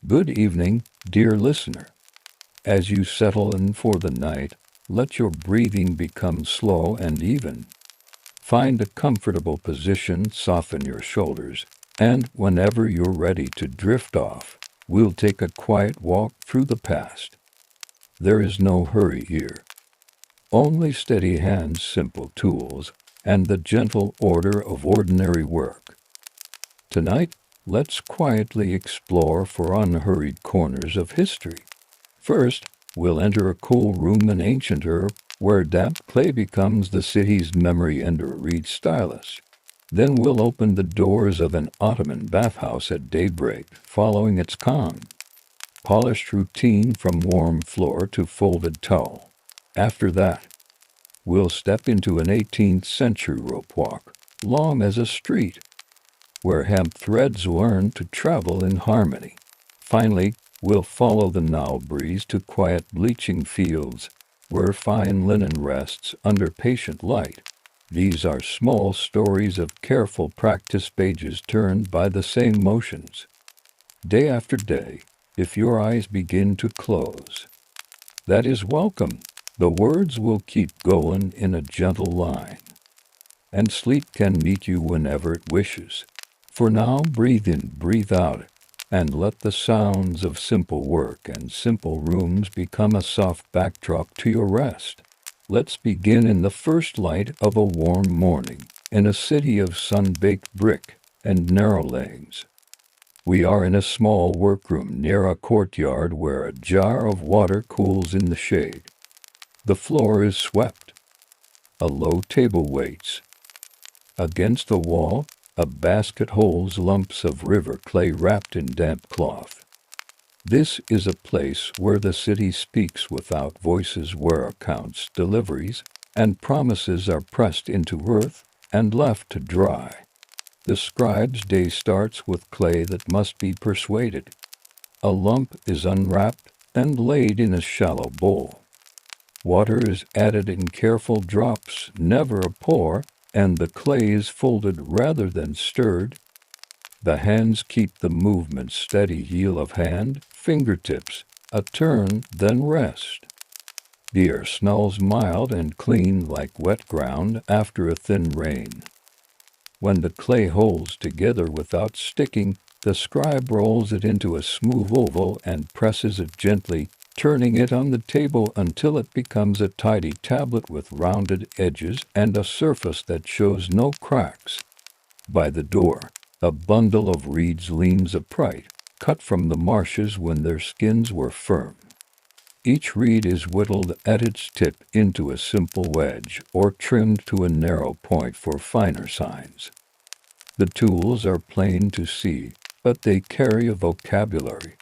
Good evening, dear listener. As you settle in for the night, let your breathing become slow and even. Find a comfortable position, soften your shoulders, and whenever you're ready to drift off, we'll take a quiet walk through the past. There is no hurry here. Only steady hands, simple tools, and the gentle order of ordinary work. Tonight, let's quietly explore for unhurried corners of history. First, we'll enter a cool room in ancient Europe where damp clay becomes the city's memory and a reed stylus. Then we'll open the doors of an Ottoman bathhouse at daybreak, following its calm, polished routine from warm floor to folded towel. After that, we'll step into an 18th-century ropewalk, long as a street, where hemp threads learn to travel in harmony. Finally, we'll follow the Nile breeze to quiet bleaching fields, where fine linen rests under patient light. These are small stories of careful practice, pages turned by the same motions. Day after day, if your eyes begin to close, that is welcome. The words will keep going in a gentle line, and sleep can meet you whenever it wishes. For now, breathe in, breathe out, and let the sounds of simple work and simple rooms become a soft backdrop to your rest. Let's begin in the first light of a warm morning, in a city of sun-baked brick and narrow lanes. We are in a small workroom near a courtyard where a jar of water cools in the shade. The floor is swept. A low table waits. Against the wall, a basket holds lumps of river clay wrapped in damp cloth. This is a place where the city speaks without voices, where accounts, deliveries, and promises are pressed into earth and left to dry. The scribe's day starts with clay that must be persuaded. A lump is unwrapped and laid in a shallow bowl. Water is added in careful drops, never a pour, and the clay is folded rather than stirred. The hands keep the movement steady, heel of hand, fingertips, a turn, then rest. The air smells mild and clean like wet ground after a thin rain. When the clay holds together without sticking, the scribe rolls it into a smooth oval and presses it gently, turning it on the table until it becomes a tidy tablet with rounded edges and a surface that shows no cracks. By the door, a bundle of reeds leans upright, cut from the marshes when their skins were firm. Each reed is whittled at its tip into a simple wedge or trimmed to a narrow point for finer signs. The tools are plain to see, but they carry a vocabulary.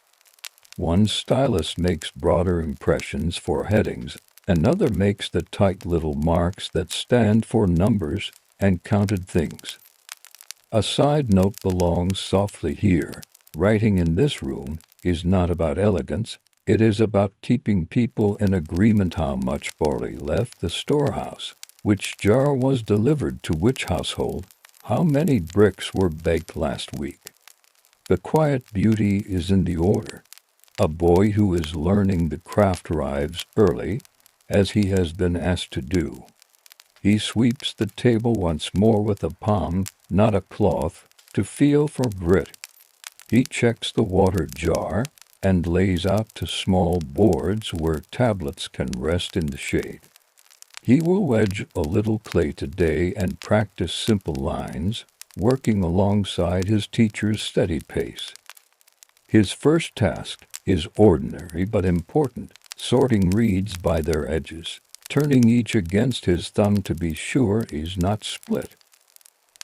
One stylus makes broader impressions for headings, another makes the tight little marks that stand for numbers and counted things. A side note belongs softly here. Writing in this room is not about elegance, it is about keeping people in agreement: how much barley left the storehouse, which jar was delivered to which household, how many bricks were baked last week. The quiet beauty is in the order. A boy who is learning the craft arrives early, as he has been asked to do. He sweeps the table once more with a palm, not a cloth, to feel for grit. He checks the water jar and lays out to small boards where tablets can rest in the shade. He will wedge a little clay today and practice simple lines, working alongside his teacher's steady pace. His first task is ordinary but important, sorting reeds by their edges, turning each against his thumb to be sure is not split.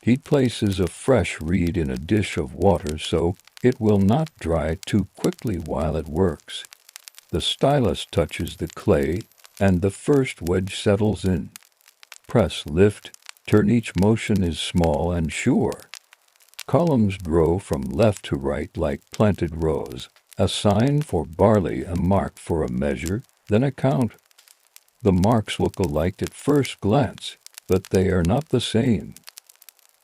He places a fresh reed in a dish of water so it will not dry too quickly while it works. The stylus touches the clay, and the first wedge settles in. Press, lift, turn. Each motion is small and sure. Columns grow from left to right like planted rows, a sign for barley, a mark for a measure, then a count. The marks look alike at first glance, but they are not the same.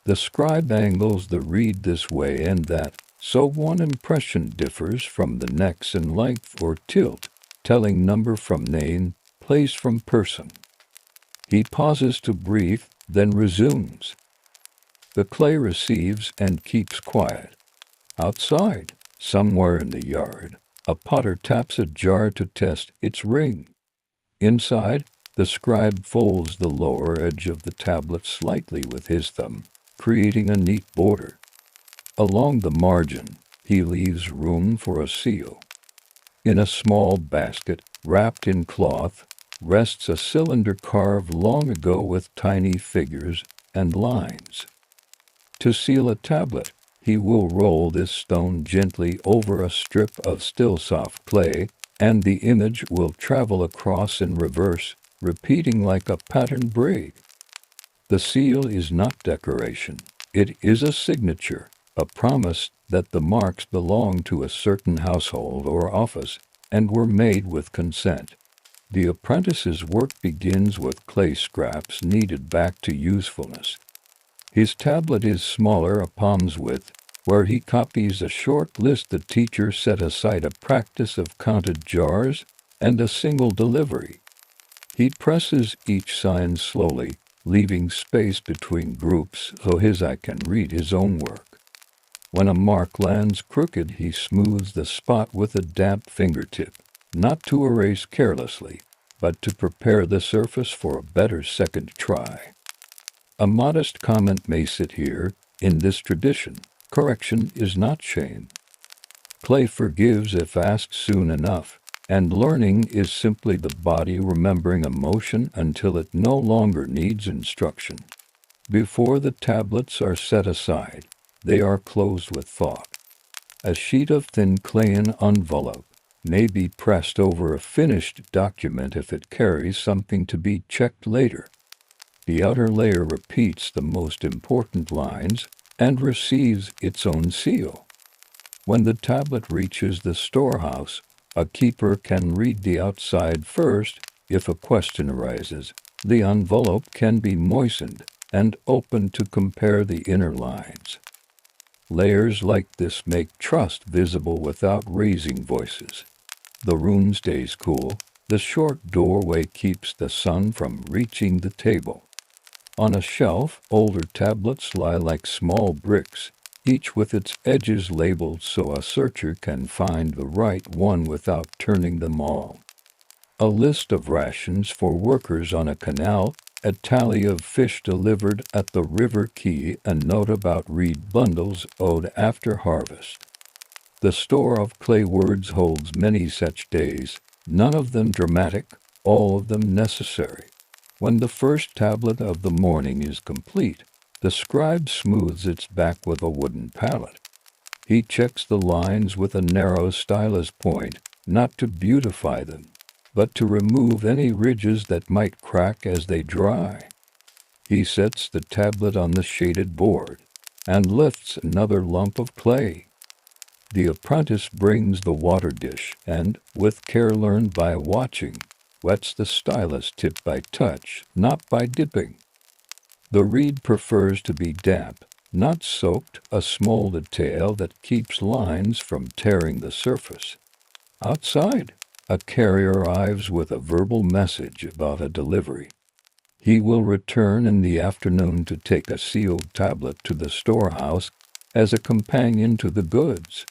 The scribe angles the reed this way and that, so one impression differs from the next in length or tilt, telling number from name, place from person. He pauses to breathe, then resumes. The clay receives and keeps quiet. Outside, somewhere in the yard, a potter taps a jar to test its ring. Inside, the scribe folds the lower edge of the tablet slightly with his thumb, creating a neat border. Along the margin, he leaves room for a seal. In a small basket, wrapped in cloth, rests a cylinder carved long ago with tiny figures and lines. To seal a tablet, he will roll this stone gently over a strip of still soft clay, and the image will travel across in reverse, repeating like a pattern braid. The seal is not decoration. It is a signature, a promise that the marks belong to a certain household or office and were made with consent. The apprentice's work begins with clay scraps kneaded back to usefulness. His tablet is smaller, a palm's width, where he copies a short list the teacher set aside, a practice of counted jars and a single delivery. He presses each sign slowly, leaving space between groups so his eye can read his own work. When a mark lands crooked, he smooths the spot with a damp fingertip, not to erase carelessly, but to prepare the surface for a better second try. A modest comment may sit here. In this tradition, correction is not shame. Clay forgives if asked soon enough, and learning is simply the body remembering a motion until it no longer needs instruction. Before the tablets are set aside, they are closed with thought. A sheet of thin clay envelope may be pressed over a finished document if it carries something to be checked later. The outer layer repeats the most important lines and receives its own seal. When the tablet reaches the storehouse, a keeper can read the outside first. If a question arises, the envelope can be moistened and opened to compare the inner lines. Layers like this make trust visible without raising voices. The room stays cool. The short doorway keeps the sun from reaching the table. On a shelf, older tablets lie like small bricks, each with its edges labeled so a searcher can find the right one without turning them all. A list of rations for workers on a canal, a tally of fish delivered at the river quay, a note about reed bundles owed after harvest. The store of clay words holds many such days, none of them dramatic, all of them necessary. When the first tablet of the morning is complete, the scribe smooths its back with a wooden palette. He checks the lines with a narrow stylus point, not to beautify them, but to remove any ridges that might crack as they dry. He sets the tablet on the shaded board and lifts another lump of clay. The apprentice brings the water dish and, with care learned by watching, wets the stylus tip by touch, not by dipping. The reed prefers to be damp, not soaked, a small detail that keeps lines from tearing the surface. Outside, a carrier arrives with a verbal message about a delivery. He will return in the afternoon to take a sealed tablet to the storehouse as a companion to the goods.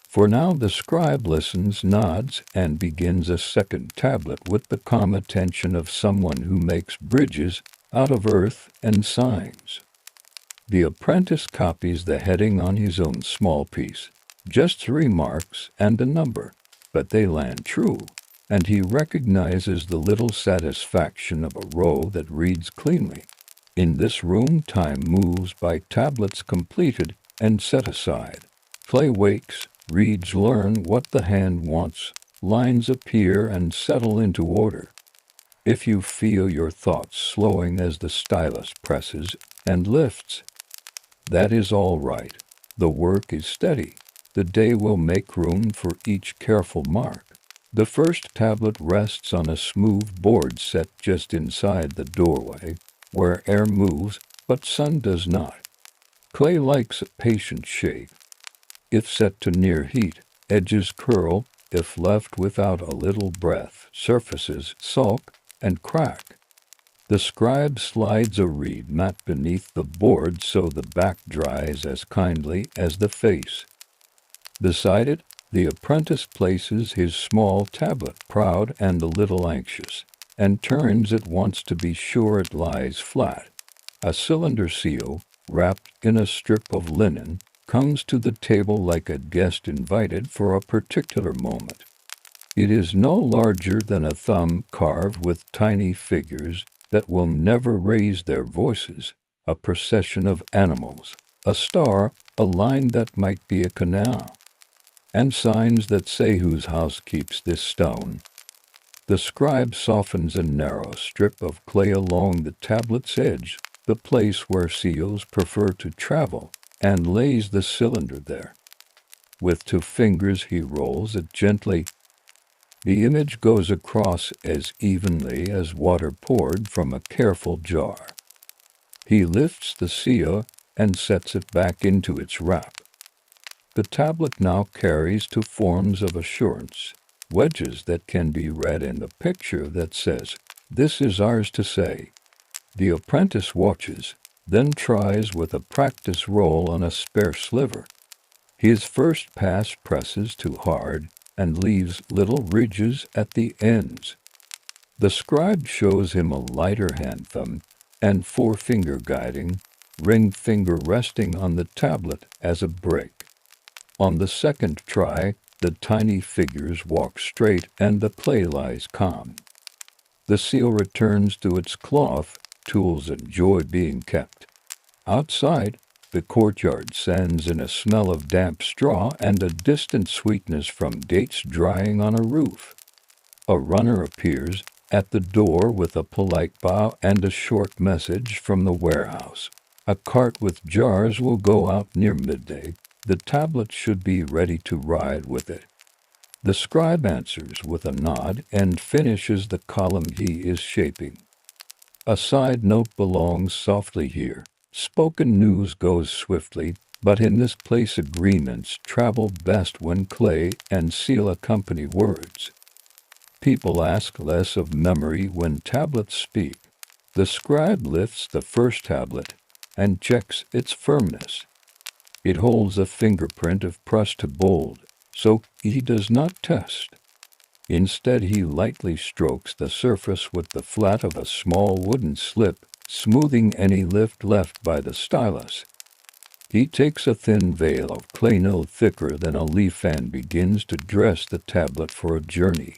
For now the scribe listens, nods, and begins a second tablet with the calm attention of someone who makes bridges out of earth and signs. The apprentice copies the heading on his own small piece, just 3 marks and a number, but they land true, and he recognizes the little satisfaction of a row that reads cleanly. In this room time moves by tablets completed and set aside. Clay wakes, reeds learn what the hand wants, lines appear and settle into order. If you feel your thoughts slowing as the stylus presses and lifts, that is all right. The work is steady. The day will make room for each careful mark. The first tablet rests on a smooth board set just inside the doorway, where air moves, but sun does not. Clay likes a patient shake. If set to near heat, edges curl. If left without a little breath, surfaces sulk and crack. The scribe slides a reed mat beneath the board so the back dries as kindly as the face. Beside it, the apprentice places his small tablet, proud and a little anxious, and turns it once to be sure it lies flat. A cylinder seal, wrapped in a strip of linen, comes to the table like a guest invited for a particular moment. It is no larger than a thumb, carved with tiny figures that will never raise their voices, a procession of animals, a star, a line that might be a canal, and signs that say whose house keeps this stone. The scribe softens a narrow strip of clay along the tablet's edge, the place where seals prefer to travel, and lays the cylinder there. With 2 fingers he rolls it gently. The image goes across as evenly as water poured from a careful jar. He lifts the seal and sets it back into its wrap. The tablet now carries 2 forms of assurance, wedges that can be read in the picture that says, "This is ours to say." The apprentice watches, then tries with a practice roll on a spare sliver. His first pass presses too hard and leaves little ridges at the ends. The scribe shows him a lighter hand thumb and forefinger guiding, ring finger resting on the tablet as a brake. On the second try, the tiny figures walk straight and the clay lies calm. The seal returns to its cloth, tools enjoy being kept. Outside, the courtyard sends in a smell of damp straw and a distant sweetness from dates drying on a roof. A runner appears at the door with a polite bow and a short message from the warehouse. A cart with jars will go out near midday. The tablet should be ready to ride with it. The scribe answers with a nod and finishes the column he is shaping. A side note belongs softly here. Spoken news goes swiftly, but in this place agreements travel best when clay and seal accompany words. People ask less of memory when tablets speak. The scribe lifts the first tablet and checks its firmness. It holds a fingerprint of pressed to bold, so he does not test. Instead, he lightly strokes the surface with the flat of a small wooden slip, smoothing any lift left by the stylus. He takes a thin veil of clay no thicker than a leaf and begins to dress the tablet for a journey.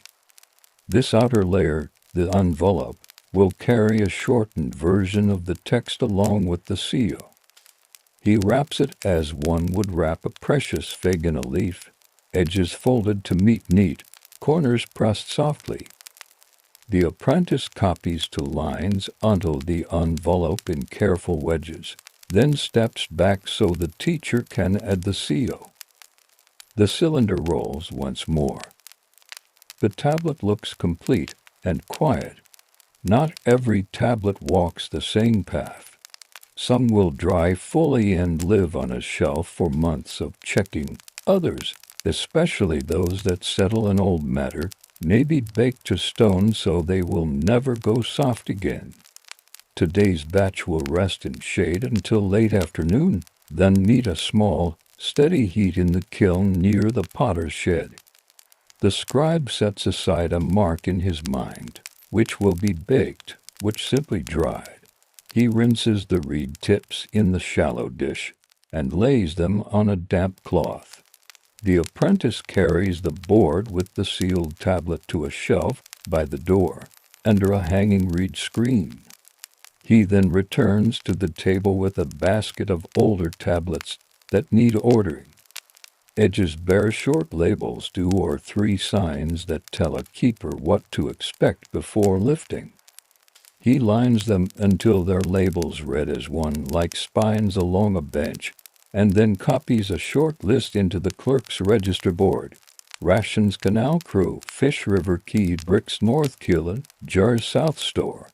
This outer layer, the envelope, will carry a shortened version of the text along with the seal. He wraps it as one would wrap a precious fig in a leaf, edges folded to meet neat, corners pressed softly. The apprentice copies 2 lines onto the envelope in careful wedges, then steps back so the teacher can add the seal. The cylinder rolls once more. The tablet looks complete and quiet. Not every tablet walks the same path. Some will dry fully and live on a shelf for months of checking. Others, especially those that settle in old matter, may be baked to stone so they will never go soft again. Today's batch will rest in shade until late afternoon, then meet a small, steady heat in the kiln near the potter's shed. The scribe sets aside a mark in his mind, which will be baked, which simply dried. He rinses the reed tips in the shallow dish and lays them on a damp cloth. The apprentice carries the board with the sealed tablet to a shelf by the door, under a hanging reed screen. He then returns to the table with a basket of older tablets that need ordering. Edges bear short labels, 2 or 3 signs that tell a keeper what to expect before lifting. He lines them until their labels read as one, like spines along a bench, and then copies a short list into the clerk's register board. Rations Canal Crew, Fish River Key, Bricks North Keelan, Jars South Store.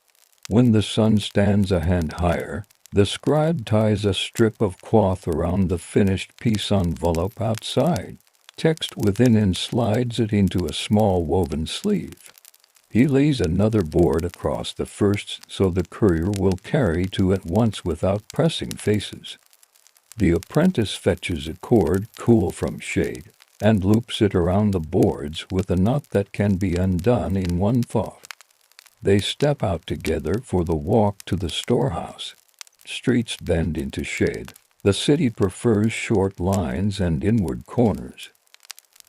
When the sun stands a hand higher, The scribe ties a strip of cloth around the finished piece envelope outside. Text within and slides it into a small woven sleeve. He lays another board across the first so the courier will carry to at once without pressing faces. The apprentice fetches a cord cool from shade and loops it around the boards with a knot that can be undone in one thought. They step out together for the walk to the storehouse. Streets bend into shade. The city prefers short lines and inward corners.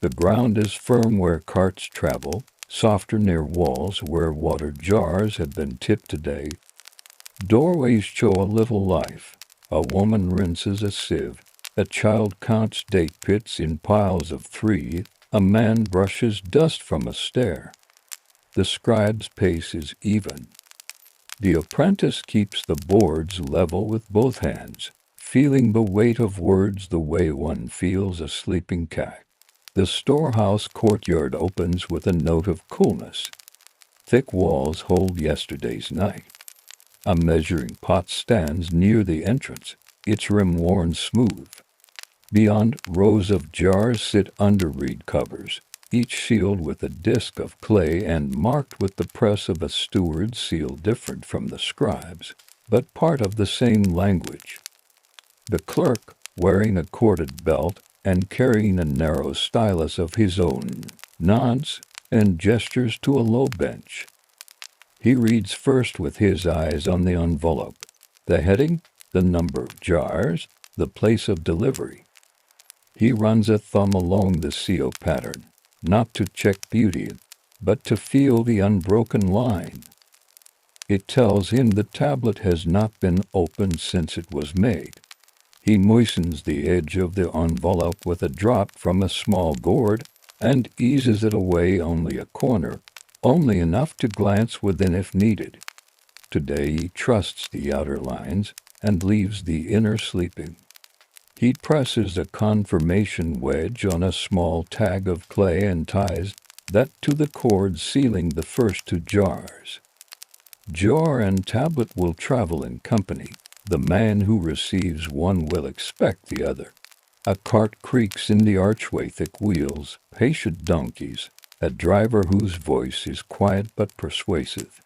The ground is firm where carts travel, softer near walls where water jars have been tipped today. Doorways show a little life. A woman rinses a sieve. A child counts date pits in piles of 3. A man brushes dust from a stair. The scribe's pace is even. The apprentice keeps the boards level with both hands, feeling the weight of words the way one feels a sleeping cat. The storehouse courtyard opens with a note of coolness. Thick walls hold yesterday's night. A measuring pot stands near the entrance, its rim worn smooth. Beyond, rows of jars sit under reed covers, each sealed with a disc of clay and marked with the press of a steward's seal, different from the scribe's, but part of the same language. The clerk, wearing a corded belt and carrying a narrow stylus of his own, nods and gestures to a low bench. He reads first with his eyes on the envelope, the heading, the number of jars, the place of delivery. He runs a thumb along the seal pattern, not to check beauty, but to feel the unbroken line. It tells him the tablet has not been opened since it was made. He moistens the edge of the envelope with a drop from a small gourd and eases it away only a corner, only enough to glance within if needed. Today he trusts the outer lines and leaves the inner sleeping. He presses a confirmation wedge on a small tag of clay and ties that to the cord sealing the first 2 jars. Jar and tablet will travel in company. The man who receives one will expect the other. A cart creaks in the archway, thick wheels, patient donkeys, a driver whose voice is quiet but persuasive.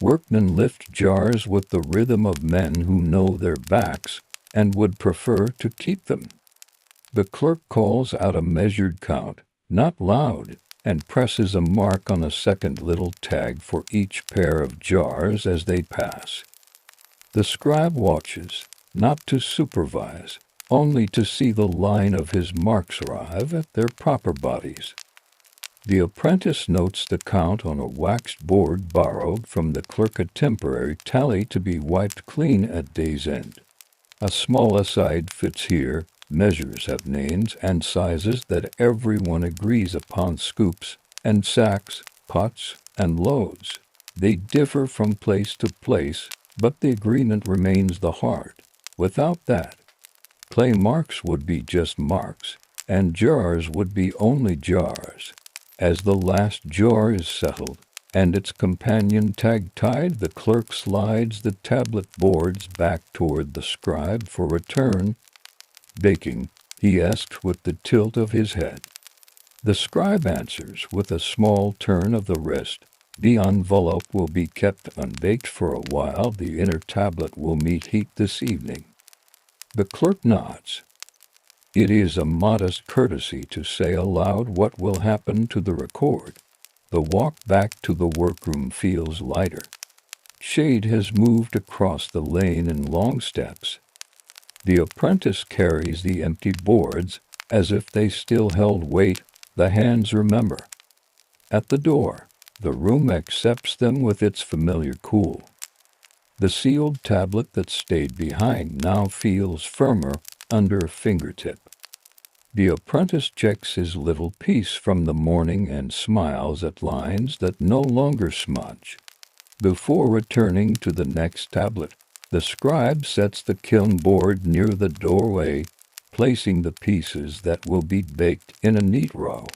Workmen lift jars with the rhythm of men who know their backs and would prefer to keep them. The clerk calls out a measured count, not loud, and presses a mark on a second little tag for each pair of jars as they pass. The scribe watches, not to supervise, only to see the line of his marks arrive at their proper bodies. The apprentice notes the count on a waxed board borrowed from the clerk, a temporary tally to be wiped clean at day's end. A small aside fits here. Measures have names and sizes that everyone agrees upon: scoops and sacks, pots and loads. They differ from place to place, but the agreement remains the heart. Without that, clay marks would be just marks, and jars would be only jars. As the last jar is settled, and its companion tag tied, the clerk slides the tablet boards back toward the scribe for return. "Baking?" he asks with the tilt of his head. The scribe answers with a small turn of the wrist. "The envelope will be kept unbaked for a while. The inner tablet will meet heat this evening." The clerk nods. It is a modest courtesy to say aloud what will happen to the record. The walk back to the workroom feels lighter. Shade has moved across the lane in long steps. The apprentice carries the empty boards as if they still held weight. The hands remember. At the door, the room accepts them with its familiar cool. The sealed tablet that stayed behind now feels firmer under a fingertip. The apprentice checks his little piece from the morning and smiles at lines that no longer smudge. Before returning to the next tablet, the scribe sets the kiln board near the doorway, placing the pieces that will be baked in a neat row.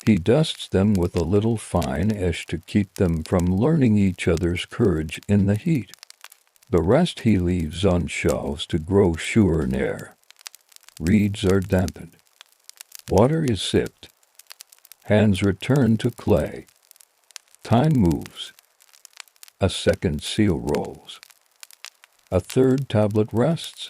He dusts them with a little fine ash to keep them from learning each other's courage in the heat. The rest he leaves on shelves to grow sure in air. Reeds are dampened. Water is sipped. Hands return to clay. Time moves. A second seal rolls. A third tablet rests.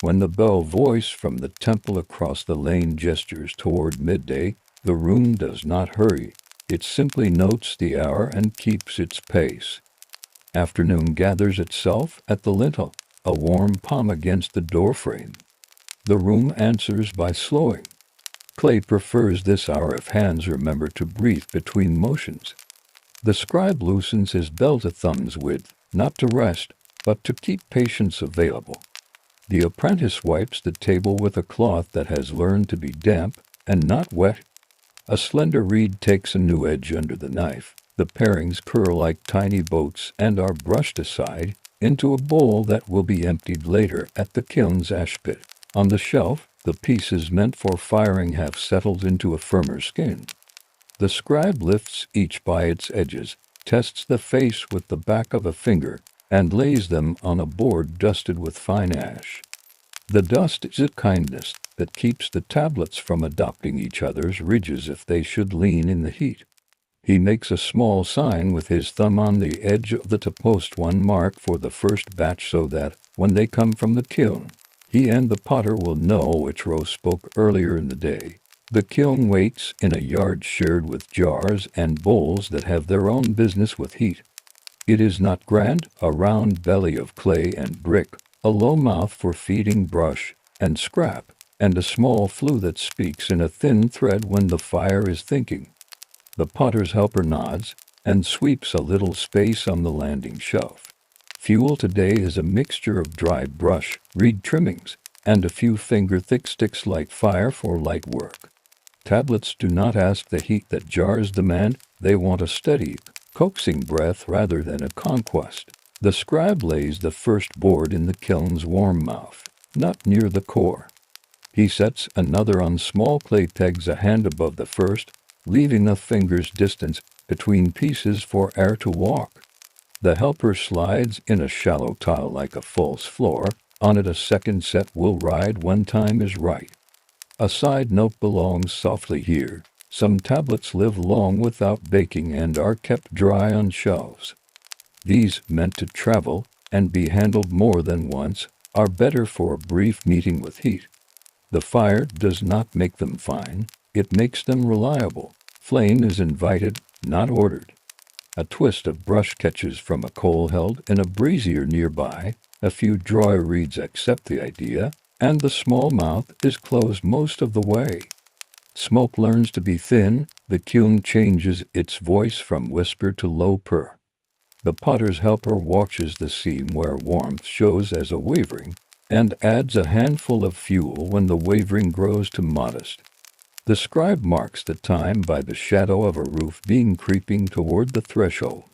When the bell voice from the temple across the lane gestures toward midday, the room does not hurry. It simply notes the hour and keeps its pace. Afternoon gathers itself at the lintel, a warm palm against the doorframe. The room answers by slowing. Clay prefers this hour if hands remember to breathe between motions. The scribe loosens his bell to thumb's width, not to rest, but to keep patience available. The apprentice wipes the table with a cloth that has learned to be damp and not wet. A slender reed takes a new edge under the knife. The parings curl like tiny boats and are brushed aside into a bowl that will be emptied later at the kiln's ash pit. On the shelf, the pieces meant for firing have settled into a firmer skin. The scribe lifts each by its edges, tests the face with the back of a finger, and lays them on a board dusted with fine ash. The dust is a kindness that keeps the tablets from adopting each other's ridges if they should lean in the heat. He makes a small sign with his thumb on the edge of the to post one mark for the first batch so that, when they come from the kiln, he and the potter will know which row spoke earlier in the day. The kiln waits in a yard shared with jars and bowls that have their own business with heat. It is not grand, a round belly of clay and brick, a low mouth for feeding brush and scrap, and a small flue that speaks in a thin thread when the fire is thinking. The potter's helper nods and sweeps a little space on the landing shelf. Fuel today is a mixture of dry brush, reed trimmings, and a few finger-thick sticks light fire for light work. Tablets do not ask the heat that jars demand, they want a steady, coaxing breath rather than a conquest. The scribe lays the first board in the kiln's warm mouth, not near the core. He sets another on small clay pegs a hand above the first, leaving a finger's distance between pieces for air to walk. The helper slides in a shallow tile like a false floor. On it a second set will ride when time is right. A side note belongs softly here. Some tablets live long without baking and are kept dry on shelves. These, meant to travel and be handled more than once, are better for a brief meeting with heat. The fire does not make them fine, it makes them reliable. Flame is invited, not ordered. A twist of brush catches from a coal held in a brazier nearby. A few dry reeds accept the idea, and the small mouth is closed most of the way. Smoke learns to be thin, the kiln changes its voice from whisper to low purr. The potter's helper watches the seam where warmth shows as a wavering, and adds a handful of fuel when the wavering grows to modest. The scribe marks the time by the shadow of a roof being creeping toward the threshold.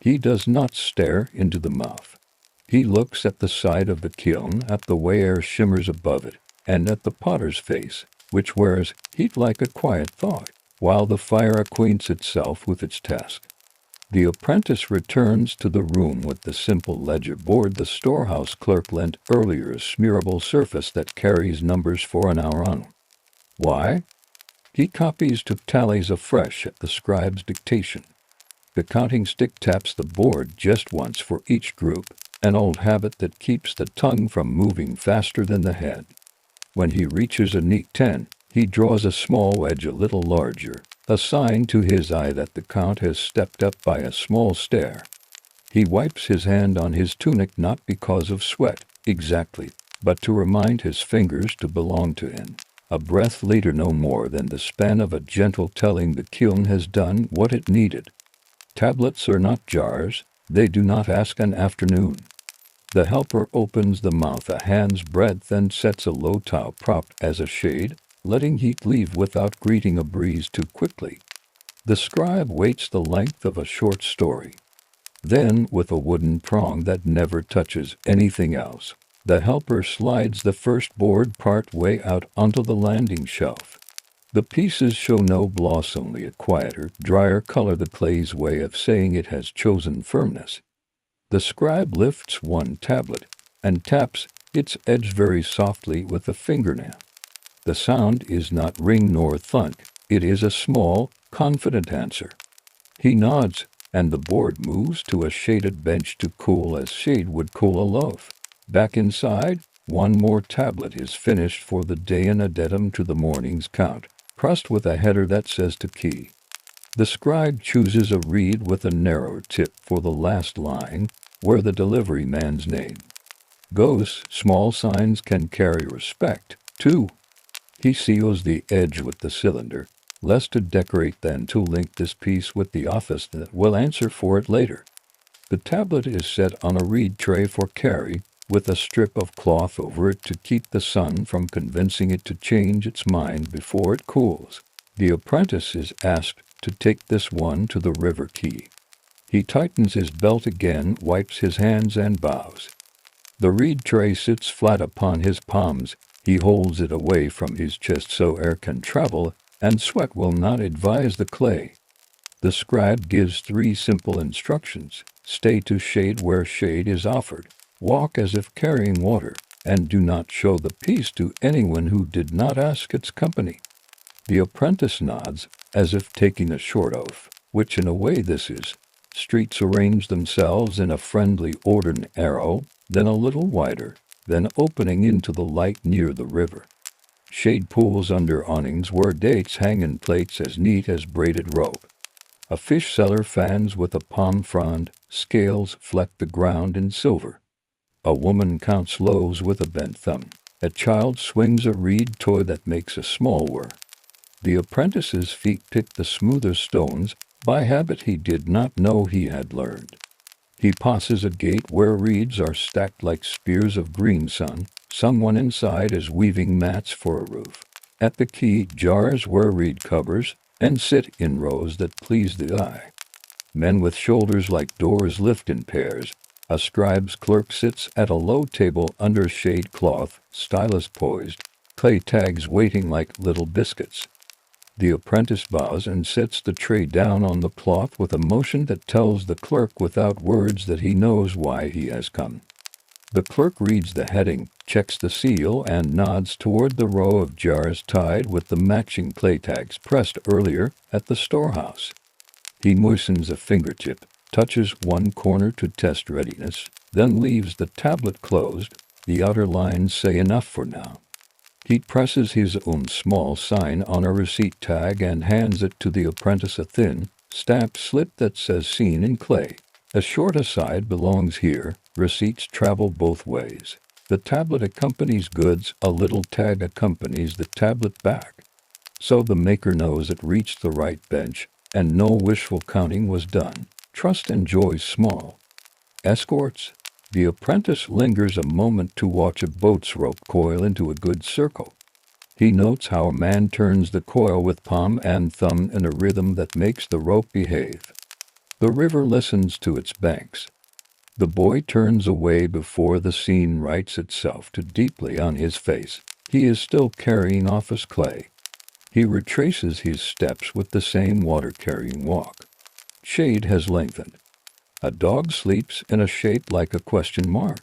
He does not stare into the mouth. He looks at the side of the kiln, at the way air shimmers above it, and at the potter's face, which wears heat like a quiet thought, while the fire acquaints itself with its task. The apprentice returns to the room with the simple ledger board the storehouse clerk lent earlier, a smearable surface that carries numbers for an hour on. Why? He copies to tallies afresh at the scribe's dictation. The counting stick taps the board just once for each group, an old habit that keeps the tongue from moving faster than the head. When he reaches a neat 10, he draws a small wedge a little larger, a sign to his eye that the count has stepped up by a small stair. He wipes his hand on his tunic not because of sweat, exactly, but to remind his fingers to belong to him. A breath later, no more than the span of a gentle telling the kiln has done what it needed. Tablets are not jars, they do not ask an afternoon. The helper opens the mouth a hand's breadth and sets a low tile propped as a shade, letting heat leave without greeting a breeze too quickly. The scribe waits the length of a short story. Then, with a wooden prong that never touches anything else, the helper slides the first board part way out onto the landing shelf. The pieces show no gloss, only a quieter, drier color, the clay's way of saying it has chosen firmness. The scribe lifts one tablet and taps its edge very softly with a fingernail. The sound is not ring nor thunk, it is a small, confident answer. He nods, and the board moves to a shaded bench to cool as shade would cool a loaf. Back inside, one more tablet is finished for the day, an addendum to the morning's count, crossed with a header that says to key. The scribe chooses a reed with a narrow tip for the last line, where the delivery man's name goes. Small signs can carry respect, too. He seals the edge with the cylinder, less to decorate than to link this piece with the office that will answer for it later. The tablet is set on a reed tray for carry, with a strip of cloth over it to keep the sun from convincing it to change its mind before it cools. The apprentice is asked to take this one to the river quay. He tightens his belt again, wipes his hands, and bows. The reed tray sits flat upon his palms. He holds it away from his chest so air can travel, and sweat will not advise the clay. The scribe gives 3 simple instructions. Stay to shade where shade is offered. Walk as if carrying water, and do not show the piece to anyone who did not ask its company. The apprentice nods, as if taking a short oath, which in a way this is. Streets arrange themselves in a friendly ordered arrow, then a little wider, then opening into the light near the river. Shade pools under awnings where dates hang in plates as neat as braided rope. A fish seller fans with a palm frond, scales fleck the ground in silver. A woman counts loaves with a bent thumb. A child swings a reed toy that makes a small whir. The apprentice's feet pick the smoother stones. By habit he did not know he had learned. He passes a gate where reeds are stacked like spears of green sun. Someone inside is weaving mats for a roof. At the quay, jars wear reed covers and sit in rows that please the eye. Men with shoulders like doors lift in pairs. A scribe's clerk sits at a low table under shade cloth, stylus poised, clay tags waiting like little biscuits. The apprentice bows and sets the tray down on the cloth with a motion that tells the clerk without words that he knows why he has come. The clerk reads the heading, checks the seal, and nods toward the row of jars tied with the matching clay tags pressed earlier at the storehouse. He moistens a fingertip, touches one corner to test readiness, then leaves the tablet closed. The outer lines say enough for now. He presses his own small sign on a receipt tag and hands it to the apprentice, a thin, stamped slip that says seen in clay. A short aside belongs here. Receipts travel both ways. The tablet accompanies goods, a little tag accompanies the tablet back. So the maker knows it reached the right bench, and no wishful counting was done. Trust enjoys small escorts. The apprentice lingers a moment to watch a boat's rope coil into a good circle. He notes how a man turns the coil with palm and thumb in a rhythm that makes the rope behave. The river listens to its banks. The boy turns away before the scene writes itself too deeply on his face. He is still carrying office clay. He retraces his steps with the same water-carrying walk. Shade has lengthened. A dog sleeps in a shape like a question mark.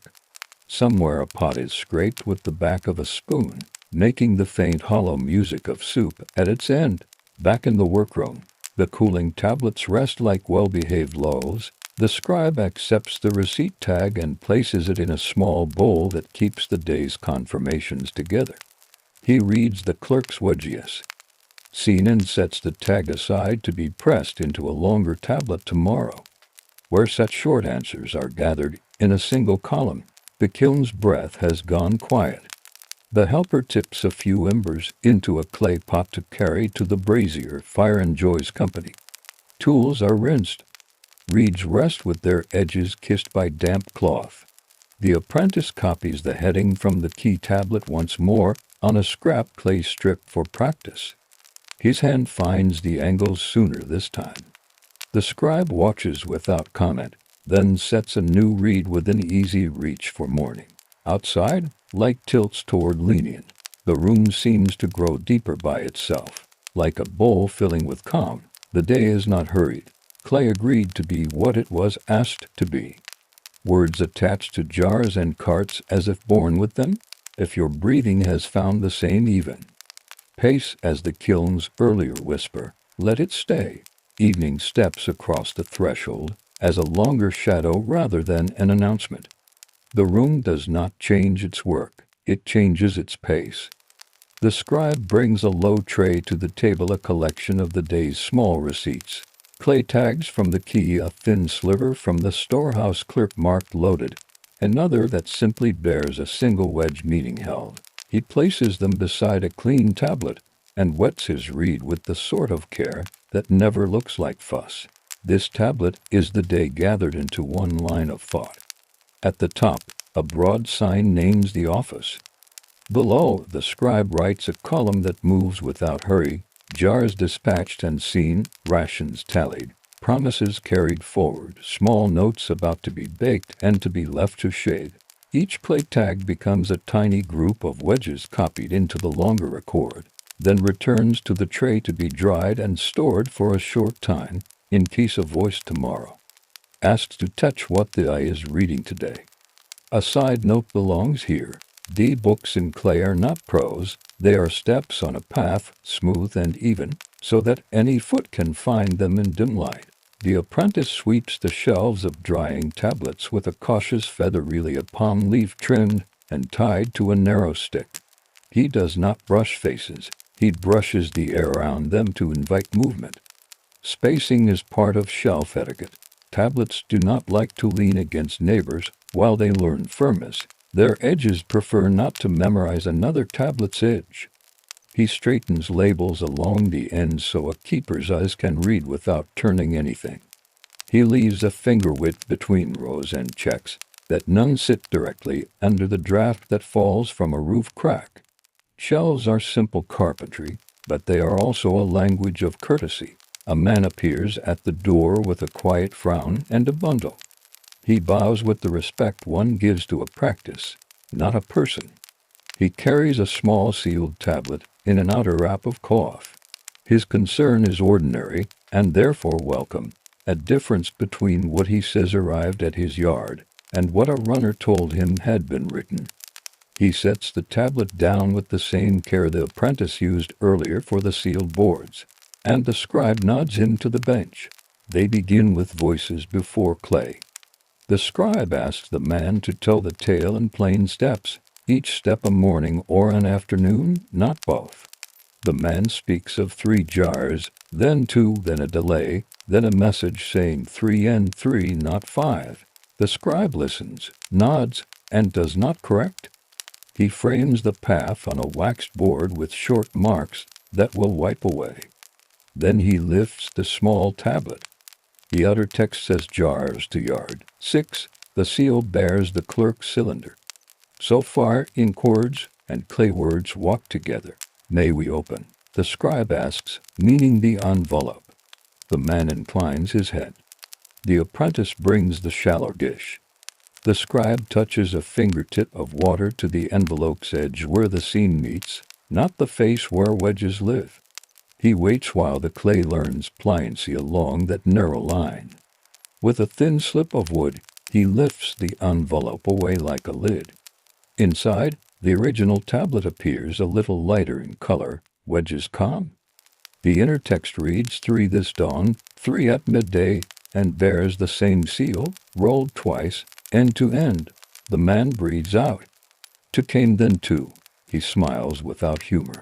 Somewhere a pot is scraped with the back of a spoon, making the faint hollow music of soup at its end. Back in the workroom, the cooling tablets rest like well-behaved loaves. The scribe accepts the receipt tag and places it in a small bowl that keeps the day's confirmations together. He reads the clerk's wages. Seen and sets the tag aside to be pressed into a longer tablet tomorrow, where such short answers are gathered in a single column. The kiln's breath has gone quiet. The helper tips a few embers into a clay pot to carry to the brazier. Fire enjoys company. Tools are rinsed. Reeds rest with their edges kissed by damp cloth. The apprentice copies the heading from the key tablet once more on a scrap clay strip for practice. His hand finds the angles sooner this time. The scribe watches without comment, then sets a new reed within easy reach for morning. Outside, light tilts toward lenient. The room seems to grow deeper by itself, like a bowl filling with calm. The day is not hurried. Clay agreed to be what it was asked to be. Words attached to jars and carts as if born with them? If your breathing has found the same even pace as the kiln's earlier whisper, let it stay. Evening steps across the threshold as a longer shadow rather than an announcement. The room does not change its work, it changes its pace. The scribe brings a low tray to the table, a collection of the day's small receipts. Clay tags from the key, a thin sliver from the storehouse clerk marked loaded, another that simply bears a single wedge meaning held. He places them beside a clean tablet and wets his reed with the sort of care that never looks like fuss. This tablet is the day gathered into one line of thought. At the top, a broad sign names the office. Below, the scribe writes a column that moves without hurry: jars dispatched and seen, rations tallied, promises carried forward, small notes about to be baked and to be left to shade. Each clay tag becomes a tiny group of wedges copied into the longer record, then returns to the tray to be dried and stored for a short time, in case of voice tomorrow asks to touch what the eye is reading today. A side note belongs here. The books in clay are not prose, they are steps on a path, smooth and even, so that any foot can find them in dim light. The apprentice sweeps the shelves of drying tablets with a cautious feather, really a palm leaf trimmed and tied to a narrow stick. He does not brush faces, he brushes the air around them to invite movement. Spacing is part of shelf etiquette. Tablets do not like to lean against neighbors while they learn firmness. Their edges prefer not to memorize another tablet's edge. He straightens labels along the ends so a keeper's eyes can read without turning anything. He leaves a finger width between rows and checks, that none sit directly under the draft that falls from a roof crack. Shelves are simple carpentry, but they are also a language of courtesy. A man appears at the door with a quiet frown and a bundle. He bows with the respect one gives to a practice, not a person. He carries a small sealed tablet in an outer wrap of cloth. His concern is ordinary, and therefore welcome, a difference between what he says arrived at his yard and what a runner told him had been written. He sets the tablet down with the same care the apprentice used earlier for the sealed boards, and the scribe nods him to the bench. They begin with voices before clay. The scribe asks the man to tell the tale in plain steps, each step a morning or an afternoon, not both. The man speaks of 3 jars, then 2, then a delay, then a message saying 3 and 3, not 5. The scribe listens, nods, and does not correct. He frames the path on a waxed board with short marks that will wipe away. Then he lifts the small tablet. The outer text says jars to yard 6. The seal bears the clerk's cylinder. So far, ink words and clay words walk together. May we open? The scribe asks, meaning the envelope. The man inclines his head. The apprentice brings the shallow dish. The scribe touches a fingertip of water to the envelope's edge where the seam meets, not the face where wedges live. He waits while the clay learns pliancy along that narrow line. With a thin slip of wood, he lifts the envelope away like a lid. Inside, the original tablet appears a little lighter in color, wedges calm. The inner text reads 3 this dawn, 3 at midday, and bears the same seal, rolled twice, end to end. The man breathes out. 2 came, then 2. He smiles without humor.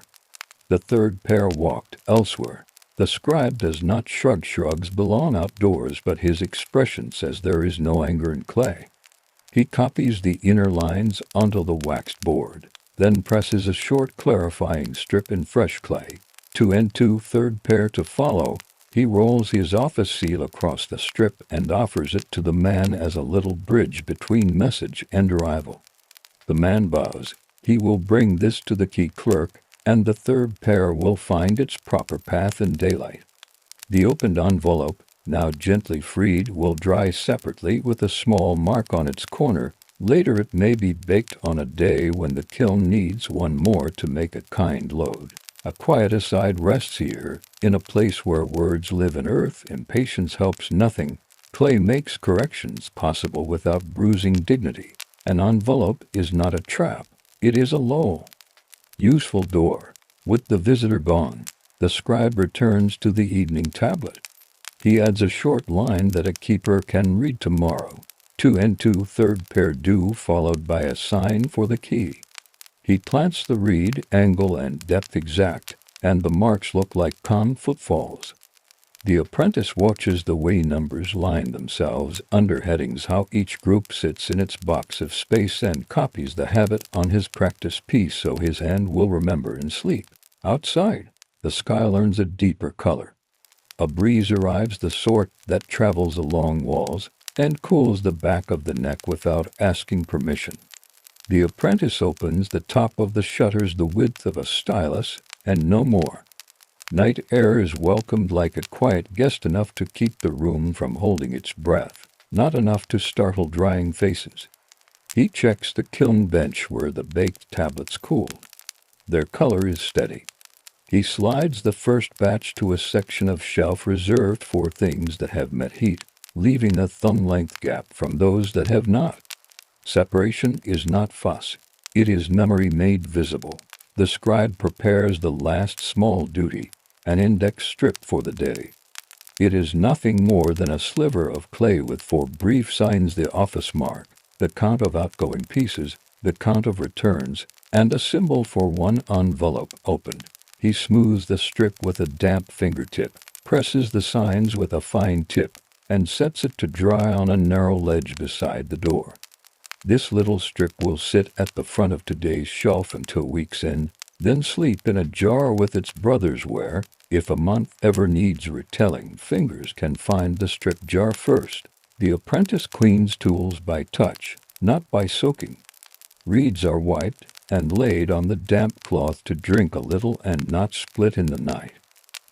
The third pair walked elsewhere. The scribe does not shrug. Shrugs belong outdoors, but his expression says there is no anger in clay. He copies the inner lines onto the waxed board, then presses a short clarifying strip in fresh clay. 2 and 2, third pair to follow. He rolls his office seal across the strip and offers it to the man as a little bridge between message and arrival. The man bows. He will bring this to the key clerk, and the third pair will find its proper path in daylight. The opened envelope, now gently freed, will dry separately with a small mark on its corner. Later it may be baked on a day when the kiln needs one more to make a kind load. A quiet aside rests here, in a place where words live in earth. Impatience helps nothing. Clay makes corrections possible without bruising dignity. An envelope is not a trap. It is a useful door. With the visitor gone, the scribe returns to the evening tablet. He adds a short line that a keeper can read tomorrow. 2 and 2 third pair due, followed by a sign for the key. He plants the reed, angle and depth exact, and the marks look like calm footfalls. The apprentice watches the way numbers line themselves under headings, how each group sits in its box of space, and copies the habit on his practice piece so his hand will remember in sleep. Outside, the sky learns a deeper color. A breeze arrives, the sort that travels along walls and cools the back of the neck without asking permission. The apprentice opens the top of the shutters the width of a stylus, and no more. Night air is welcomed like a quiet guest, enough to keep the room from holding its breath, not enough to startle drying faces. He checks the kiln bench where the baked tablets cool. Their color is steady. He slides the first batch to a section of shelf reserved for things that have met heat, leaving a thumb-length gap from those that have not. Separation is not fuss. It is memory made visible. The scribe prepares the last small duty, an index strip for the day. It is nothing more than a sliver of clay with 4 brief signs: the office mark, the count of outgoing pieces, the count of returns, and a symbol for 1 envelope opened. He smooths the strip with a damp fingertip, presses the signs with a fine tip, and sets it to dry on a narrow ledge beside the door. This little strip will sit at the front of today's shelf until week's end, then sleep in a jar with its brothers where, if a month ever needs retelling, fingers can find the strip jar first. The apprentice cleans tools by touch, not by soaking. Reeds are wiped and laid on the damp cloth to drink a little and not split in the night.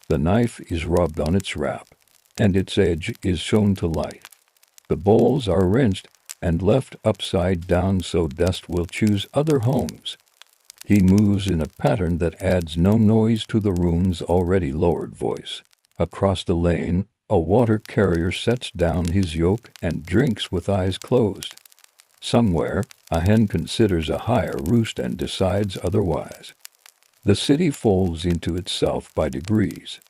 The knife is rubbed on its wrap, and its edge is shown to light. The bowls are rinsed and left upside down so dust will choose other homes. He moves in a pattern that adds no noise to the room's already lowered voice. Across the lane, a water carrier sets down his yoke and drinks with eyes closed. Somewhere, a hen considers a higher roost and decides otherwise. The city folds into itself by degrees.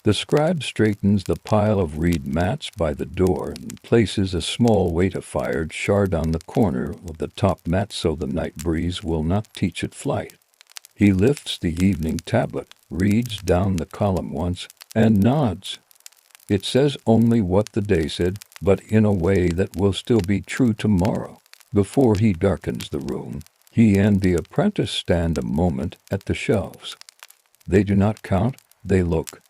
The scribe straightens the pile of reed mats by the door and places a small weight of fired shard on the corner of the top mat so the night breeze will not teach it flight. He lifts the evening tablet, reads down the column once, and nods. It says only what the day said, but in a way that will still be true tomorrow. Before he darkens the room, he and the apprentice stand a moment at the shelves. They do not count, they look.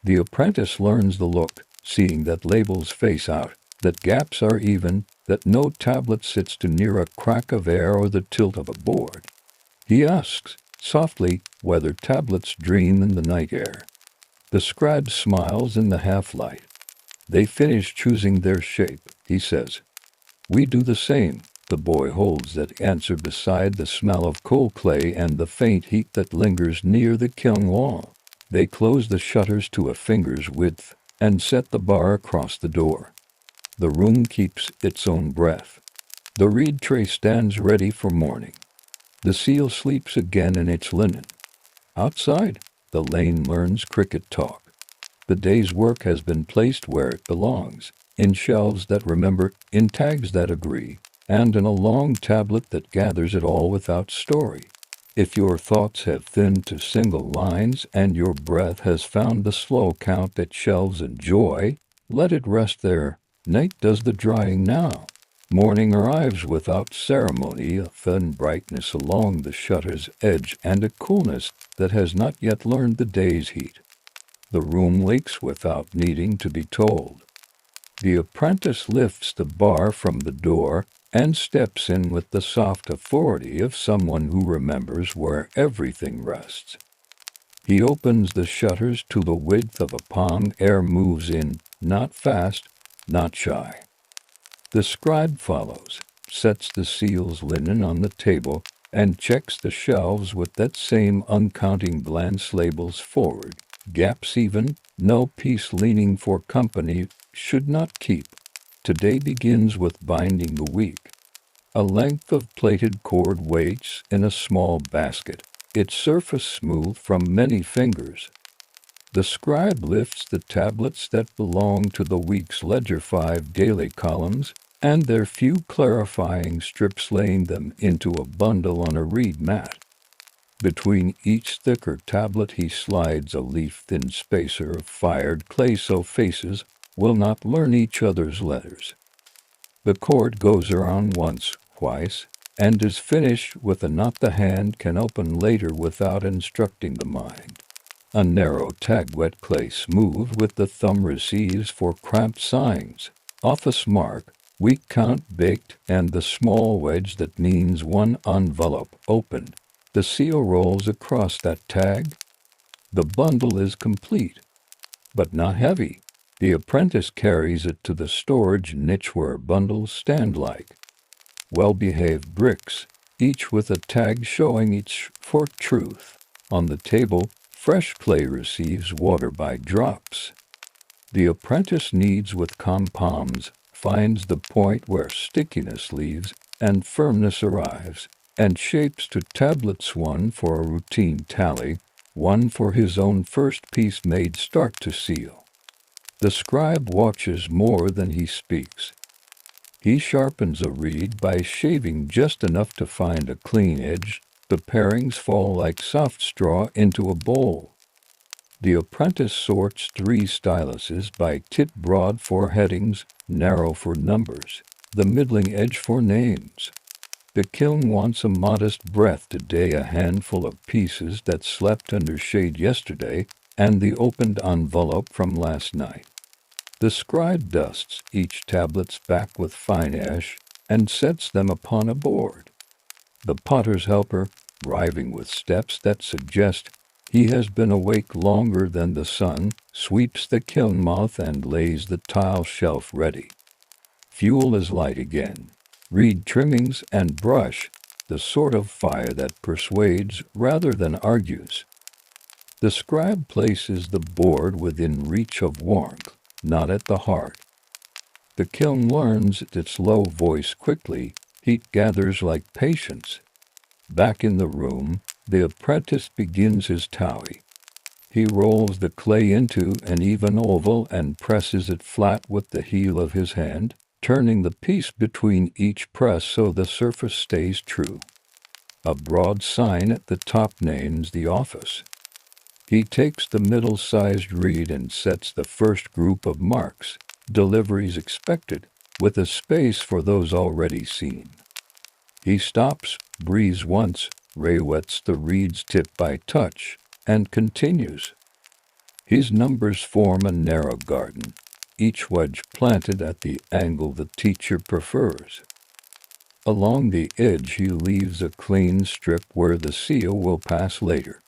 The apprentice learns the look, seeing that labels face out, that gaps are even, that no tablet sits too near a crack of air or the tilt of a board. He asks, softly, whether tablets dream in the night air. The scribe smiles in the half-light. They finish choosing their shape, he says. We do the same. The boy holds that answer beside the smell of coal clay and the faint heat that lingers near the kiln wall. They close the shutters to a finger's width and set the bar across the door. The room keeps its own breath. The reed tray stands ready for morning. The seal sleeps again in its linen. Outside, the lane learns cricket talk. The day's work has been placed where it belongs, in shelves that remember, in tags that agree, and in a long tablet that gathers it all without story. If your thoughts have thinned to single lines and your breath has found the slow count that shelves enjoy, let it rest there. Night does the drying now. Morning arrives without ceremony, a thin brightness along the shutter's edge and a coolness that has not yet learned the day's heat. The room wakes without needing to be told. The apprentice lifts the bar from the door and steps in with the soft authority of someone who remembers where everything rests. He opens the shutters to the width of a palm. Air moves in, not fast, not shy. The scribe follows, sets the seal's linen on the table, and checks the shelves with that same uncounting glance. Labels forward, gaps even, no piece leaning for company, should not keep. Today begins with binding the week. A length of plaited cord waits in a small basket, its surface smooth from many fingers. The scribe lifts the tablets that belong to the week's ledger, 5 daily columns, and their few clarifying strips, laying them into a bundle on a reed mat. Between each thicker tablet he slides a leaf-thin spacer of fired clay so faces will not learn each other's letters. The cord goes around once, twice, and is finished with a knot the hand can open later without instructing the mind. A narrow tag, wet clay smooth with the thumb, receives for cramped signs, office mark, week count baked, and the small wedge that means one envelope opened. The seal rolls across that tag. The bundle is complete, but not heavy. The apprentice carries it to the storage niche where bundles stand like well-behaved bricks, each with a tag showing each for truth. On the table, fresh clay receives water by drops. The apprentice kneads with calm-palms, finds the point where stickiness leaves and firmness arrives, and shapes to tablets, one for a routine tally, one for his own first piece made start to seal. The scribe watches more than he speaks. He sharpens a reed by shaving just enough to find a clean edge. The parings fall like soft straw into a bowl. The apprentice sorts 3 styluses by tip, broad for headings, narrow for numbers, the middling edge for names. The kiln wants a modest breath today, a handful of pieces that slept under shade yesterday, and the opened envelope from last night. The scribe dusts each tablet's back with fine ash and sets them upon a board. The potter's helper, driving with steps that suggest he has been awake longer than the sun, sweeps the kiln mouth and lays the tile shelf ready. Fuel is light again. Reed trimmings and brush, the sort of fire that persuades rather than argues. The scribe places the board within reach of warmth, not at the heart. The kiln learns its low voice quickly. Heat gathers like patience. Back in the room, the apprentice begins his tally. He rolls the clay into an even oval and presses it flat with the heel of his hand, turning the piece between each press so the surface stays true. A broad sign at the top names the office. He takes the middle-sized reed and sets the first group of marks, deliveries expected, with a space for those already seen. He stops, breathes once, wets the reed's tip by touch, and continues. His numbers form a narrow garden, each wedge planted at the angle the teacher prefers. Along the edge he leaves a clean strip where the seal will pass later.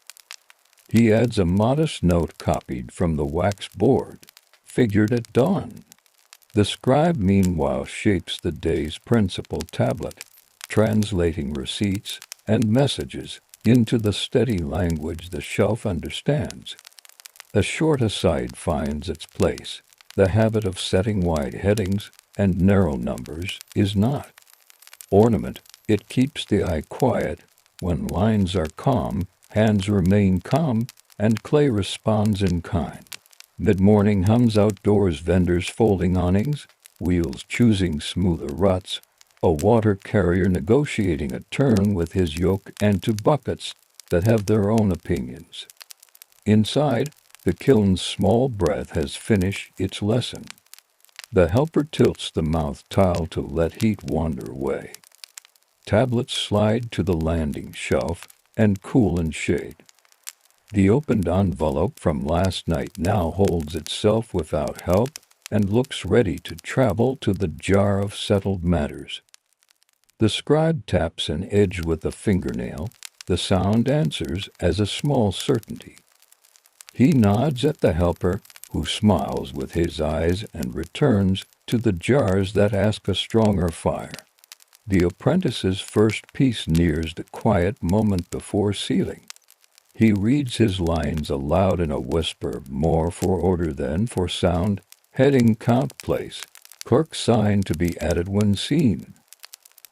He adds a modest note copied from the wax board, figured at dawn. The scribe meanwhile shapes the day's principal tablet, translating receipts and messages into the steady language the shelf understands. A short aside finds its place. The habit of setting wide headings and narrow numbers is not ornament. It keeps the eye quiet. When lines are calm, hands remain calm, and clay responds in kind. Mid-morning hums outdoors, vendors folding awnings, wheels choosing smoother ruts, a water carrier negotiating a turn with his yoke, and 2 buckets that have their own opinions. Inside, the kiln's small breath has finished its lesson. The helper tilts the mouth tile to let heat wander away. Tablets slide to the landing shelf and cool in shade. The opened envelope from last night now holds itself without help and looks ready to travel to the jar of settled matters. The scribe taps an edge with a fingernail. The sound answers as a small certainty. He nods at the helper, who smiles with his eyes and returns to the jars that ask a stronger fire. The apprentice's first piece nears the quiet moment before sealing. He reads his lines aloud in a whisper, more for order than for sound. Heading, count, place. Clerk sign to be added when seen.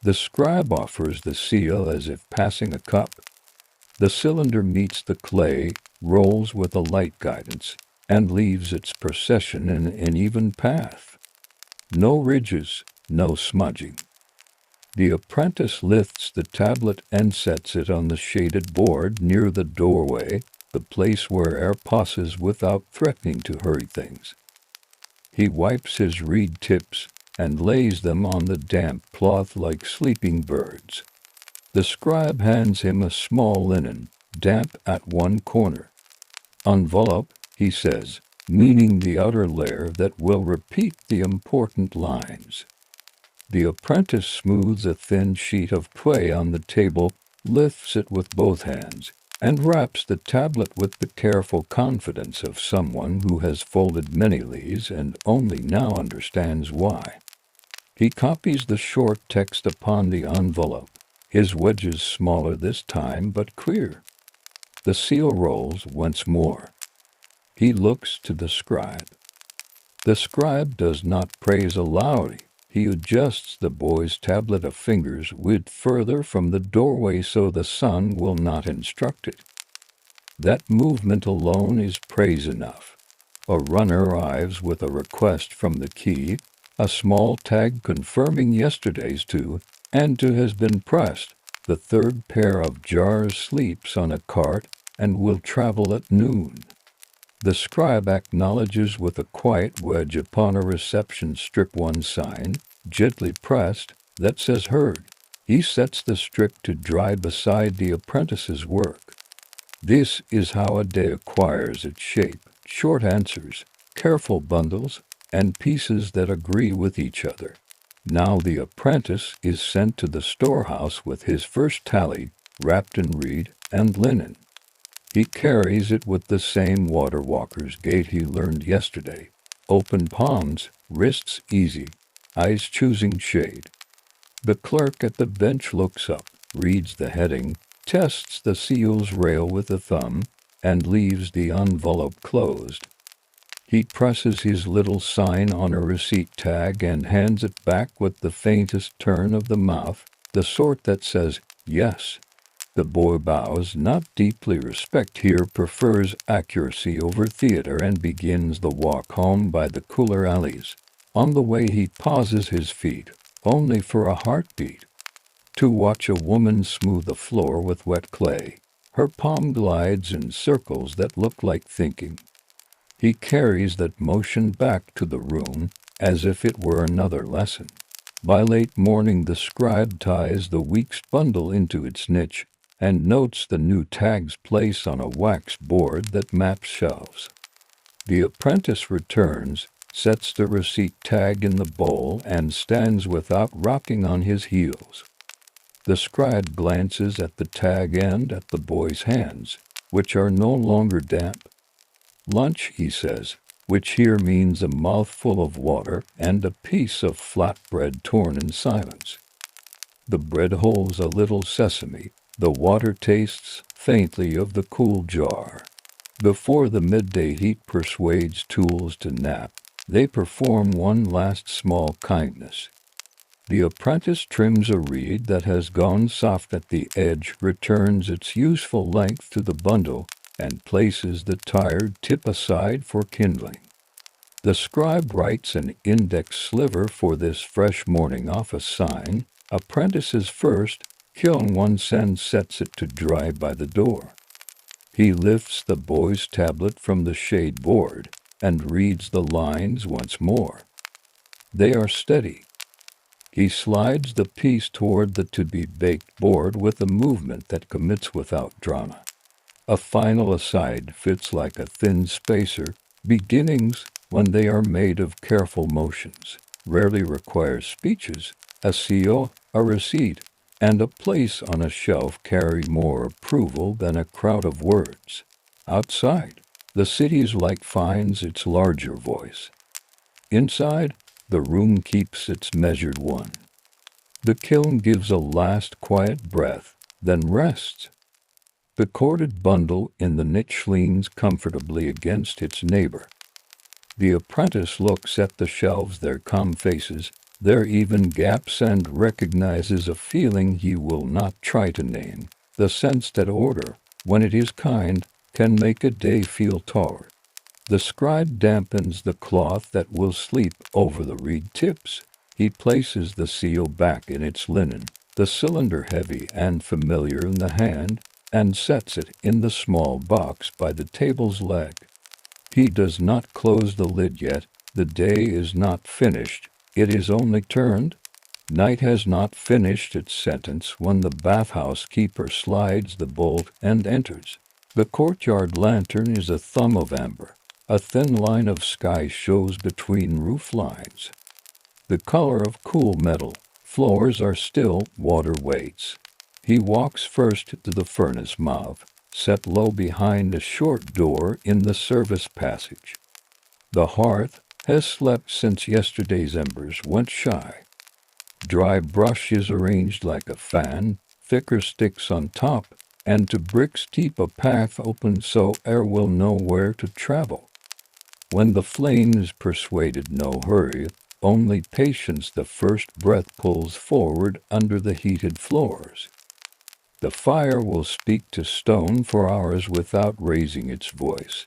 The scribe offers the seal as if passing a cup. The cylinder meets the clay, rolls with a light guidance, and leaves its procession in an even path. No ridges, no smudging. The apprentice lifts the tablet and sets it on the shaded board near the doorway, the place where air passes without threatening to hurry things. He wipes his reed tips and lays them on the damp cloth like sleeping birds. The scribe hands him a small linen, damp at one corner. Envelope, he says, meaning the outer layer that will repeat the important lines. The apprentice smooths a thin sheet of clay on the table, lifts it with both hands, and wraps the tablet with the careful confidence of someone who has folded many leaves and only now understands why. He copies the short text upon the envelope, his wedges smaller this time but clear. The seal rolls once more. He looks to the scribe. The scribe does not praise aloud. He adjusts the boy's tablet a finger's width further from the doorway so the sun will not instruct it. That movement alone is praise enough. A runner arrives with a request from the key, a small tag confirming yesterday's two, and two has been pressed. The third pair of jars sleeps on a cart and will travel at noon. The scribe acknowledges with a quiet wedge upon a reception strip one sign, gently pressed, that says heard. He sets the strip to dry beside the apprentice's work. This is how a day acquires its shape: short answers, careful bundles, and pieces that agree with each other. Now the apprentice is sent to the storehouse with his first tally, wrapped in reed and linen. He carries it with the same water walker's gait he learned yesterday. Open palms, wrists easy, eyes choosing shade. The clerk at the bench looks up, reads the heading, tests the seal's rail with a thumb, and leaves the envelope closed. He presses his little sign on a receipt tag and hands it back with the faintest turn of the mouth, the sort that says, yes. The boy bows, not deeply. Respect here prefers accuracy over theater, and begins the walk home by the cooler alleys. On the way he pauses his feet, only for a heartbeat, to watch a woman smooth the floor with wet clay. Her palm glides in circles that look like thinking. He carries that motion back to the room, as if it were another lesson. By late morning the scribe ties the week's bundle into its niche, and notes the new tag's place on a wax board that maps shelves. The apprentice returns, sets the receipt tag in the bowl, and stands without rocking on his heels. The scribe glances at the tag and at the boy's hands, which are no longer damp. Lunch, he says, which here means a mouthful of water and a piece of flatbread torn in silence. The bread holds a little sesame. The water tastes faintly of the cool jar. Before the midday heat persuades tools to nap, they perform one last small kindness. The apprentice trims a reed that has gone soft at the edge, returns its useful length to the bundle, and places the tired tip aside for kindling. The scribe writes an index sliver for this fresh morning office sign, apprentices first, kiln once, and sets it to dry by the door. He lifts the boy's tablet from the shade board and reads the lines once more. They are steady. He slides the piece toward the to-be-baked board with a movement that commits without drama. A final aside fits like a thin spacer. Beginnings, when they are made of careful motions, rarely require speeches. A seal, a receipt, and a place on a shelf carry more approval than a crowd of words. Outside, the city's light finds its larger voice. Inside, the room keeps its measured one. The kiln gives a last quiet breath, then rests. The corded bundle in the niche leans comfortably against its neighbor. The apprentice looks at the shelves, their calm faces, their even gaps, and recognizes a feeling he will not try to name, the sense that order, when it is kind, can make a day feel taller. The scribe dampens the cloth that will sleep over the reed tips. He places the seal back in its linen, the cylinder heavy and familiar in the hand, and sets it in the small box by the table's leg. He does not close the lid yet. The day is not finished. It is only turned. Night has not finished its sentence when the bathhouse keeper slides the bolt and enters. The courtyard lantern is a thumb of amber. A thin line of sky shows between roof lines. The color of cool metal. Floors are still water weights. He walks first to the furnace mouth, set low behind a short door in the service passage. The hearth has slept since yesterday's embers went shy. Dry brush is arranged like a fan, thicker sticks on top, and to bricks keep a path open so air will know where to travel. When the flame is persuaded, no hurry, only patience, the first breath pulls forward under the heated floors. The fire will speak to stone for hours without raising its voice.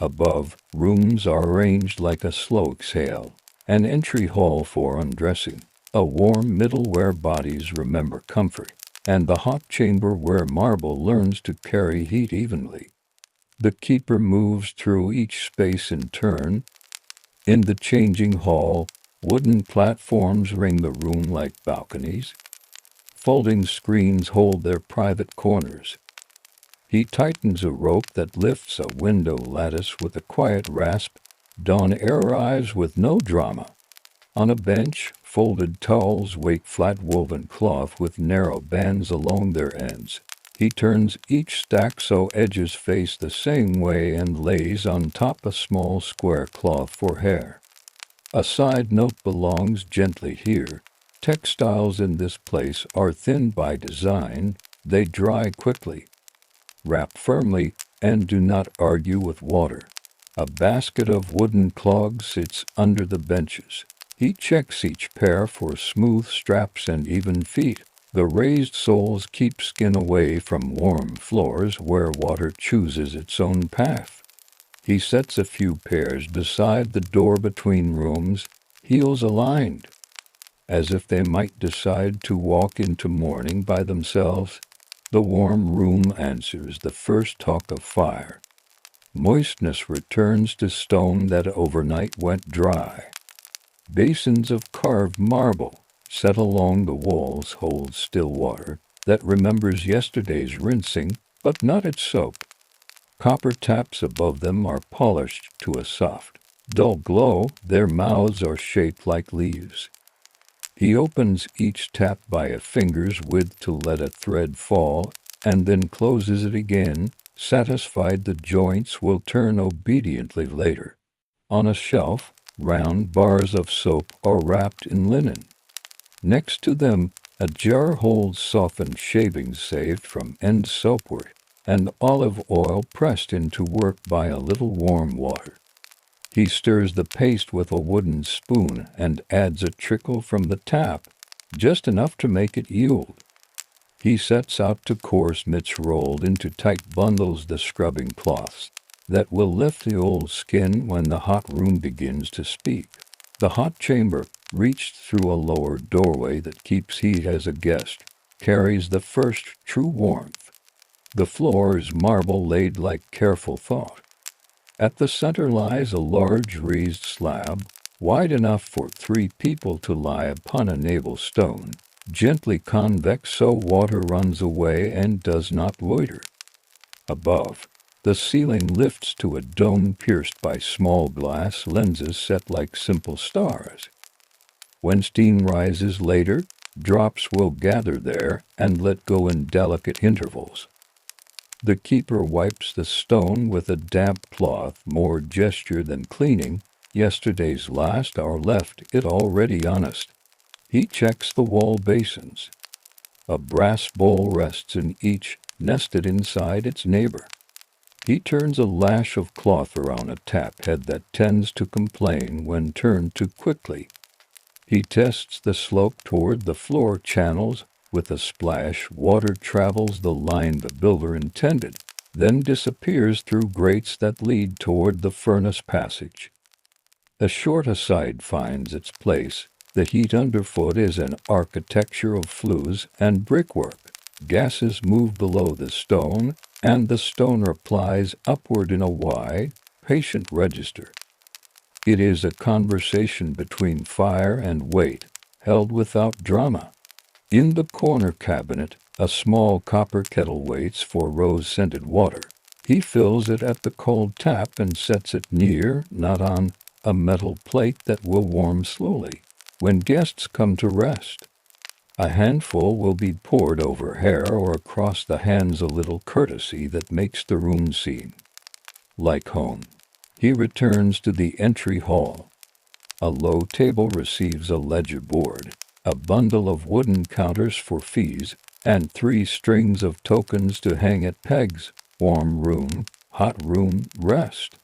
Above, rooms are arranged like a slow exhale, an entry hall for undressing, a warm middle where bodies remember comfort, and the hot chamber where marble learns to carry heat evenly. The keeper moves through each space in turn. In the changing hall, wooden platforms ring the room like balconies. Folding screens hold their private corners. He tightens a rope that lifts a window lattice with a quiet rasp. Dawn air arrives with no drama. On a bench, folded towels wake flat woven cloth with narrow bands along their ends. He turns each stack so edges face the same way and lays on top a small square cloth for hair. A side note belongs gently here. Textiles in this place are thin by design. They dry quickly. Wrap firmly and do not argue with water. A basket of wooden clogs sits under the benches. He checks each pair for smooth straps and even feet. The raised soles keep skin away from warm floors where water chooses its own path. He sets a few pairs beside the door between rooms, heels aligned, as if they might decide to walk into morning by themselves. The warm room answers the first talk of fire. Moistness returns to stone that overnight went dry. Basins of carved marble set along the walls hold still water that remembers yesterday's rinsing, but not its soap. Copper taps above them are polished to a soft, dull glow. Their mouths are shaped like leaves. He opens each tap by a finger's width to let a thread fall, and then closes it again, satisfied the joints will turn obediently later. On a shelf, round bars of soap are wrapped in linen. Next to them, a jar holds softened shavings saved from end soapwork, and olive oil pressed into work by a little warm water. He stirs the paste with a wooden spoon and adds a trickle from the tap, just enough to make it yield. He sets out to coarse mitts rolled into tight bundles the scrubbing cloths that will lift the old skin when the hot room begins to speak. The hot chamber, reached through a lower doorway that keeps heat as a guest, carries the first true warmth. The floor is marble laid like careful thought. At the center lies a large raised slab, wide enough for 3 people to lie upon a navel stone, gently convex so water runs away and does not loiter. Above, the ceiling lifts to a dome pierced by small glass lenses set like simple stars. When steam rises later, drops will gather there and let go in delicate intervals. The keeper wipes the stone with a damp cloth, more gesture than cleaning. Yesterday's last hour left it already honest. He checks the wall basins. A brass bowl rests in each, nested inside its neighbor. He turns a lash of cloth around a tap head that tends to complain when turned too quickly. He tests the slope toward the floor channels. With a splash, water travels the line the builder intended, then disappears through grates that lead toward the furnace passage. A short aside finds its place. The heat underfoot is an architecture of flues and brickwork. Gases move below the stone, and the stone replies upward in a wide, patient register. It is a conversation between fire and weight, held without drama. In the corner cabinet, a small copper kettle waits for rose-scented water. He fills it at the cold tap and sets it near, not on, a metal plate that will warm slowly when guests come to rest. A handful will be poured over hair or across the hands, a little courtesy that makes the room seem like home. He returns to the entry hall. A low table receives a ledger board, a bundle of wooden counters for fees, and 3 strings of tokens to hang at pegs: warm room, hot room, rest.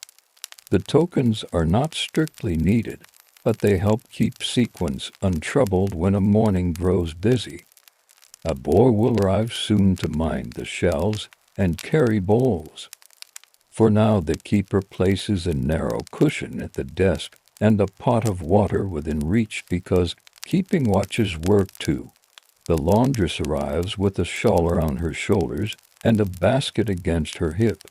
The tokens are not strictly needed, but they help keep sequence untroubled when a morning grows busy. A boy will arrive soon to mind the shelves and carry bowls. For now the keeper places a narrow cushion at the desk and a pot of water within reach, because keeping watch is work too. The laundress arrives with a shawl around her shoulders and a basket against her hip.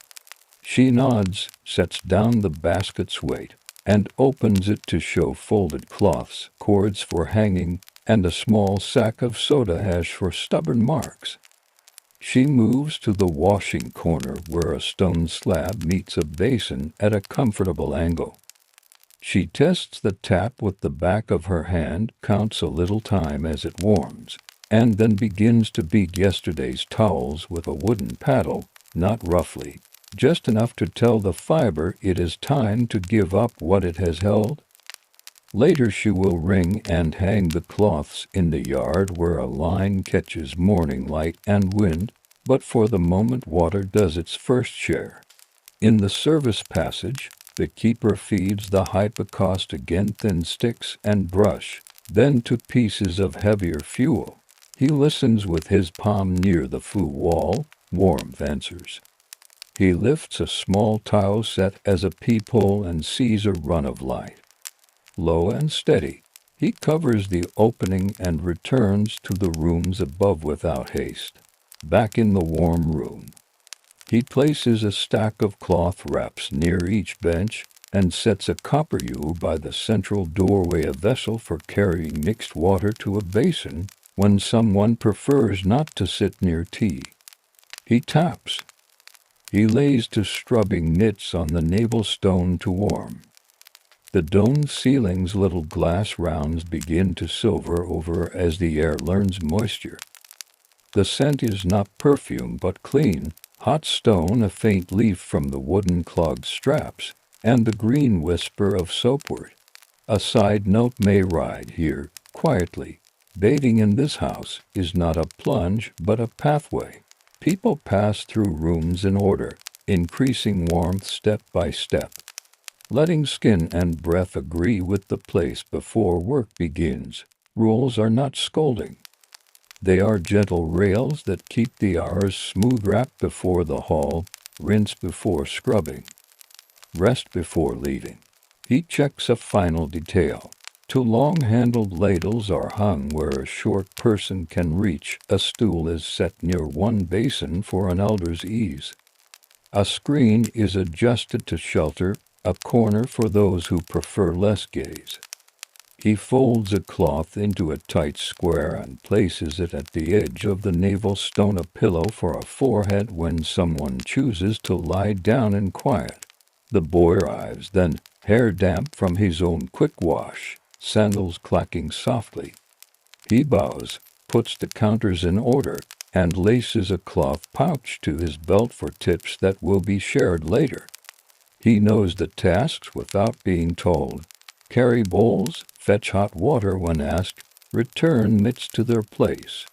She nods, sets down the basket's weight, and opens it to show folded cloths, cords for hanging, and a small sack of soda ash for stubborn marks. She moves to the washing corner where a stone slab meets a basin at a comfortable angle. She tests the tap with the back of her hand, counts a little time as it warms, and then begins to beat yesterday's towels with a wooden paddle, not roughly, just enough to tell the fiber it is time to give up what it has held. Later she will wring and hang the cloths in the yard where a line catches morning light and wind, but for the moment water does its first share. In the service passage, the keeper feeds the hypocaust again, thin sticks and brush, then to pieces of heavier fuel. He listens with his palm near the flue wall. Warmth answers. He lifts a small tile set as a peephole and sees a run of light. Low and steady, he covers the opening and returns to the rooms above without haste. Back in the warm room, he places a stack of cloth wraps near each bench and sets a copper ewer by the central doorway, a vessel for carrying mixed water to a basin when someone prefers not to sit near tea. He taps. He lays to scrubbing knits on the navel stone to warm. The domed ceiling's little glass rounds begin to silver over as the air learns moisture. The scent is not perfume but clean, hot stone, a faint leaf from the wooden clogged straps, and the green whisper of soapwort. A side note may ride here, quietly. Bathing in this house is not a plunge but a pathway. People pass through rooms in order, increasing warmth step by step, letting skin and breath agree with the place before work begins. Rules are not scolding. They are gentle rails that keep the hours smooth. Wrap before the hall, rinse before scrubbing, rest before leaving. He checks a final detail. 2 long-handled ladles are hung where a short person can reach. A stool is set near one basin for an elder's ease. A screen is adjusted to shelter a corner for those who prefer less gaze. He folds a cloth into a tight square and places it at the edge of the navel stone, a pillow for a forehead when someone chooses to lie down in quiet. The boy arrives, then, hair damp from his own quick wash, sandals clacking softly. He bows, puts the counters in order, and laces a cloth pouch to his belt for tips that will be shared later. He knows the tasks without being told. Carry bowls, fetch hot water when asked, return mitts to their place.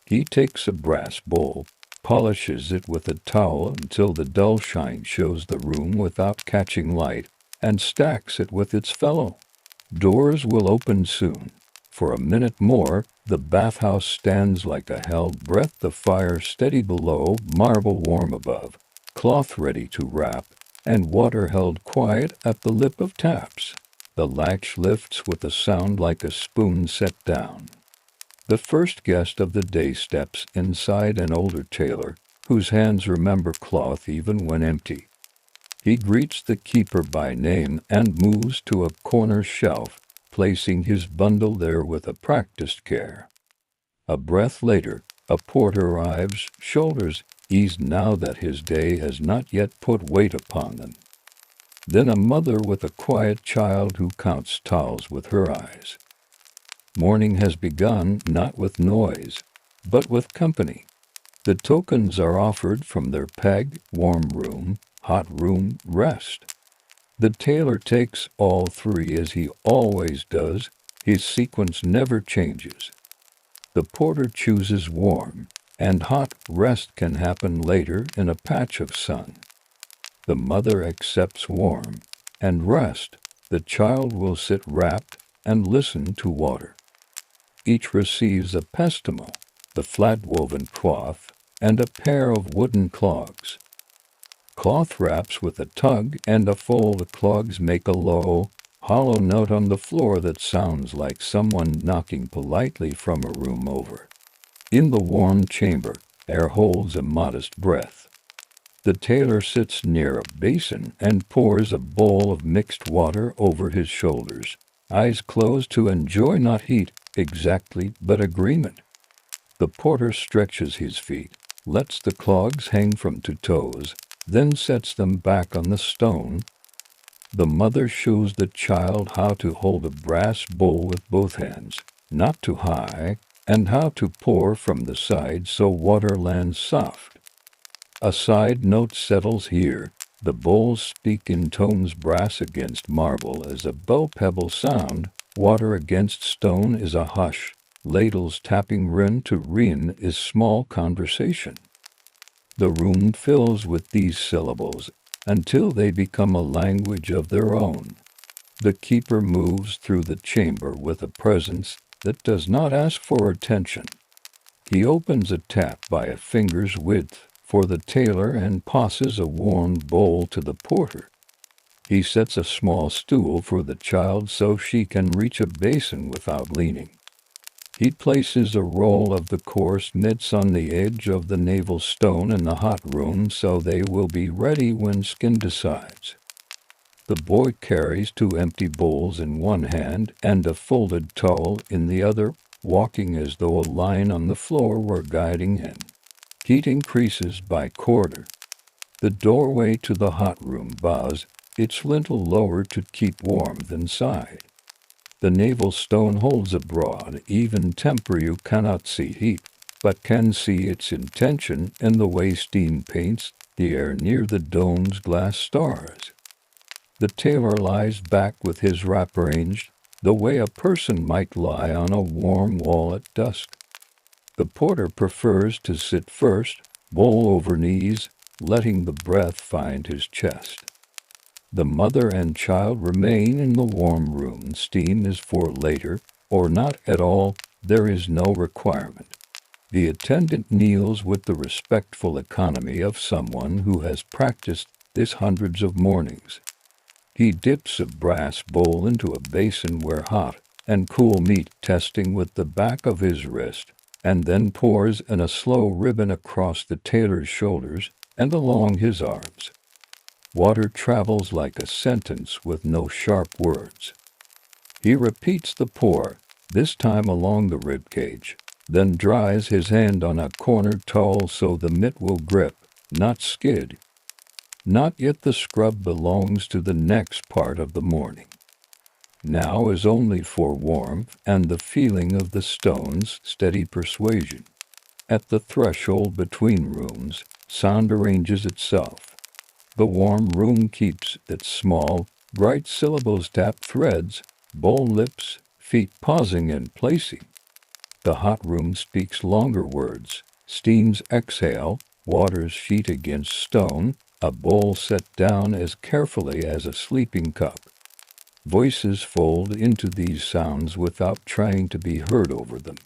He takes a brass bowl, polishes it with a towel until the dull shine shows the room without catching light, and stacks it with its fellow. Doors will open soon. For a minute more, the bathhouse stands like a held breath, the fire steady below, marble warm above, cloth ready to wrap, and water held quiet at the lip of taps. The latch lifts with a sound like a spoon set down. The first guest of the day steps inside, an older tailor, whose hands remember cloth even when empty. He greets the keeper by name and moves to a corner shelf, placing his bundle there with a practiced care. A breath later, a porter arrives, shoulders eased now that his day has not yet put weight upon them. Then a mother with a quiet child who counts towels with her eyes. Morning has begun, not with noise, but with company. The tokens are offered from their peg, warm room, hot room, rest. The tailor takes all three as he always does. His sequence never changes. The porter chooses warm, and hot rest can happen later in a patch of sun. The mother accepts warm, and rest. The child will sit wrapped and listen to water. Each receives a pestimel, the flat-woven cloth, and a pair of wooden clogs. Cloth wraps with a tug and a fold. The clogs make a low, hollow note on the floor that sounds like someone knocking politely from a room over. In the warm chamber, air holds a modest breath. The tailor sits near a basin and pours a bowl of mixed water over his shoulders, eyes closed to enjoy not heat exactly, but agreement. The porter stretches his feet, lets the clogs hang from two toes, then sets them back on the stone. The mother shows the child how to hold a brass bowl with both hands, not too high, and how to pour from the side so water lands soft. A side note settles here. The bowls speak in tones brass against marble as a bow-pebble sound. Water against stone is a hush. Ladles tapping rin to rin is small conversation. The room fills with these syllables until they become a language of their own. The keeper moves through the chamber with a presence that does not ask for attention. He opens a tap by a finger's width for the tailor and passes a warm bowl to the porter. He sets a small stool for the child so she can reach a basin without leaning. He places a roll of the coarse mitts on the edge of the navel stone in the hot room so they will be ready when skin decides. The boy carries two empty bowls in one hand and a folded towel in the other, walking as though a line on the floor were guiding him. Heat increases by quarter. The doorway to the hot room bows its lintel lower to keep warmth inside. The navel stone holds a broad, even temper. You cannot see heat, but can see its intention in the way steam paints the air near the dome's glass stars. The tailor lies back with his wrap arranged, the way a person might lie on a warm wall at dusk. The porter prefers to sit first, bowl over knees, letting the breath find his chest. The mother and child remain in the warm room. Steam is for later, or not at all. There is no requirement. The attendant kneels with the respectful economy of someone who has practiced this hundreds of mornings. He dips a brass bowl into a basin where hot and cool meet testing with the back of his wrist, and then pours in a slow ribbon across the tailor's shoulders and along his arms. Water travels like a sentence with no sharp words. He repeats the pour, this time along the ribcage, then dries his hand on a cornered towel so the mitt will grip, not skid. Not yet. The scrub belongs to the next part of the morning. Now is only for warmth and the feeling of the stone's steady persuasion. At the threshold between rooms, sound arranges itself. The warm room keeps its small, bright syllables tap threads, bowl lips, feet pausing and placing. The hot room speaks longer words, steams exhale, water's sheet against stone, a bowl set down as carefully as a sleeping cup. Voices fold into these sounds without trying to be heard over them.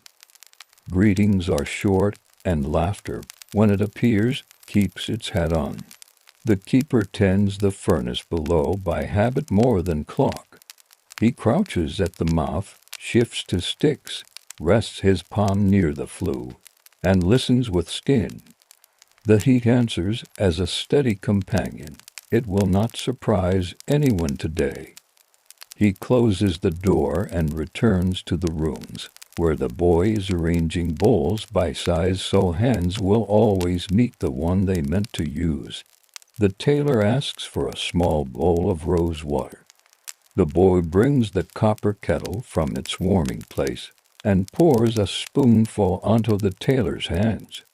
Greetings are short, and laughter, when it appears, keeps its head on. The keeper tends the furnace below by habit more than clock. He crouches at the mouth, shifts to sticks, rests his palm near the flue, and listens with skin. The heat answers as a steady companion. It will not surprise anyone today. He closes the door and returns to the rooms, where the boy is arranging bowls by size so hands will always meet the one they meant to use. The tailor asks for a small bowl of rose water. The boy brings the copper kettle from its warming place and pours a spoonful onto the tailor's hands.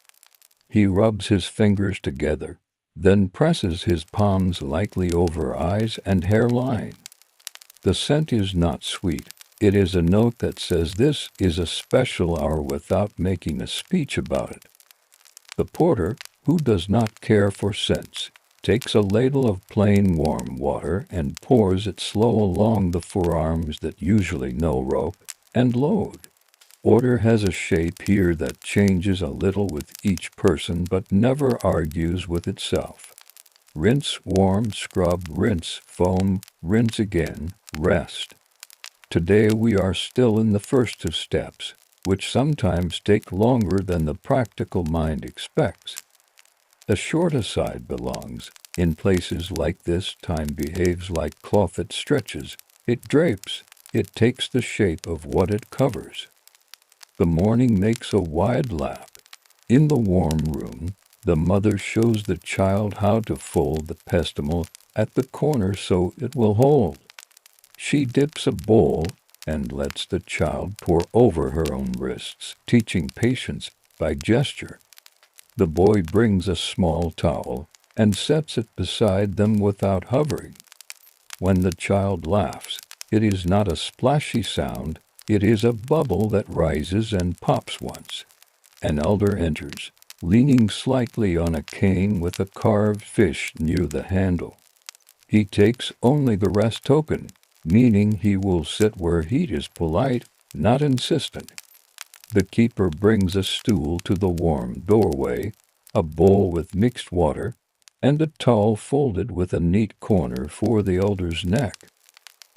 He rubs his fingers together, then presses his palms lightly over eyes and hairline. The scent is not sweet. It is a note that says this is a special hour without making a speech about it. The porter, who does not care for scents, takes a ladle of plain warm water and pours it slow along the forearms that usually know rope and load. Order has a shape here that changes a little with each person but never argues with itself. Rinse, warm, scrub, rinse, foam, rinse again, rest. Today we are still in the first of steps, which sometimes take longer than the practical mind expects. A short aside belongs. In places like this, time behaves like cloth. It stretches, it drapes, it takes the shape of what it covers. The morning makes a wide lap. In the warm room, the mother shows the child how to fold the pestle at the corner so it will hold. She dips a bowl and lets the child pour over her own wrists, teaching patience by gesture. The boy brings a small towel and sets it beside them without hovering. When the child laughs, it is not a splashy sound, it is a bubble that rises and pops once. An elder enters, leaning slightly on a cane with a carved fish near the handle. He takes only the rest token, meaning he will sit where he is polite, not insistent. The keeper brings a stool to the warm doorway, a bowl with mixed water, and a towel folded with a neat corner for the elder's neck.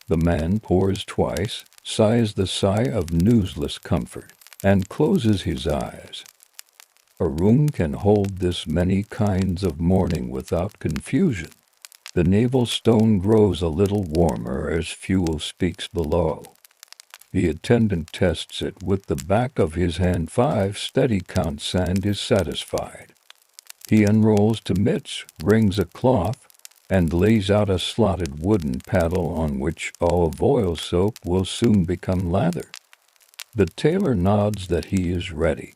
The man pours twice, sighs the sigh of newsless comfort, and closes his eyes. A room can hold this many kinds of mourning without confusion. The navel stone grows a little warmer as fuel speaks below. The attendant tests it with the back of his hand. 5 steady counts and is satisfied. He unrolls to mitts, wrings a cloth, and lays out a slotted wooden paddle on which olive oil soap will soon become lather. The tailor nods that he is ready.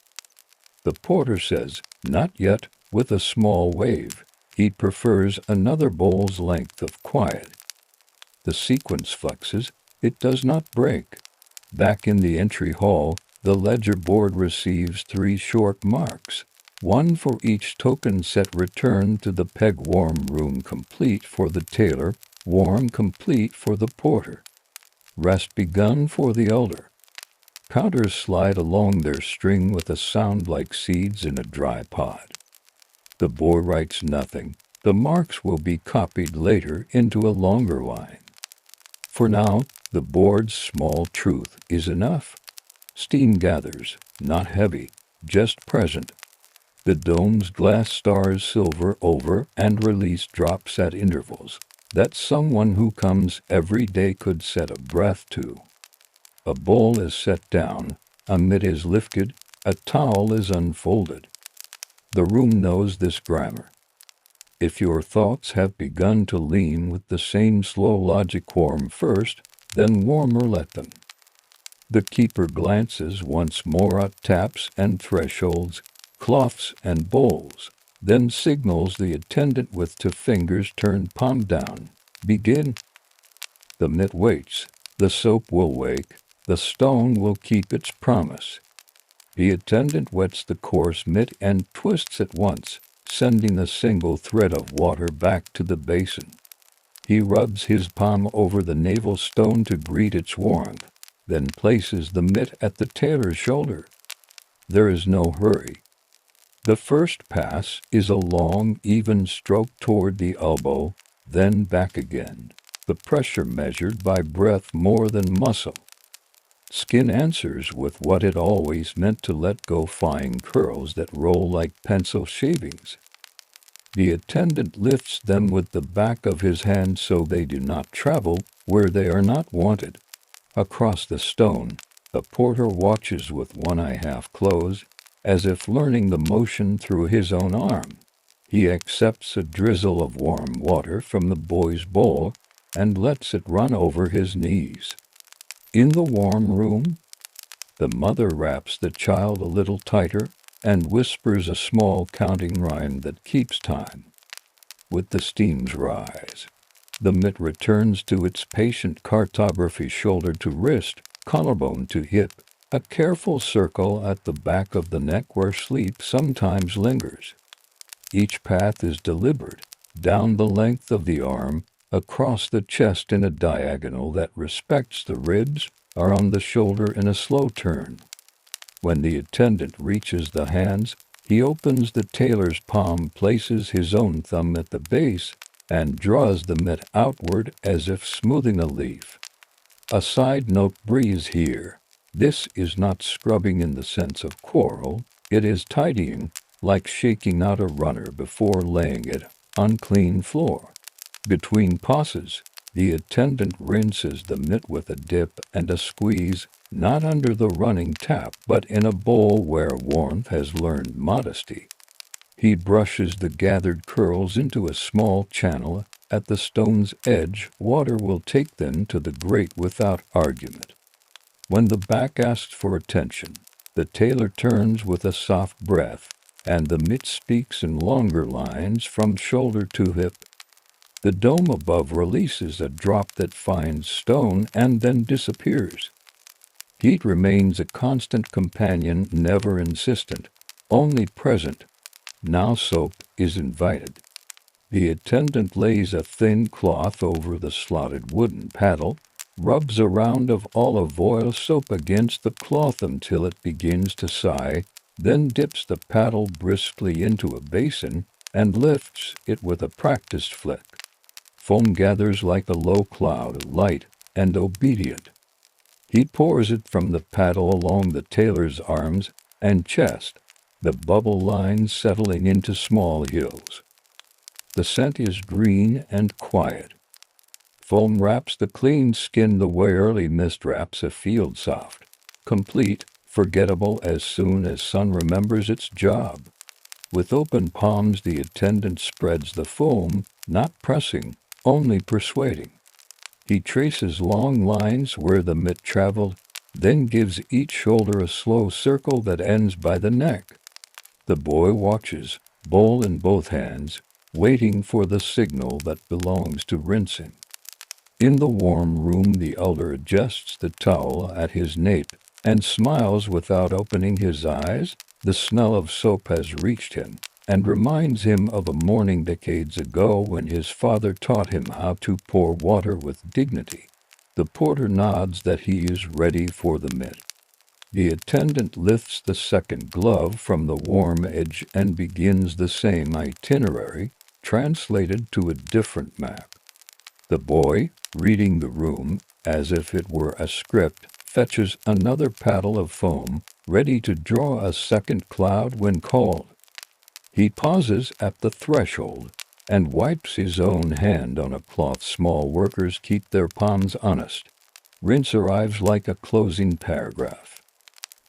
The porter says, "Not yet," with a small wave. He prefers another bowl's length of quiet. The sequence flexes, it does not break. Back in the entry hall, the ledger board receives 3 short marks, one for each token set. Return to the peg. Warm room complete for the tailor, warm complete for the porter. Rest begun for the elder. Counters slide along their string with a sound like seeds in a dry pod. The boy writes nothing. The marks will be copied later into a longer line. For now, the board's small truth is enough. Steam gathers, not heavy, just present. The dome's glass stars silver over and release drops at intervals that someone who comes every day could set a breath to. A bowl is set down, a mitt is lifted, a towel is unfolded. The room knows this grammar. If your thoughts have begun to lean with the same slow logic, warm first, then warmer let them. The keeper glances once more at taps and thresholds, cloths and bowls, then signals the attendant with 2 fingers turned palm down. Begin. The mitt waits. The soap will wake. The stone will keep its promise. The attendant wets the coarse mitt and twists it once, sending a single thread of water back to the basin. He rubs his palm over the navel stone to greet its warmth, then places the mitt at the tailor's shoulder. There is no hurry. The first pass is a long, even stroke toward the elbow, then back again, the pressure measured by breath more than muscle. Skin answers with what it always meant to let go fine curls that roll like pencil shavings. The attendant lifts them with the back of his hand so they do not travel where they are not wanted. Across the stone, the porter watches with one eye half closed, as if learning the motion through his own arm. He accepts a drizzle of warm water from the boy's bowl and lets it run over his knees. In the warm room, the mother wraps the child a little tighter and whispers a small counting rhyme that keeps time. With the steams rise, the mitt returns to its patient cartography, shoulder to wrist, collarbone to hip, a careful circle at the back of the neck where sleep sometimes lingers. Each path is deliberate, down the length of the arm, across the chest in a diagonal that respects the ribs, around the shoulder in a slow turn. When the attendant reaches the hands, he opens the tailor's palm, places his own thumb at the base, and draws the mitt outward as if smoothing a leaf. A side note breeze here. This is not scrubbing in the sense of quarrel, it is tidying, like shaking out a runner before laying it on clean floor. Between passes, the attendant rinses the mitt with a dip and a squeeze, not under the running tap, but in a bowl where warmth has learned modesty. He brushes the gathered curls into a small channel at the stone's edge. Water will take them to the grate without argument. When the back asks for attention, the tailor turns with a soft breath, and the mitt speaks in longer lines from shoulder to hip. The dome above releases a drop that finds stone and then disappears. Heat remains a constant companion, never insistent, only present. Now soap is invited. The attendant lays a thin cloth over the slotted wooden paddle, rubs a round of olive oil soap against the cloth until it begins to sigh, then dips the paddle briskly into a basin and lifts it with a practiced flick. Foam gathers like a low cloud, light and obedient. He pours it from the paddle along the tailor's arms and chest, the bubble lines settling into small hills. The scent is green and quiet. Foam wraps the clean skin the way early mist wraps a field, soft, complete, forgettable as soon as sun remembers its job. With open palms, the attendant spreads the foam, not pressing, only persuading. He traces long lines where the mitt traveled, then gives each shoulder a slow circle that ends by the neck. The boy watches, bowl in both hands, waiting for the signal that belongs to rinsing. In the warm room, the elder adjusts the towel at his nape and smiles without opening his eyes. The smell of soap has reached him and reminds him of a morning decades ago when his father taught him how to pour water with dignity. The porter nods that he is ready for the mitt. The attendant lifts the second glove from the warm edge and begins the same itinerary, translated to a different map. The boy, reading the room as if it were a script, fetches another paddle of foam, ready to draw a second cloud when called. He pauses at the threshold and wipes his own hand on a cloth. Small workers keep their palms honest. Rinse arrives like a closing paragraph.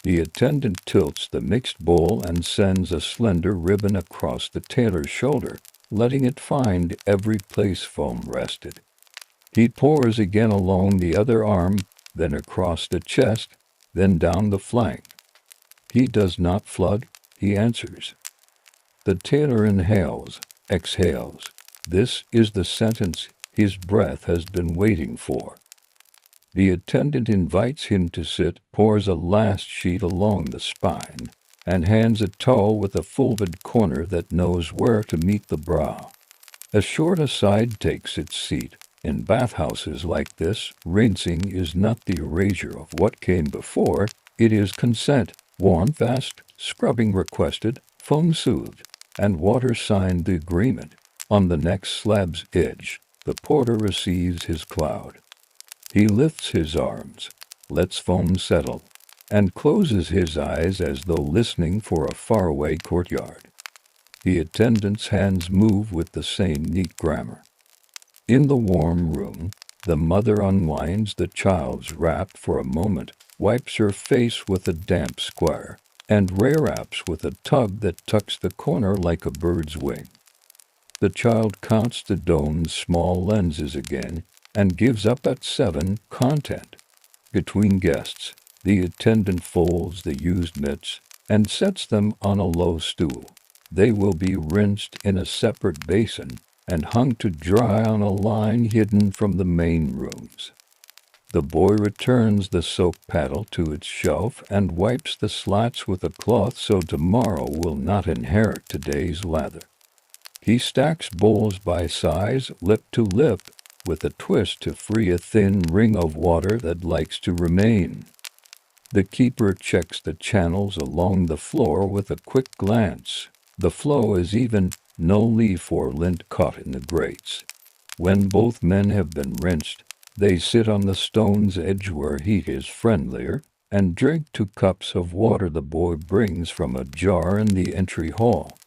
The attendant tilts the mixed bowl and sends a slender ribbon across the tailor's shoulder, letting it find every place foam rested. He pours again along the other arm, then across the chest, then down the flank. He does not flood, he answers. The tailor inhales, exhales. This is the sentence his breath has been waiting for. The attendant invites him to sit, pours a last sheet along the spine, and hands a towel with a folded corner that knows where to meet the brow. A short aside takes its seat. In bathhouses like this, rinsing is not the erasure of what came before, it is consent, warm fast, scrubbing requested, foam soothed, and water signed the agreement. On the next slab's edge, the porter receives his cloud. He lifts his arms, lets foam settle, and closes his eyes as though listening for a faraway courtyard. The attendant's hands move with the same neat grammar. In the warm room, the mother unwinds the child's wrap for a moment, wipes her face with a damp square, and rewraps with a tug that tucks the corner like a bird's wing. The child counts the dome's small lenses again and gives up at 7 content. Between guests, the attendant folds the used mitts and sets them on a low stool. They will be rinsed in a separate basin and hung to dry on a line hidden from the main rooms. The boy returns the soap paddle to its shelf and wipes the slats with a cloth so tomorrow will not inherit today's lather. He stacks bowls by size, lip to lip, with a twist to free a thin ring of water that likes to remain. The keeper checks the channels along the floor with a quick glance. The flow is even, no leaf or lint caught in the grates. When both men have been rinsed, they sit on the stone's edge where heat is friendlier and drink 2 cups of water the boy brings from a jar in the entry hall.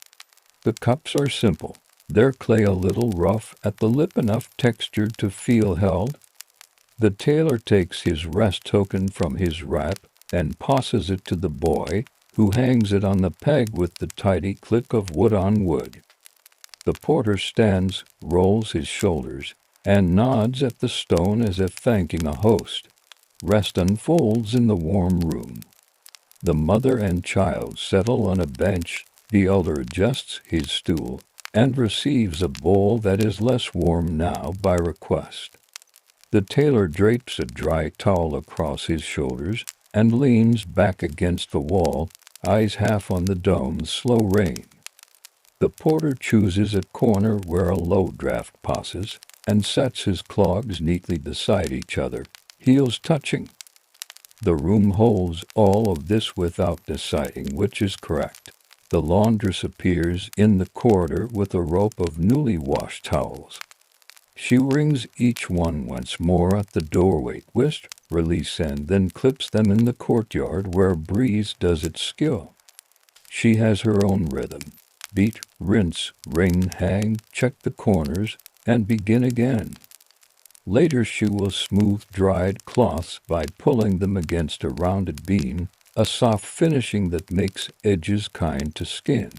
The cups are simple, their clay a little rough at the lip, enough textured to feel held. The tailor takes his rest token from his wrap and passes it to the boy, who hangs it on the peg with the tidy click of wood on wood. The porter stands, rolls his shoulders, and nods at the stone as if thanking a host. Rest unfolds in the warm room. The mother and child settle on a bench. The elder adjusts his stool and receives a bowl that is less warm now by request. The tailor drapes a dry towel across his shoulders and leans back against the wall, eyes half on the dome's slow rain. The porter chooses a corner where a low draft passes and sets his clogs neatly beside each other, heels touching. The room holds all of this without deciding which is correct. The laundress appears in the corridor with a rope of newly washed towels. She wrings each one once more at the doorway, twist, release, and then clips them in the courtyard where a breeze does its skill. She has her own rhythm. Beat, rinse, wring, hang, check the corners, and begin again. Later she will smooth dried cloths by pulling them against a rounded beam, a soft finishing that makes edges kind to skin.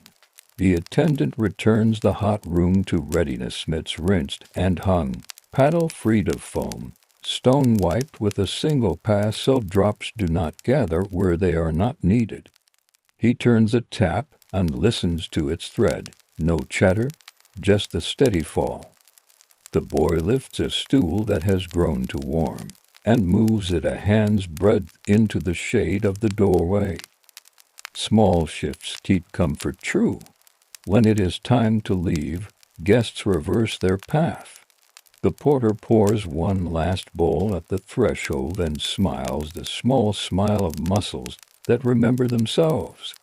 The attendant returns the hot room to readiness, mitts rinsed and hung, paddle freed of foam, stone wiped with a single pass so drops do not gather where they are not needed. He turns a tap and listens to its thread, no chatter, just the steady fall. The boy lifts a stool that has grown too warm and moves it a hand's breadth into the shade of the doorway. Small shifts keep comfort true. When it is time to leave, guests reverse their path. The porter pours one last bowl at the threshold and smiles the small smile of muscles that remember themselves.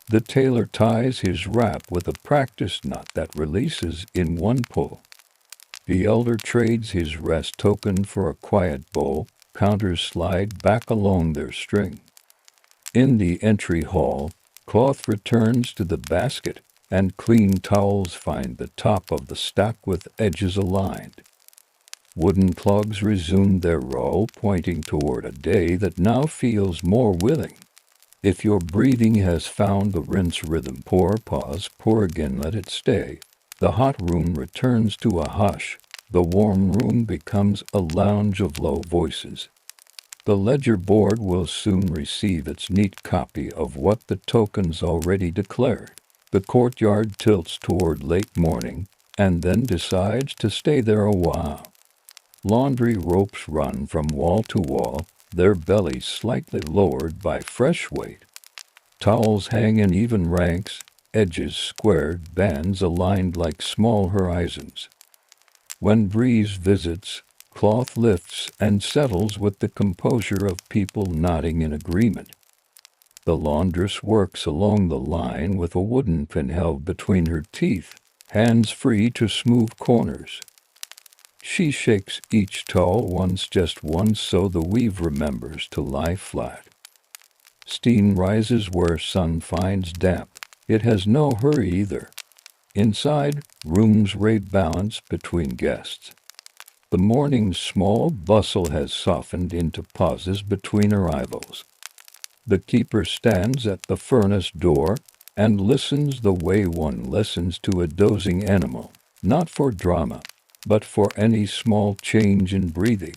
The tailor ties his wrap with a practiced knot that releases in one pull. The elder trades his rest token for a quiet bowl, counters slide back along their string. In the entry hall, cloth returns to the basket, and clean towels find the top of the stack with edges aligned. Wooden clogs resume their row, pointing toward a day that now feels more willing. If your breathing has found the rinse rhythm, pour, pause, pour again, let it stay. The hot room returns to a hush. The warm room becomes a lounge of low voices. The ledger board will soon receive its neat copy of what the tokens already declared. The courtyard tilts toward late morning, and then decides to stay there a while. Laundry ropes run from wall to wall, their bellies slightly lowered by fresh weight. Towels hang in even ranks, edges squared, bands aligned like small horizons. When breeze visits, cloth lifts and settles with the composure of people nodding in agreement. The laundress works along the line with a wooden pin held between her teeth, hands free to smooth corners. She shakes each towel once, just once, so the weave remembers to lie flat. Steam rises where sun finds damp. It has no hurry either. Inside, rooms rate balance between guests. The morning's small bustle has softened into pauses between arrivals. The keeper stands at the furnace door and listens the way one listens to a dozing animal, not for drama, but for any small change in breathing.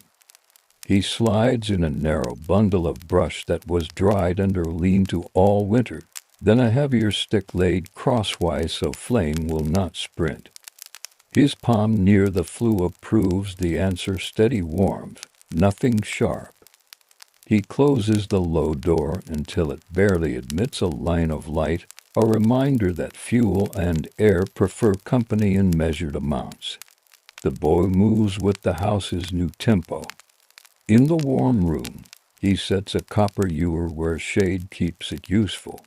He slides in a narrow bundle of brush that was dried under lean-to all winter, then a heavier stick laid crosswise so flame will not sprint. His palm near the flue approves the answer, steady warmth, nothing sharp. He closes the low door until it barely admits a line of light, a reminder that fuel and air prefer company in measured amounts. The boy moves with the house's new tempo. In the warm room, he sets a copper ewer where shade keeps it useful.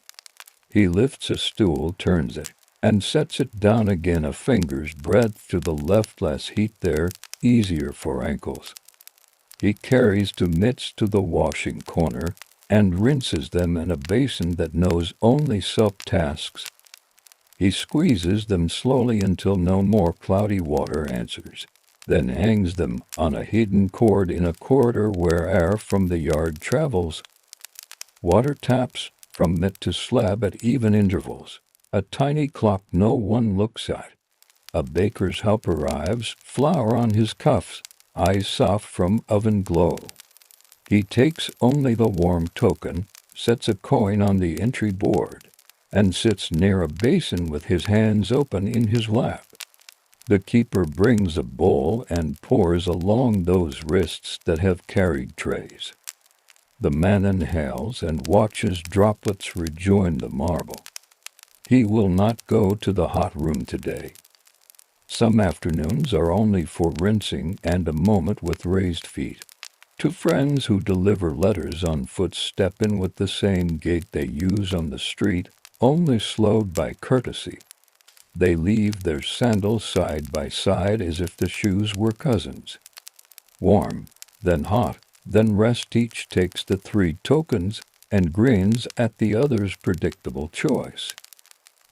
He lifts a stool, turns it, and sets it down again, a finger's breadth to the left, less heat there, easier for ankles. He carries two mitts to the washing corner and rinses them in a basin that knows only soap tasks. He squeezes them slowly until no more cloudy water answers, then hangs them on a hidden cord in a corridor where air from the yard travels. Water taps from mitt to slab at even intervals. A tiny clock no one looks at. A baker's help arrives, flour on his cuffs, eyes soft from oven glow. He takes only the warm token, sets a coin on the entry board, and sits near a basin with his hands open in his lap. The keeper brings a bowl and pours along those wrists that have carried trays. The man inhales and watches droplets rejoin the marble. He will not go to the hot room today. Some afternoons are only for rinsing and a moment with raised feet. Two friends who deliver letters on foot step in with the same gait they use on the street, only slowed by courtesy. They leave their sandals side by side as if the shoes were cousins. Warm, then hot, then rest. Each takes the three tokens and grins at the other's predictable choice.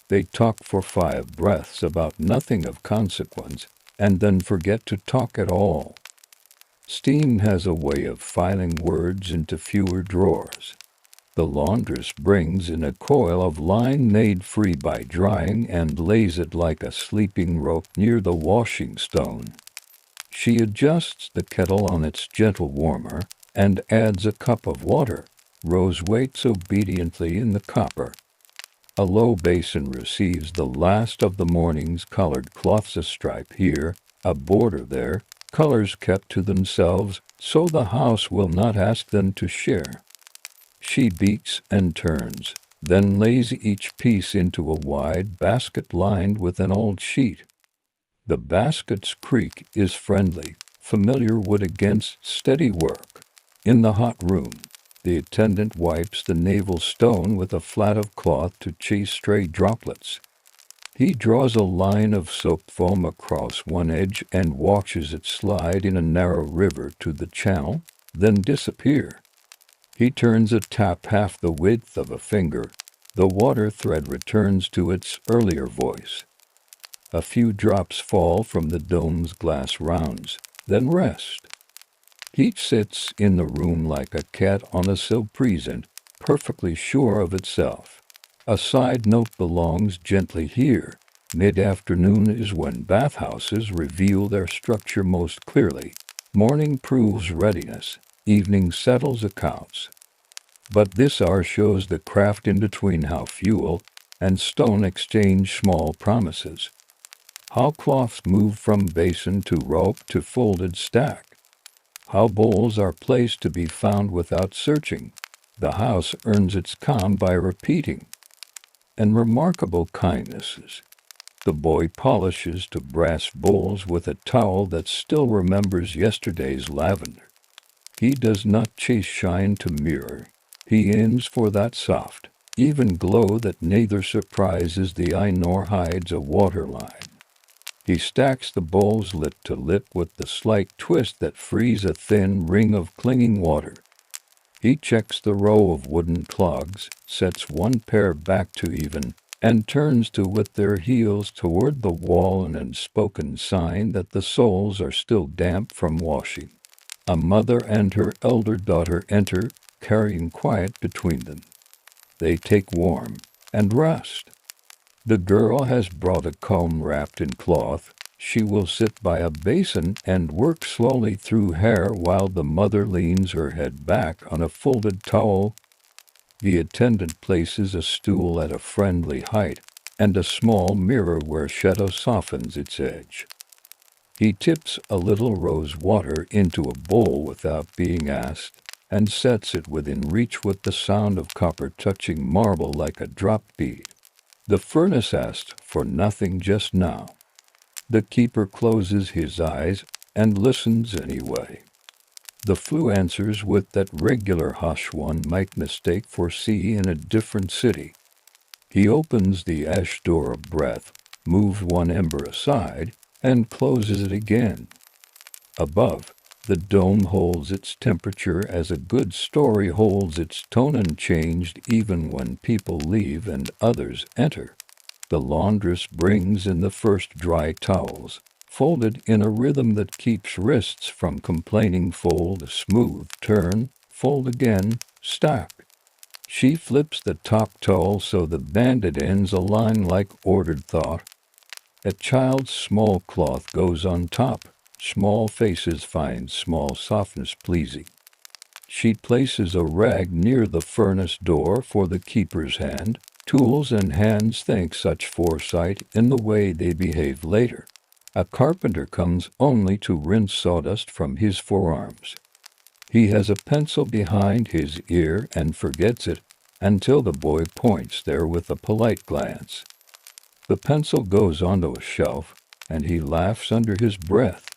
They talk for 5 breaths about nothing of consequence, and then forget to talk at all. Steam has a way of filing words into fewer drawers. The laundress brings in a coil of line made free by drying and lays it like a sleeping rope near the washing stone. She adjusts the kettle on its gentle warmer and adds a cup of water. Rose waits obediently in the copper. A low basin receives the last of the morning's colored cloths, a stripe here, a border there, colors kept to themselves, so the house will not ask them to share. She beats and turns, then lays each piece into a wide basket lined with an old sheet. The basket's creak is friendly, familiar wood against steady work. In the hot room, the attendant wipes the navel stone with a flat of cloth to chase stray droplets. He draws a line of soap foam across one edge and watches it slide in a narrow river to the channel, then disappear. He turns a tap half the width of a finger. The water thread returns to its earlier voice. A few drops fall from the dome's glass rounds, then rest. He sits in the room like a cat on a silk present, perfectly sure of itself. A side note belongs gently here. Mid-afternoon is when bathhouses reveal their structure most clearly. Morning proves readiness. Evening settles accounts. But this hour shows the craft in between, how fuel and stone exchange small promises. How cloths move from basin to rope to folded stack. How bowls are placed to be found without searching. The house earns its calm by repeating and remarkable kindnesses. The boy polishes to brass bowls with a towel that still remembers yesterday's lavender. He does not chase shine to mirror. He aims for that soft, even glow that neither surprises the eye nor hides a waterline. He stacks the bowls lip to lip with the slight twist that frees a thin ring of clinging water. He checks the row of wooden clogs, sets one pair back to even, and turns to with their heels toward the wall, an unspoken sign that the soles are still damp from washing. A mother and her elder daughter enter, carrying quiet between them. They take warm and rest. The girl has brought a comb wrapped in cloth. She will sit by a basin and work slowly through hair while the mother leans her head back on a folded towel. The attendant places a stool at a friendly height and a small mirror where shadow softens its edge. He tips a little rose water into a bowl without being asked and sets it within reach with the sound of copper touching marble like a drop bead. The furnace asked for nothing just now. The keeper closes his eyes and listens anyway. The flue answers with that regular hush one might mistake for sea in a different city. He opens the ash door a breath, moves one ember aside, and closes it again. Above, the dome holds its temperature as a good story holds its tone, unchanged even when people leave and others enter. The laundress brings in the first dry towels, folded in a rhythm that keeps wrists from complaining. Fold, smooth, turn, fold again, stack. She flips the top towel so the banded ends align like ordered thought. A child's small cloth goes on top. Small faces find small softness pleasing. She places a rag near the furnace door for the keeper's hand. Tools and hands thank such foresight in the way they behave later. A carpenter comes only to rinse sawdust from his forearms. He has a pencil behind his ear and forgets it until the boy points there with a polite glance. The pencil goes onto a shelf, and he laughs under his breath.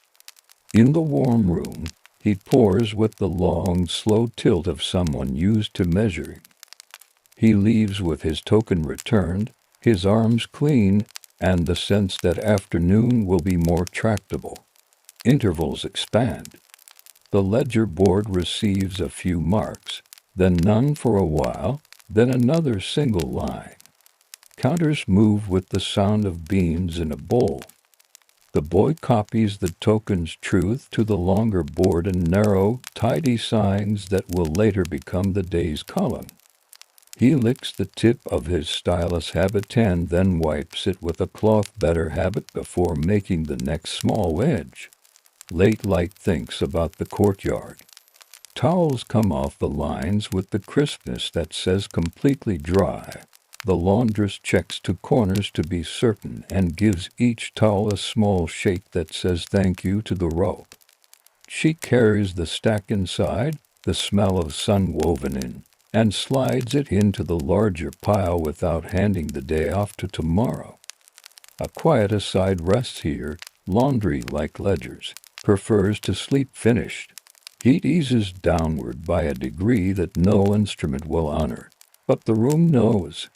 In the warm room, he pours with the long, slow tilt of someone used to measuring. He leaves with his token returned, his arms clean, and the sense that afternoon will be more tractable. Intervals expand. The ledger board receives a few marks, then none for a while, then another single line. Counters move with the sound of beans in a bowl. The boy copies the token's truth to the longer board in narrow, tidy signs that will later become the day's column. He licks the tip of his stylus habit and then wipes it with a cloth better habit before making the next small wedge. Late light thinks about the courtyard. Towels come off the lines with the crispness that says completely dry. The laundress checks two corners to be certain and gives each towel a small shake that says thank you to the rope. She carries the stack inside, the smell of sun woven in, and slides it into the larger pile without handing the day off to tomorrow. A quiet aside rests here. Laundry, like ledgers, prefers to sleep finished. Heat eases downward by a degree that no instrument will honor, but the room knows.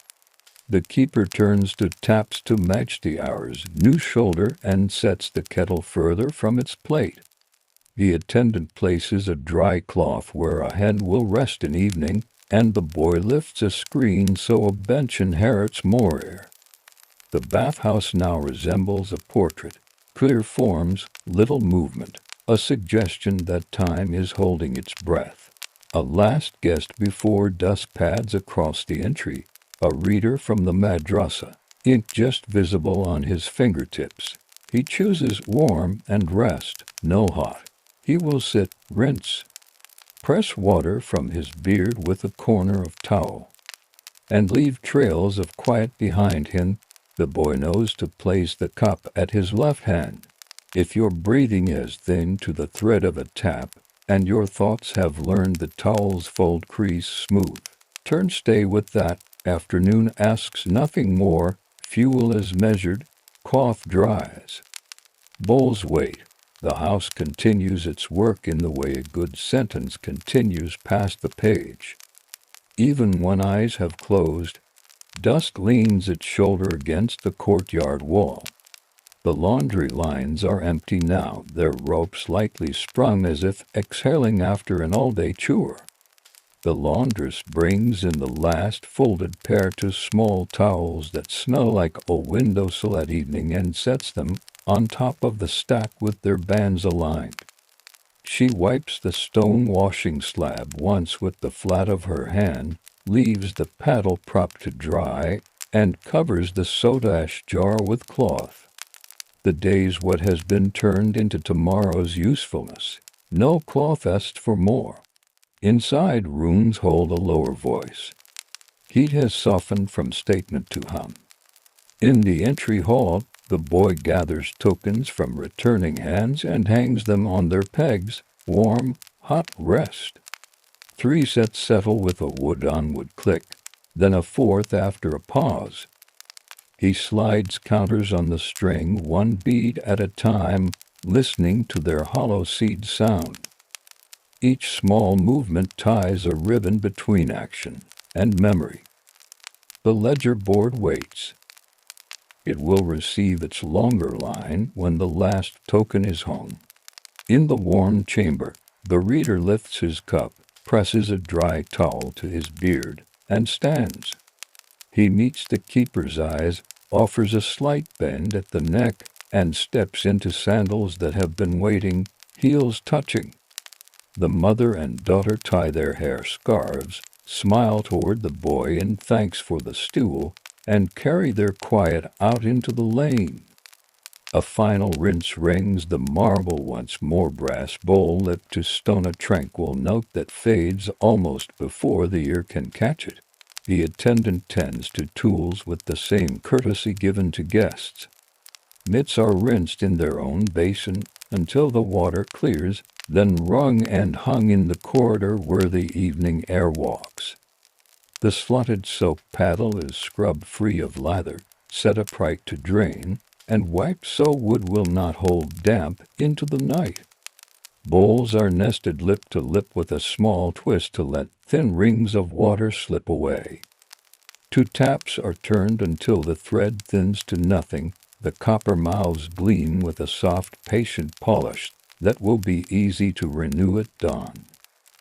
The keeper turns to taps to match the hour's new shoulder and sets the kettle further from its plate. The attendant places a dry cloth where a hand will rest in evening, and the boy lifts a screen so a bench inherits more air. The bathhouse now resembles a portrait. Clear forms, little movement, a suggestion that time is holding its breath. A last guest before dusk pads across the entry. A reader from the madrasa, ink just visible on his fingertips. He chooses warm and rest, no hot. He will sit, rinse, press water from his beard with a corner of towel, and leave trails of quiet behind him. The boy knows to place the cup at his left hand. If your breathing is thin to the thread of a tap, and your thoughts have learned the towel's fold crease smooth. Turn stay with that. Afternoon asks nothing more. Fuel is measured. Cloth dries. Bowls wait. The house continues its work in the way a good sentence continues past the page. Even when eyes have closed, dust leans its shoulder against the courtyard wall. The laundry lines are empty now, their ropes lightly sprung as if exhaling after an all-day chore. The laundress brings in the last folded pair to small towels that smell like a windowsill at evening and sets them on top of the stack with their bands aligned. She wipes the stone washing slab once with the flat of her hand, leaves the paddle prop to dry, and covers the soda ash jar with cloth. The day's what has been turned into tomorrow's usefulness. No cloth asked for more. Inside, rooms hold a lower voice. Heat has softened from statement to hum. In the entry hall, the boy gathers tokens from returning hands and hangs them on their pegs. Warm, hot, rest. 3 sets settle with a wood-on-wood click, then a 4th after a pause. He slides counters on the string, 1 bead at a time, listening to their hollow seed sound. Each small movement ties a ribbon between action and memory. The ledger board waits. It will receive its longer line when the last token is hung. In the warm chamber, the reader lifts his cup, presses a dry towel to his beard, and stands. He meets the keeper's eyes, offers a slight bend at the neck, and steps into sandals that have been waiting, heels touching. The mother and daughter tie their hair scarves, smile toward the boy in thanks for the stool, and carry their quiet out into the lane. A final rinse rings the marble once more brass bowl lipped to stone, a tranquil note that fades almost before the ear can catch it. The attendant tends to tools with the same courtesy given to guests. Mitts are rinsed in their own basin until the water clears, then wrung and hung in the corridor where the evening air walks. The slotted soap paddle is scrubbed free of lather, set upright to drain, and wiped so wood will not hold damp into the night. Bowls are nested lip to lip with a small twist to let thin rings of water slip away. 2 taps are turned until the thread thins to nothing. The copper mouths gleam with a soft, patient polish that will be easy to renew at dawn.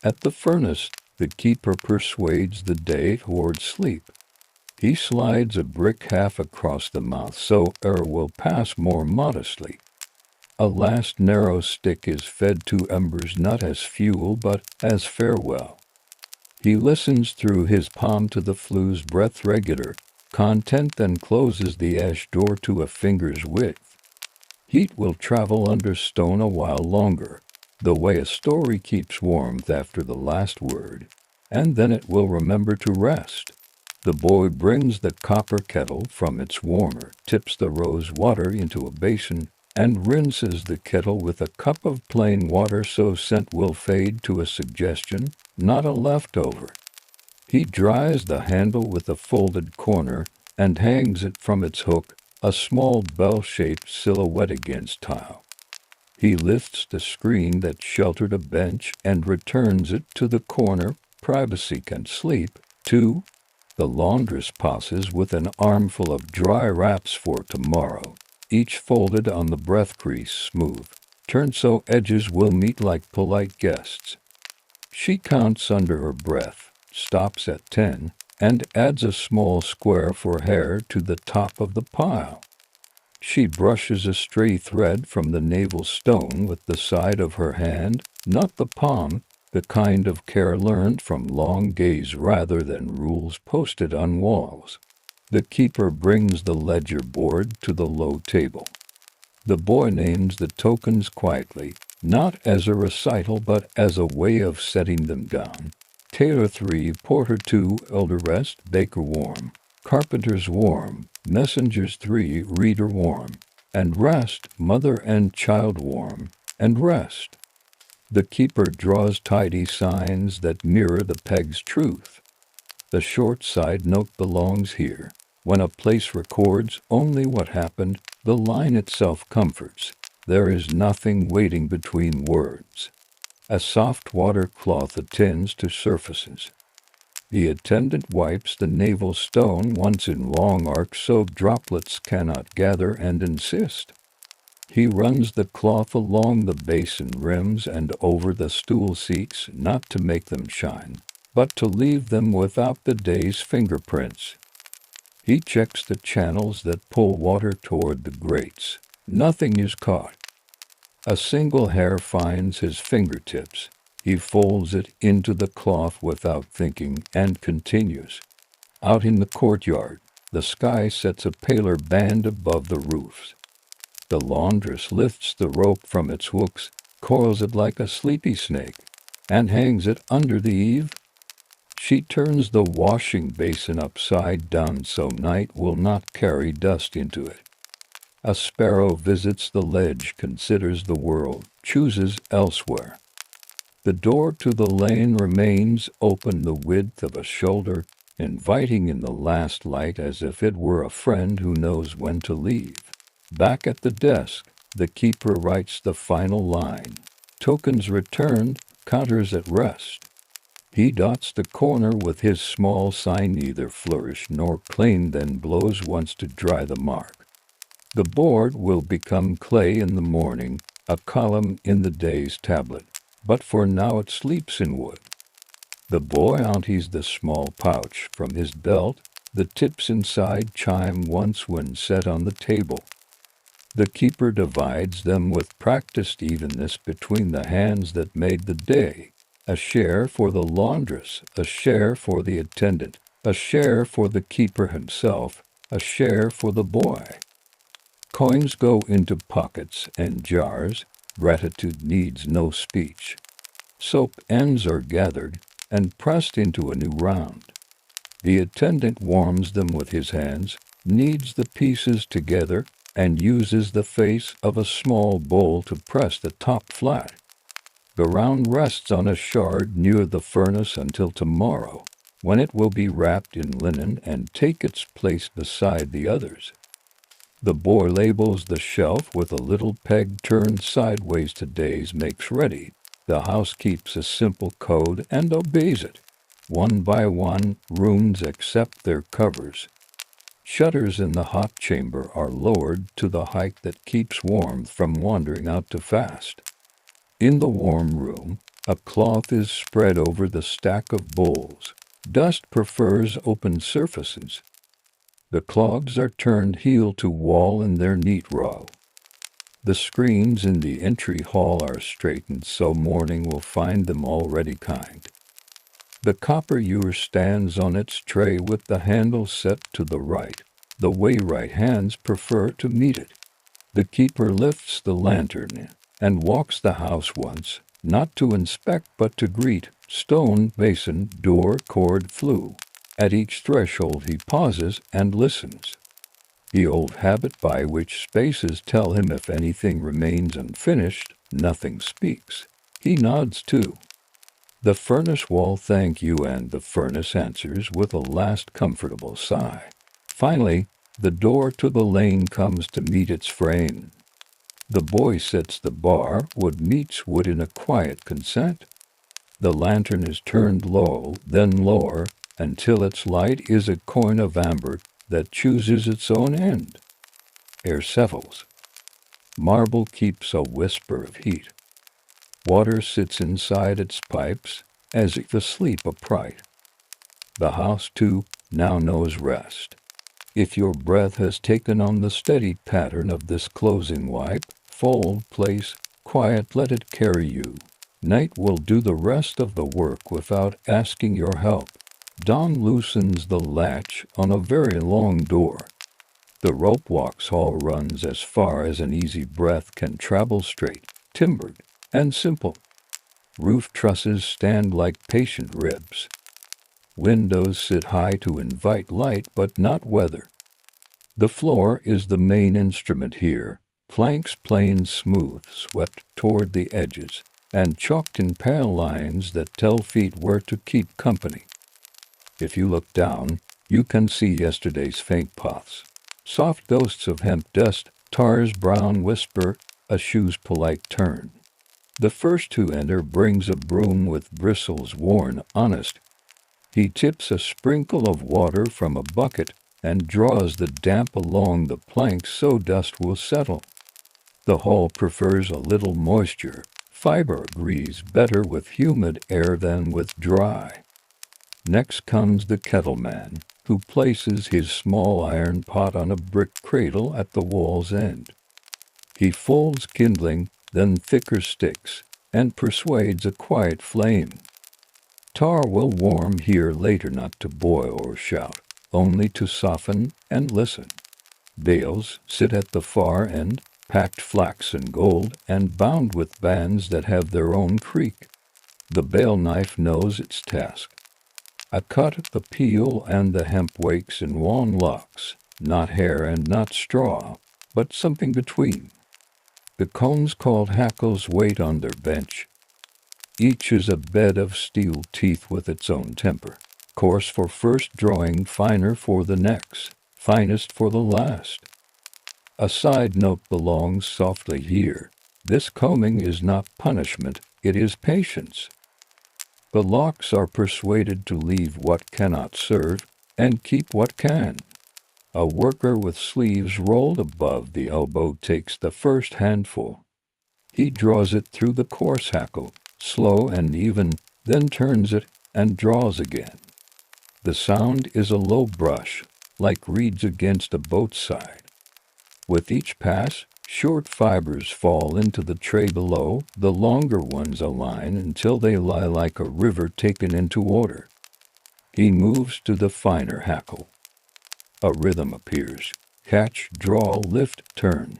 At the furnace, the keeper persuades the day toward sleep. He slides a brick half across the mouth so air will pass more modestly. A last narrow stick is fed to embers not as fuel but as farewell. He listens through his palm to the flue's breath regular content, then closes the ash door to a finger's width. Heat will travel under stone a while longer, the way a story keeps warmth after the last word, and then it will remember to rest. The boy brings the copper kettle from its warmer, tips the rose water into a basin, and rinses the kettle with a cup of plain water so scent will fade to a suggestion, not a leftover. He dries the handle with a folded corner and hangs it from its hook, a small bell-shaped silhouette against tile. He lifts the screen that sheltered a bench and returns it to the corner. Privacy can sleep, too. The laundress passes with an armful of dry wraps for tomorrow, each folded on the breath crease smooth, turned so edges will meet like polite guests. She counts under her breath, stops at 10, and adds a small square for hair to the top of the pile. She brushes a stray thread from the navel stone with the side of her hand, not the palm, the kind of care learned from long gaze rather than rules posted on walls. The keeper brings the ledger board to the low table. The boy names the tokens quietly, not as a recital but as a way of setting them down. Tailor 3, porter 2, elder rest, baker warm, carpenter's warm, messengers 3, reader warm, and rest, mother and child warm, and rest. The keeper draws tidy signs that mirror the peg's truth. The short side note belongs here. When a place records only what happened, the line itself comforts. There is nothing waiting between words. A soft water cloth attends to surfaces. The attendant wipes the navel stone once in long arcs so droplets cannot gather and insist. He runs the cloth along the basin rims and over the stool seats, not to make them shine, but to leave them without the day's fingerprints. He checks the channels that pull water toward the grates. Nothing is caught. A single hair finds his fingertips. He folds it into the cloth without thinking and continues. Out in the courtyard, the sky sets a paler band above the roofs. The laundress lifts the rope from its hooks, coils it like a sleepy snake, and hangs it under the eave. She turns the washing basin upside down so night will not carry dust into it. A sparrow visits the ledge, considers the world, chooses elsewhere. The door to the lane remains open the width of a shoulder, inviting in the last light as if it were a friend who knows when to leave. Back at the desk, the keeper writes the final line. Tokens returned, counters at rest. He dots the corner with his small sign, neither flourished nor plain, then blows once to dry the mark. The board will become clay in the morning, a column in the day's tablet, but for now it sleeps in wood. The boy empties the small pouch from his belt. The tips inside chime once when set on the table. The keeper divides them with practiced evenness between the hands that made the day. A share for the laundress, a share for the attendant, a share for the keeper himself, a share for the boy. Coins go into pockets and jars. Gratitude needs no speech. Soap ends are gathered and pressed into a new round. The attendant warms them with his hands, kneads the pieces together, and uses the face of a small bowl to press the top flat. The round rests on a shard near the furnace until tomorrow, when it will be wrapped in linen and take its place beside the others. The boy labels the shelf with a little peg turned sideways. Today's makes ready. The house keeps a simple code and obeys it. One by one, rooms accept their covers. Shutters in the hot chamber are lowered to the height that keeps warmth from wandering out too fast. In the warm room, a cloth is spread over the stack of bowls. Dust prefers open surfaces. The clogs are turned heel to wall in their neat row. The screens in the entry hall are straightened so morning will find them already kind. The copper ewer stands on its tray with the handle set to the right, the way right hands prefer to meet it. The keeper lifts the lantern and walks the house once, not to inspect but to greet. Stone, basin, door, cord, flue. At each threshold he pauses and listens. The old habit by which spaces tell him if anything remains unfinished, nothing speaks. He nods too. The furnace wall thank you, and the furnace answers with a last comfortable sigh. Finally, the door to the lane comes to meet its frame. The boy sets the bar, wood meets wood in a quiet consent. The lantern is turned low, then lower, until its light is a coin of amber that chooses its own end. Air settles. Marble keeps a whisper of heat. Water sits inside its pipes, as if asleep upright. The house, too, now knows rest. If your breath has taken on the steady pattern of this closing wipe, fold, place, quiet, let it carry you. Night will do the rest of the work without asking your help. Dawn loosens the latch on a very long door. The Ropewalks hall runs as far as an easy breath can travel, straight, timbered, and simple. Roof trusses stand like patient ribs. Windows sit high to invite light but not weather. The floor is the main instrument here. Planks plain smooth, swept toward the edges, and chalked in pale lines that tell feet where to keep company. If you look down, you can see yesterday's faint paths, soft ghosts of hemp dust, tar's brown whisper, a shoe's polite turn. The first to enter brings a broom with bristles worn honest. He tips a sprinkle of water from a bucket and draws the damp along the planks so dust will settle. The hall prefers a little moisture. Fiber agrees better with humid air than with dry. Next comes the kettle man, who places his small iron pot on a brick cradle at the wall's end. He folds kindling, then thicker sticks, and persuades a quiet flame. Tar will warm here later, not to boil or shout, only to soften and listen. Bales sit at the far end, packed flax and gold, and bound with bands that have their own creak. The bale knife knows its task. A cut the peel and the hemp wakes in wan locks, not hair and not straw, but something between. The cones called hackles wait on their bench. Each is a bed of steel teeth with its own temper, coarse for first drawing, finer for the next, finest for the last. A side note belongs softly here. This combing is not punishment, it is patience. The locks are persuaded to leave what cannot serve and keep what can. A worker with sleeves rolled above the elbow takes the first handful. He draws it through the coarse hackle, slow and even, then turns it and draws again. The sound is a low brush, like reeds against a boat's side. With each pass, short fibers fall into the tray below, the longer ones align until they lie like a river taken into order. He moves to the finer hackle. A rhythm appears: catch, draw, lift, turn.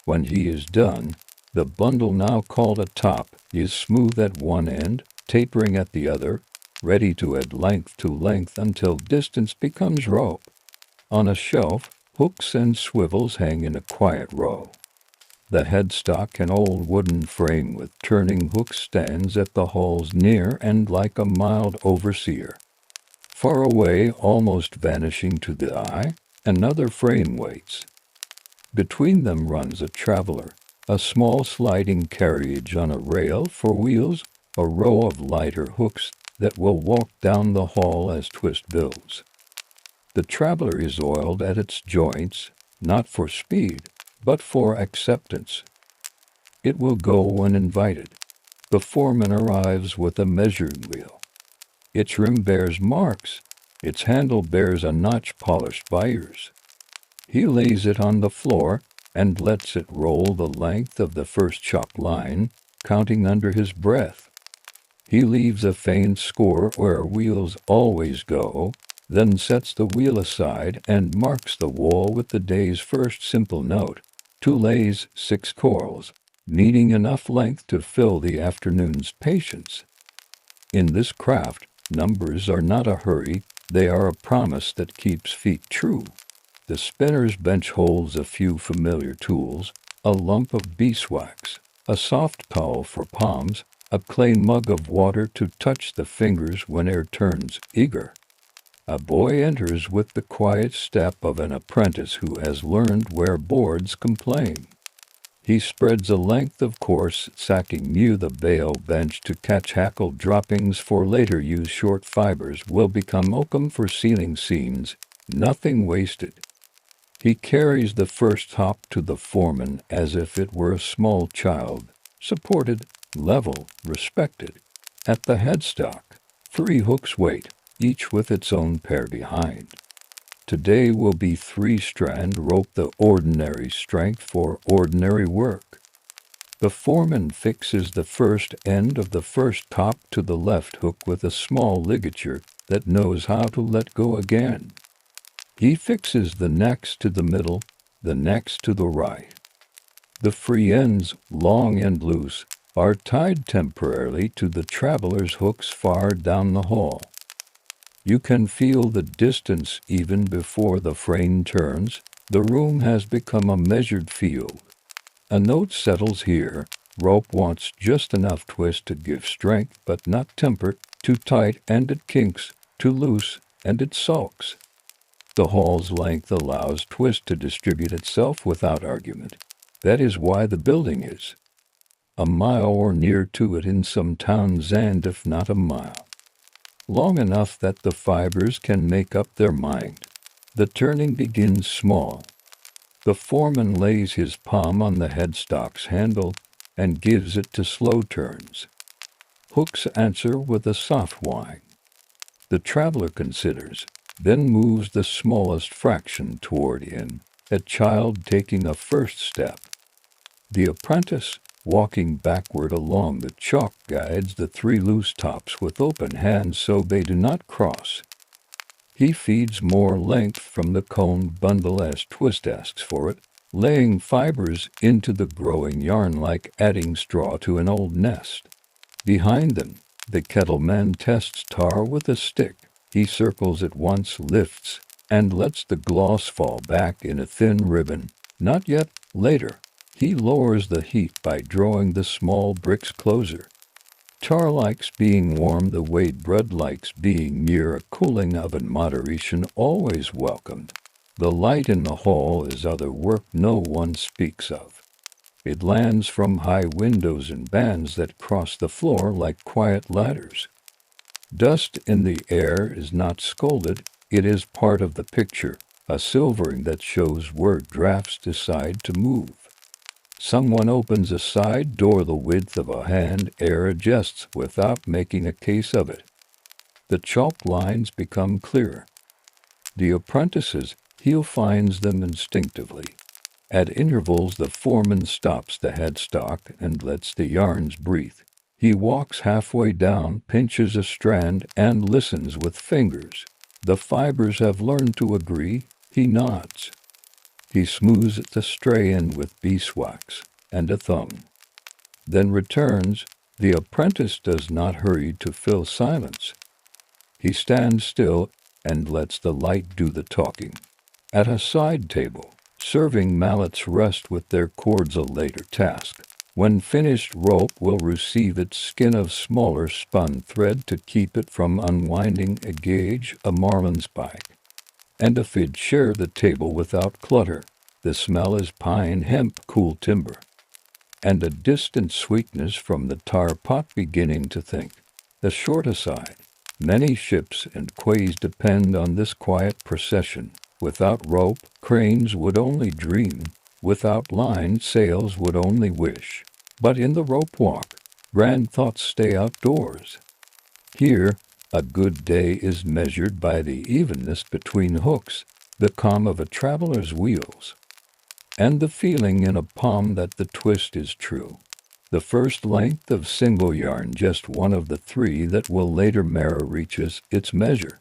When he is done, the bundle, now called a top, is smooth at one end, tapering at the other, ready to add length to length until distance becomes rope. On a shelf, hooks and swivels hang in a quiet row. The headstock, an old wooden frame with turning hooks, stands at the hall's near end like a mild overseer. Far away, almost vanishing to the eye, another frame waits. Between them runs a traveler, a small sliding carriage on a rail for wheels, a row of lighter hooks that will walk down the hall as twist builds. The traveler is oiled at its joints, not for speed, but for acceptance. It will go when invited. The foreman arrives with a measuring wheel. Its rim bears marks, its handle bears a notch polished by years. He lays it on the floor and lets it roll the length of the first chopped line, counting under his breath. He leaves a faint score where wheels always go, then sets the wheel aside and marks the wall with the day's first simple note: 2 lays, 6 chorals, needing enough length to fill the afternoon's patience. In this craft, numbers are not a hurry, they are a promise that keeps feet true. The spinner's bench holds a few familiar tools: a lump of beeswax, a soft towel for palms, a clay mug of water to touch the fingers when air turns eager. A boy enters with the quiet step of an apprentice who has learned where boards complain. He spreads a length of coarse sacking near the bale bench to catch hackle droppings for later use. Short fibers will become oakum for ceiling seams, nothing wasted. He carries the first top to the foreman as if it were a small child, supported, level, respected. At the headstock, 3 hooks wait, each with its own pair behind. Today will be 3-strand rope, the ordinary strength for ordinary work. The foreman fixes the first end of the first top to the left hook with a small ligature that knows how to let go again. He fixes the next to the middle, the next to the right. The free ends, long and loose, are tied temporarily to the traveler's hooks far down the hall. You can feel the distance even before the frame turns. The room has become a measured field. A note settles here, Rope wants just enough twist to give strength, but not temper. Too tight and it kinks, too loose and it sulks. The hall's length allows twist to distribute itself without argument. That is why the building is a mile or near to it in some towns, and if not a mile, long enough that the fibers can make up their mind. The turning begins small. The foreman lays his palm on the headstock's handle and gives it to slow turns. Hooks answer with a soft whine. The traveler considers, then moves the smallest fraction toward him, a child taking a first step. The apprentice, walking backward along the chalk, guides the three loose tops with open hands so they do not cross. He feeds more length from the coned bundle as twist asks for it, laying fibers into the growing yarn like adding straw to an old nest. Behind them, the kettleman tests tar with a stick. He circles it once, lifts, and lets the gloss fall back in a thin ribbon. Not yet. Later, he lowers the heat by drawing the small bricks closer. Tar likes being warm the way bread likes being near a cooling oven. Moderation always welcomed. The light in the hall is other work no one speaks of. It lands from high windows and bands that cross the floor like quiet ladders. Dust in the air is not scolded, it is part of the picture, a silvering that shows where drafts decide to move. Someone opens a side door the width of a hand, air adjusts without making a case of it. The chalk lines become clearer. The apprentice's heel finds them instinctively. At intervals the foreman stops the headstock and lets the yarns breathe. He walks halfway down, pinches a strand, and listens with fingers. The fibers have learned to agree. He nods. He smooths the stray end with beeswax and a thumb. Then returns. The apprentice does not hurry to fill silence. He stands still and lets the light do the talking. At a side table, serving mallets rest with their cords, a later task. When finished, rope will receive its skin of smaller spun thread to keep it from unwinding, a gauge, a marlinspike, and a fid share the table without clutter. The smell is pine, hemp, cool timber, and a distant sweetness from the tar pot. Beginning to think. The short aside. Many ships and quays depend on this quiet procession. Without rope, cranes would only dream. Without line, sails would only wish. But in the Ropewalk, grand thoughts stay outdoors. Here, a good day is measured by the evenness between hooks, the calm of a traveler's wheels, and the feeling in a palm that the twist is true. The first length of single yarn, just one of the three that will later marrow, reaches its measure.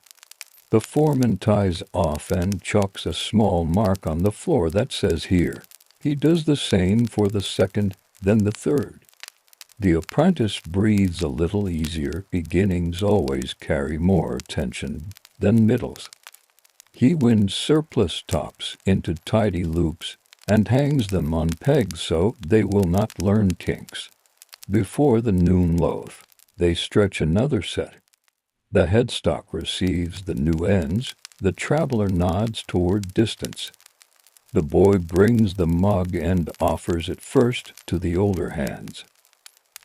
The foreman ties off and chalks a small mark on the floor that says here. He does the same for the second, then the third. The apprentice breathes a little easier. Beginnings always carry more tension than middles. He winds surplus tops into tidy loops and hangs them on pegs so they will not learn kinks. Before the noon loaf, they stretch another set. The headstock receives the new ends. The traveler nods toward distance. The boy brings the mug and offers it first to the older hands.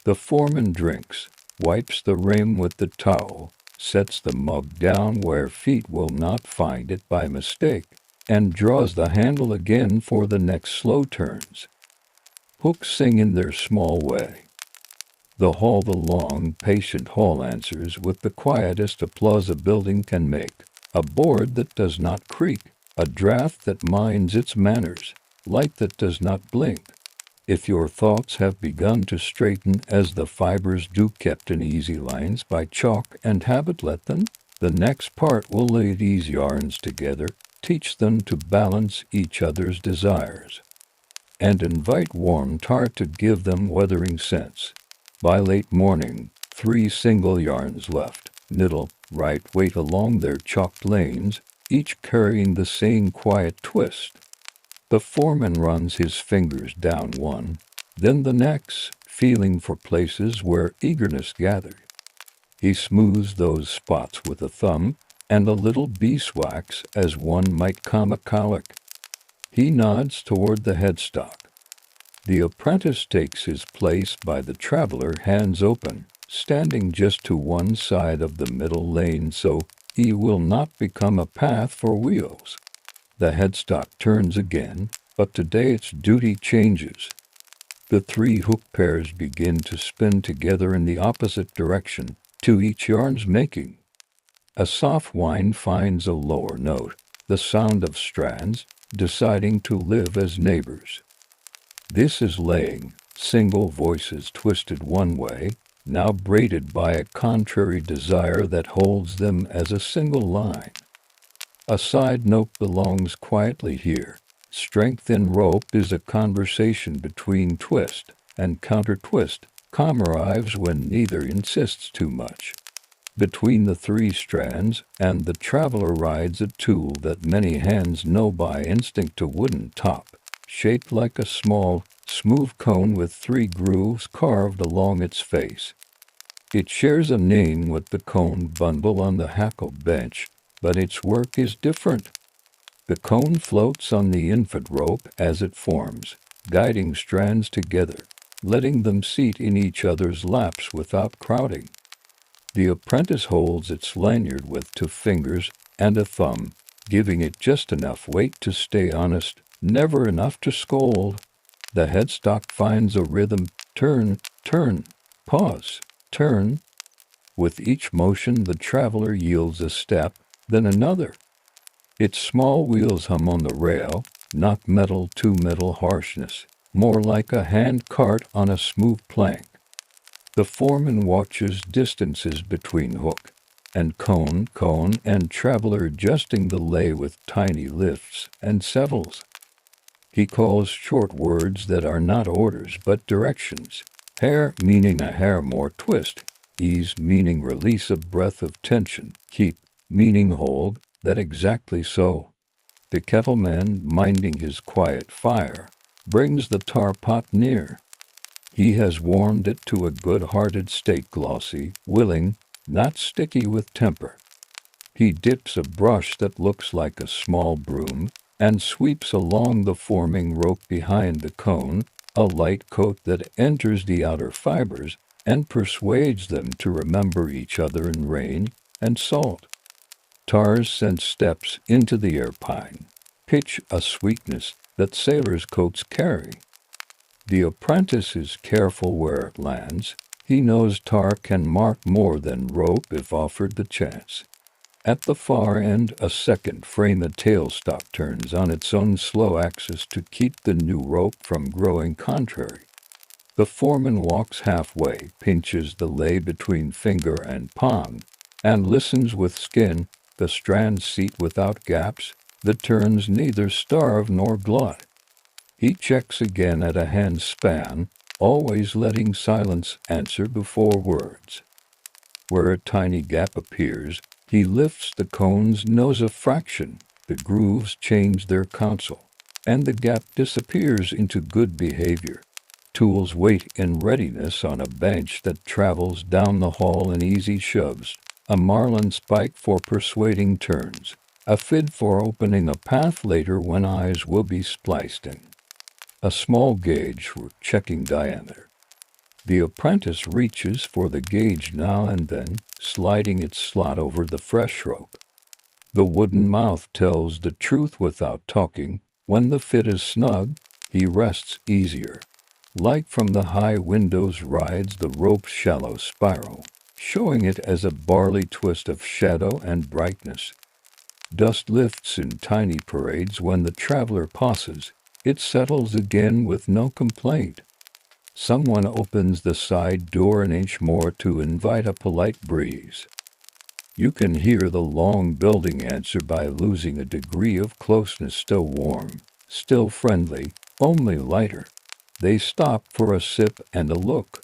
The foreman drinks, wipes the rim with the towel, sets the mug down where feet will not find it by mistake, and draws the handle again for the next slow turns. Hooks sing in their small way. The long, patient hall answers with the quietest applause a building can make, a board that does not creak, a draft that minds its manners, light that does not blink. If your thoughts have begun to straighten as the fibers do, kept in easy lines by chalk and habit, let them. The next part will lay these yarns together, teach them to balance each other's desires, and invite warm tar to give them weathering sense. By late morning, 3 single yarns left, middle, right, wait along their chalked lanes, each carrying the same quiet twist. The foreman runs his fingers down one, then the next, feeling for places where eagerness gathered. He smooths those spots with a thumb and a little beeswax as one might calm a colic. He nods toward the headstock. The apprentice takes his place by the traveler, hands open, standing just to one side of the middle lane so he will not become a path for wheels. The headstock turns again, but today its duty changes. The three hook pairs begin to spin together in the opposite direction, to each yarn's making. A soft whine finds a lower note, the sound of strands deciding to live as neighbors. This is laying, single voices twisted one way, now braided by a contrary desire that holds them as a single line. A side note belongs quietly here. Strength in rope is a conversation between twist and counter-twist. Calm arrives when neither insists too much. Between the three strands, and the traveler rides a tool that many hands know by instinct, a wooden top, shaped like a small, smooth cone with three grooves carved along its face. It shares a name with the cone bundle on the hackle bench, but its work is different. The cone floats on the infant rope as it forms, guiding strands together, letting them seat in each other's laps without crowding. The apprentice holds its lanyard with 2 fingers and a thumb, giving it just enough weight to stay honest, never enough to scold. The headstock finds a rhythm: turn, turn, pause, turn. With each motion the traveler yields a step, then another. Its small wheels hum on the rail, not metal to metal harshness, more like a hand cart on a smooth plank. The foreman watches distances between hook and cone, and traveler adjusting the lay with tiny lifts and settles. He calls short words that are not orders but directions. Hair meaning a hair more twist, ease meaning release a breath of tension, keep meaning hold, that exactly so. The kettleman, minding his quiet fire, brings the tar pot near. He has warmed it to a good-hearted state, glossy, willing, not sticky with temper. He dips a brush that looks like a small broom and sweeps along the forming rope behind the cone, a light coat that enters the outer fibers and persuades them to remember each other in rain and salt. Tars send steps into the air, pine, pitch, a sweetness that sailors' coats carry. The apprentice is careful where it lands. He knows tar can mark more than rope if offered the chance. At the far end, a second frame, a tailstock, turns on its own slow axis to keep the new rope from growing contrary. The foreman walks halfway, pinches the lay between finger and palm, and listens with skin, the strands seat without gaps, the turns neither starve nor glut. He checks again at a hand span, always letting silence answer before words. Where a tiny gap appears, he lifts the cone's nose a fraction, the grooves change their counsel, and the gap disappears into good behavior. Tools wait in readiness on a bench that travels down the hall in easy shoves, a marlin spike for persuading turns, a fid for opening a path later when eyes will be spliced in, a small gauge for checking diameter. The apprentice reaches for the gauge now and then, sliding its slot over the fresh rope. The wooden mouth tells the truth without talking. When the fit is snug, he rests easier. Light from the high windows rides the rope's shallow spiral, showing it as a barley twist of shadow and brightness. Dust lifts in tiny parades when the traveler pauses. It settles again with no complaint. Someone opens the side door an inch more to invite a polite breeze. You can hear the long building answer by losing a degree of closeness, still warm, still friendly, only lighter. They stop for a sip and a look.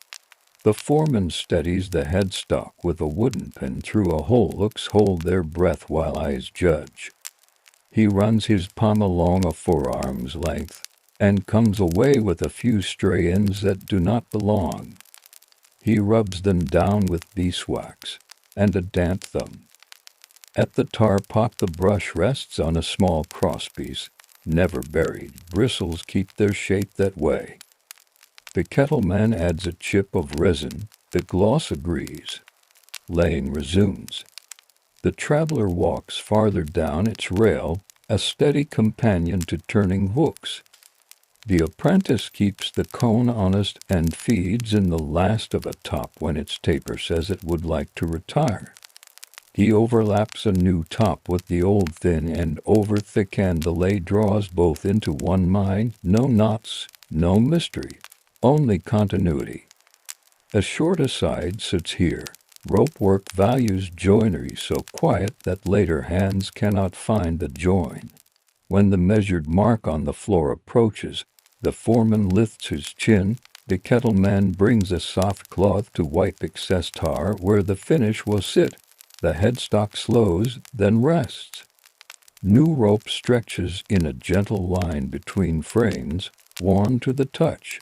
The foreman steadies the headstock with a wooden pin through a hole. Looks hold their breath while eyes judge. He runs his palm along a forearm's length, and comes away with a few stray ends that do not belong. He rubs them down with beeswax and a damp thumb. At the tar pot the brush rests on a small crosspiece, never buried. Bristles keep their shape that way. The kettleman adds a chip of resin. The gloss agrees. Laying resumes. The traveler walks farther down its rail, a steady companion to turning hooks. The apprentice keeps the cone honest and feeds in the last of a top when its taper says it would like to retire. He overlaps a new top with the old thin end over thick, and the lay draws both into one mine. No knots, no mystery, only continuity. A short aside sits here. Ropework values joinery so quiet that later hands cannot find the join. When the measured mark on the floor approaches, the foreman lifts his chin. The kettleman brings a soft cloth to wipe excess tar where the finish will sit. The headstock slows, then rests. New rope stretches in a gentle line between frames, warm to the touch.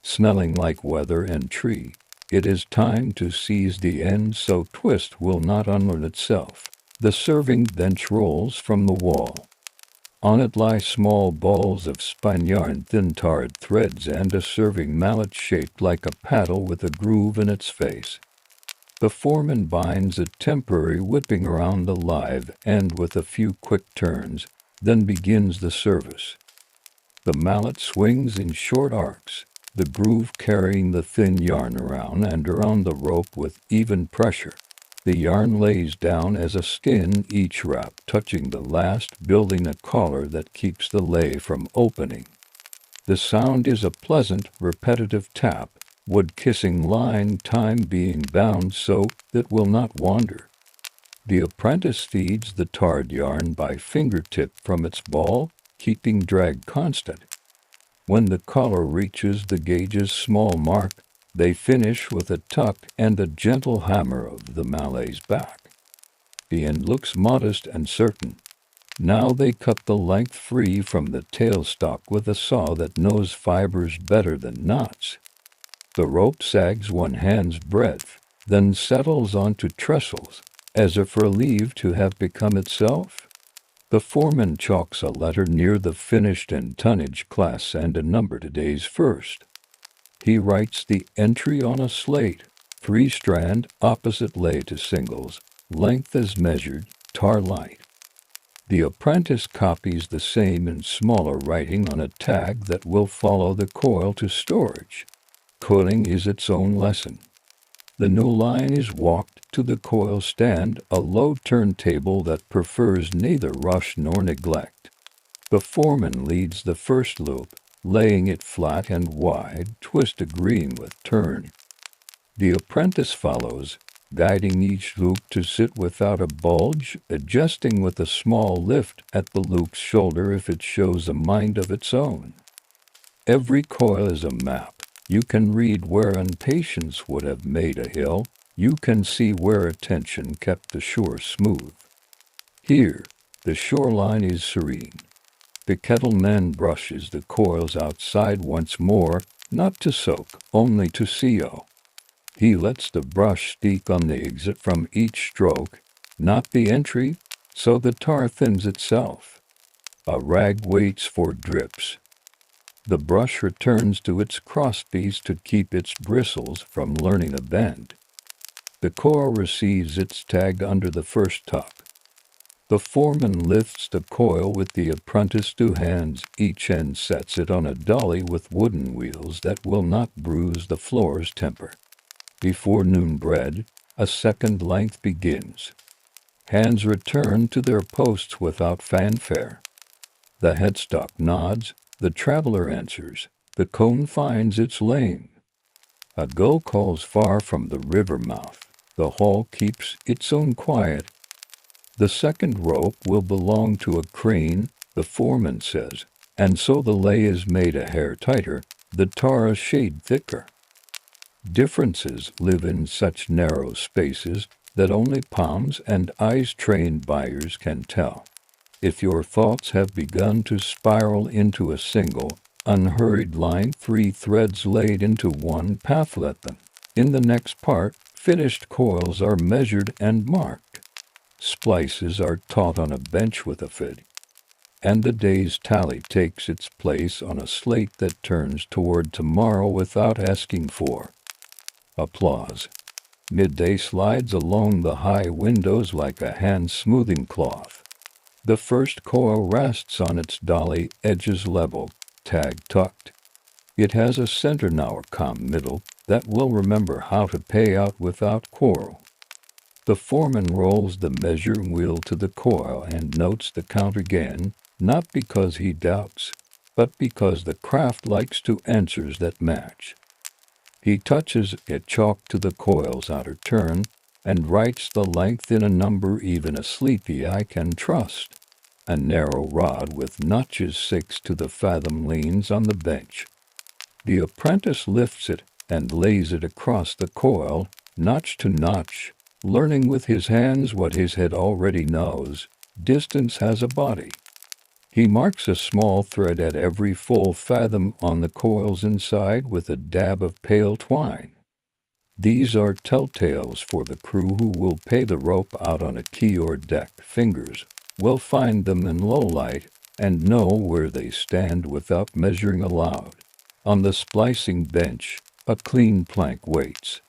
Smelling like weather and tree, it is time to seize the end so twist will not unlearn itself. The serving bench rolls from the wall. On it lie small balls of spine yarn, thin tarred threads, and a serving mallet shaped like a paddle with a groove in its face. The foreman binds a temporary whipping around the live end with a few quick turns, then begins the service. The mallet swings in short arcs, the groove carrying the thin yarn around and around the rope with even pressure. The yarn lays down as a skin, each wrap touching the last, building a collar that keeps the lay from opening. The sound is a pleasant, repetitive tap, wood-kissing line, time being bound so it will not wander. The apprentice feeds the tarred yarn by fingertip from its ball, keeping drag constant. When the collar reaches the gauge's small mark, they finish with a tuck and a gentle hammer of the mallet's back. The end looks modest and certain. Now they cut the length free from the tailstock with a saw that knows fibers better than knots. The rope sags one hand's breadth, then settles onto trestles, as if relieved to have become itself. The foreman chalks a letter near the finished and tonnage class and a number today's first. He writes the entry on a slate, 3-strand, opposite lay to singles, length as measured, tar light. The apprentice copies the same in smaller writing on a tag that will follow the coil to storage. Coiling is its own lesson. The new line is walked to the coil stand, a low turntable that prefers neither rush nor neglect. The foreman leads the first loop, laying it flat and wide, twist agreeing with turn. The apprentice follows, guiding each loop to sit without a bulge, adjusting with a small lift at the loop's shoulder if it shows a mind of its own. Every coil is a map. You can read where impatience would have made a hill. You can see where attention kept the shore smooth. Here, the shoreline is serene. The kettleman brushes the coils outside once more, not to soak, only to seal. He lets the brush steak on the exit from each stroke, not the entry, so the tar thins itself. A rag waits for drips. The brush returns to its crosspiece to keep its bristles from learning a bend. The coil receives its tag under the first tuck. The foreman lifts the coil with the apprentice 2 hands, each end sets it on a dolly with wooden wheels that will not bruise the floor's temper. Before noon bread, a second length begins. Hands return to their posts without fanfare. The headstock nods, the traveler answers, the cone finds its lane. A gull calls far from the river mouth, the hall keeps its own quiet. The second rope will belong to a crane, the foreman says, and so the lay is made a hair tighter, the tar a shade thicker. Differences live in such narrow spaces that only palms and eyes-trained buyers can tell. If your thoughts have begun to spiral into a single, unhurried line, 3 threads laid into one pathlet them. In the next part, finished coils are measured and marked. Splices are taught on a bench with a fid, and the day's tally takes its place on a slate that turns toward tomorrow without asking for applause. Midday slides along the high windows like a hand-smoothing cloth. The first coil rests on its dolly, edges level, tag tucked. It has a center now or calm middle that will remember how to pay out without quarrel. The foreman rolls the measuring wheel to the coil and notes the count again, not because he doubts, but because the craft likes to answers that match. He touches a chalk to the coil's outer turn and writes the length in a number even a sleepy eye can trust. A narrow rod with notches 6 to the fathom leans on the bench. The apprentice lifts it and lays it across the coil, notch to notch, learning with his hands what his head already knows: distance has a body. He marks a small thread at every full fathom on the coil's inside with a dab of pale twine. These are telltales for the crew who will pay the rope out on a quay or deck. Fingers will find them in low light and know where they stand without measuring aloud. On the splicing bench, a clean plank waits.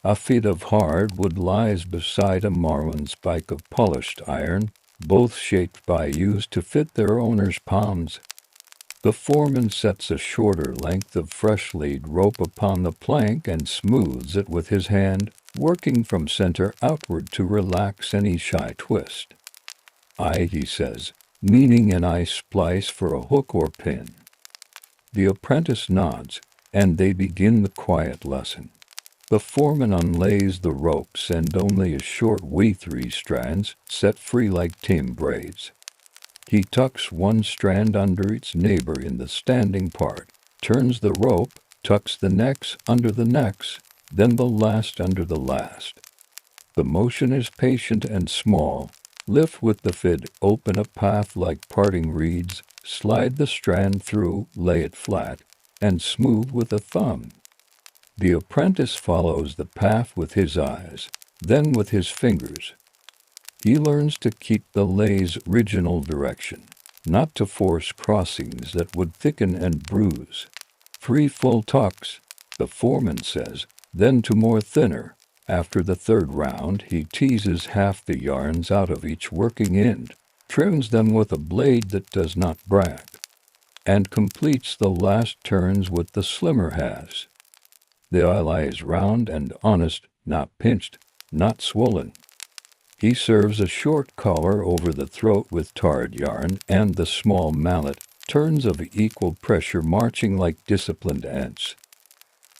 A feet of hardwood lies beside a marlin spike of polished iron, both shaped by use to fit their owner's palms. The foreman sets a shorter length of fresh-laid rope upon the plank and smooths it with his hand, working from center outward to relax any shy twist. "Aye," he says, meaning an eye splice for a hook or pin. The apprentice nods, and they begin the quiet lesson. The foreman unlays the ropes, and only a short wee 3 strands, set free like tame braids. He tucks one strand under its neighbor in the standing part, turns the rope, tucks the necks under the necks, then the last under the last. The motion is patient and small. Lift with the fid, open a path like parting reeds, slide the strand through, lay it flat, and smooth with a thumb. The apprentice follows the path with his eyes, then with his fingers. He learns to keep the lay's original direction, not to force crossings that would thicken and bruise. 3 full tucks, the foreman says, then 2 more thinner. After the 3rd round, he teases half the yarns out of each working end, trims them with a blade that does not brag, and completes the last turns with the slimmer has. The eye lies round and honest, not pinched, not swollen. He serves a short collar over the throat with tarred yarn, and the small mallet turns of equal pressure, marching like disciplined ants.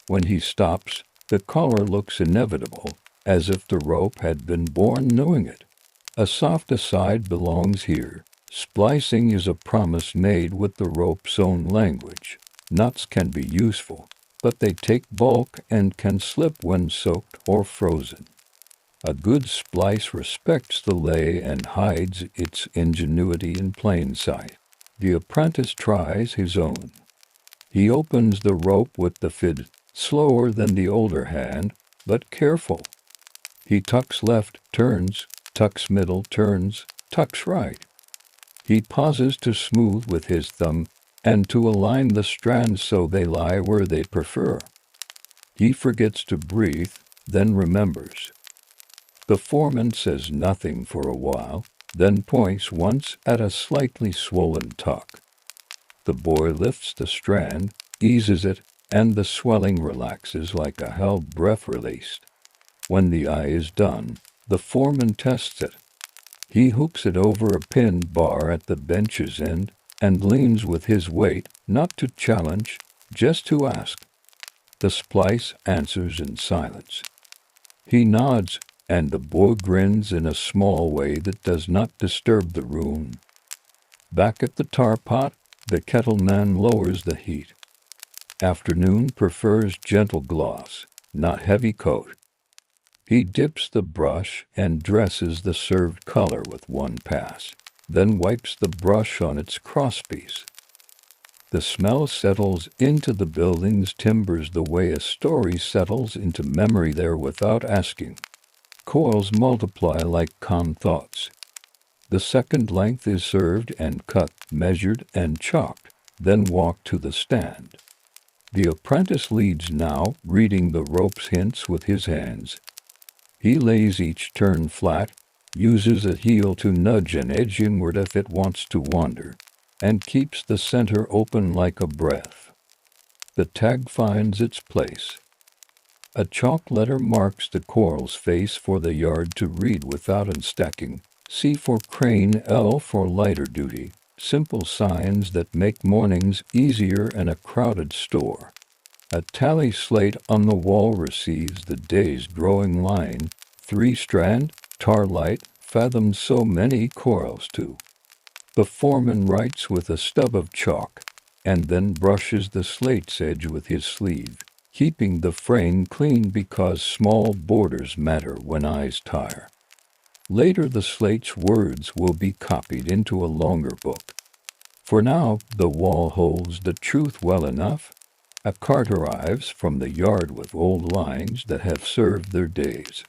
When he stops, the collar looks inevitable, as if the rope had been born knowing it. A soft aside belongs here. Splicing is a promise made with the rope's own language. Knots can be useful, but they take bulk and can slip when soaked or frozen. A good splice respects the lay and hides its ingenuity in plain sight. The apprentice tries his own. He opens the rope with the fid, slower than the older hand, but careful. He tucks left, turns, tucks middle, turns, tucks right. He pauses to smooth with his thumb and to align the strands so they lie where they prefer. He forgets to breathe, then remembers. The foreman says nothing for a while, then points once at a slightly swollen tuck. The boy lifts the strand, eases it, and the swelling relaxes like a held breath released. When the eye is done, the foreman tests it. He hooks it over a pinned bar at the bench's end and leans with his weight, not to challenge, just to ask. The splice answers in silence. He nods, and the boy grins in a small way that does not disturb the room. Back at the tar pot, the kettleman lowers the heat. Afternoon prefers gentle gloss, not heavy coat. He dips the brush and dresses the served color with one pass, then wipes the brush on its crosspiece. The smell settles into the building's timbers the way a story settles into memory there without asking. Coils multiply like calm thoughts. The second length is served and cut, measured and chalked, then walked to the stand. The apprentice leads now, reading the rope's hints with his hands. He lays each turn flat, uses a heel to nudge an edge inward if it wants to wander, and keeps the center open like a breath. The tag finds its place. A chalk letter marks the coral's face for the yard to read without unstacking. C for crane, L for lighter duty. Simple signs that make mornings easier in a crowded store. A tally slate on the wall receives the day's growing line. 3-strand, tar light, fathoms so many corals too. The foreman writes with a stub of chalk, and then brushes the slate's edge with his sleeve, keeping the frame clean because small borders matter when eyes tire. Later the slate's words will be copied into a longer book. For now, the wall holds the truth well enough. A cart arrives from the yard with old lines that have served their days.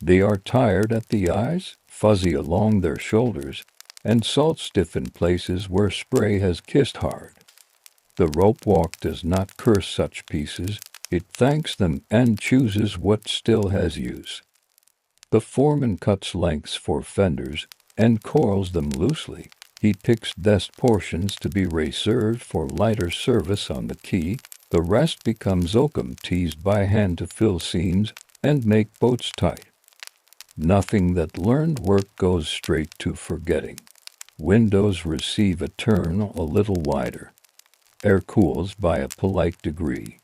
They are tired at the eyes, fuzzy along their shoulders, and salt-stiff in places where spray has kissed hard. The Ropewalk does not curse such pieces. It thanks them and chooses what still has use. The foreman cuts lengths for fenders and coils them loosely. He picks best portions to be reserved for lighter service on the quay. The rest becomes oakum teased by hand to fill seams and make boats tight. Nothing that learned work goes straight to forgetting. Windows receive a turn a little wider. Air cools by a polite degree.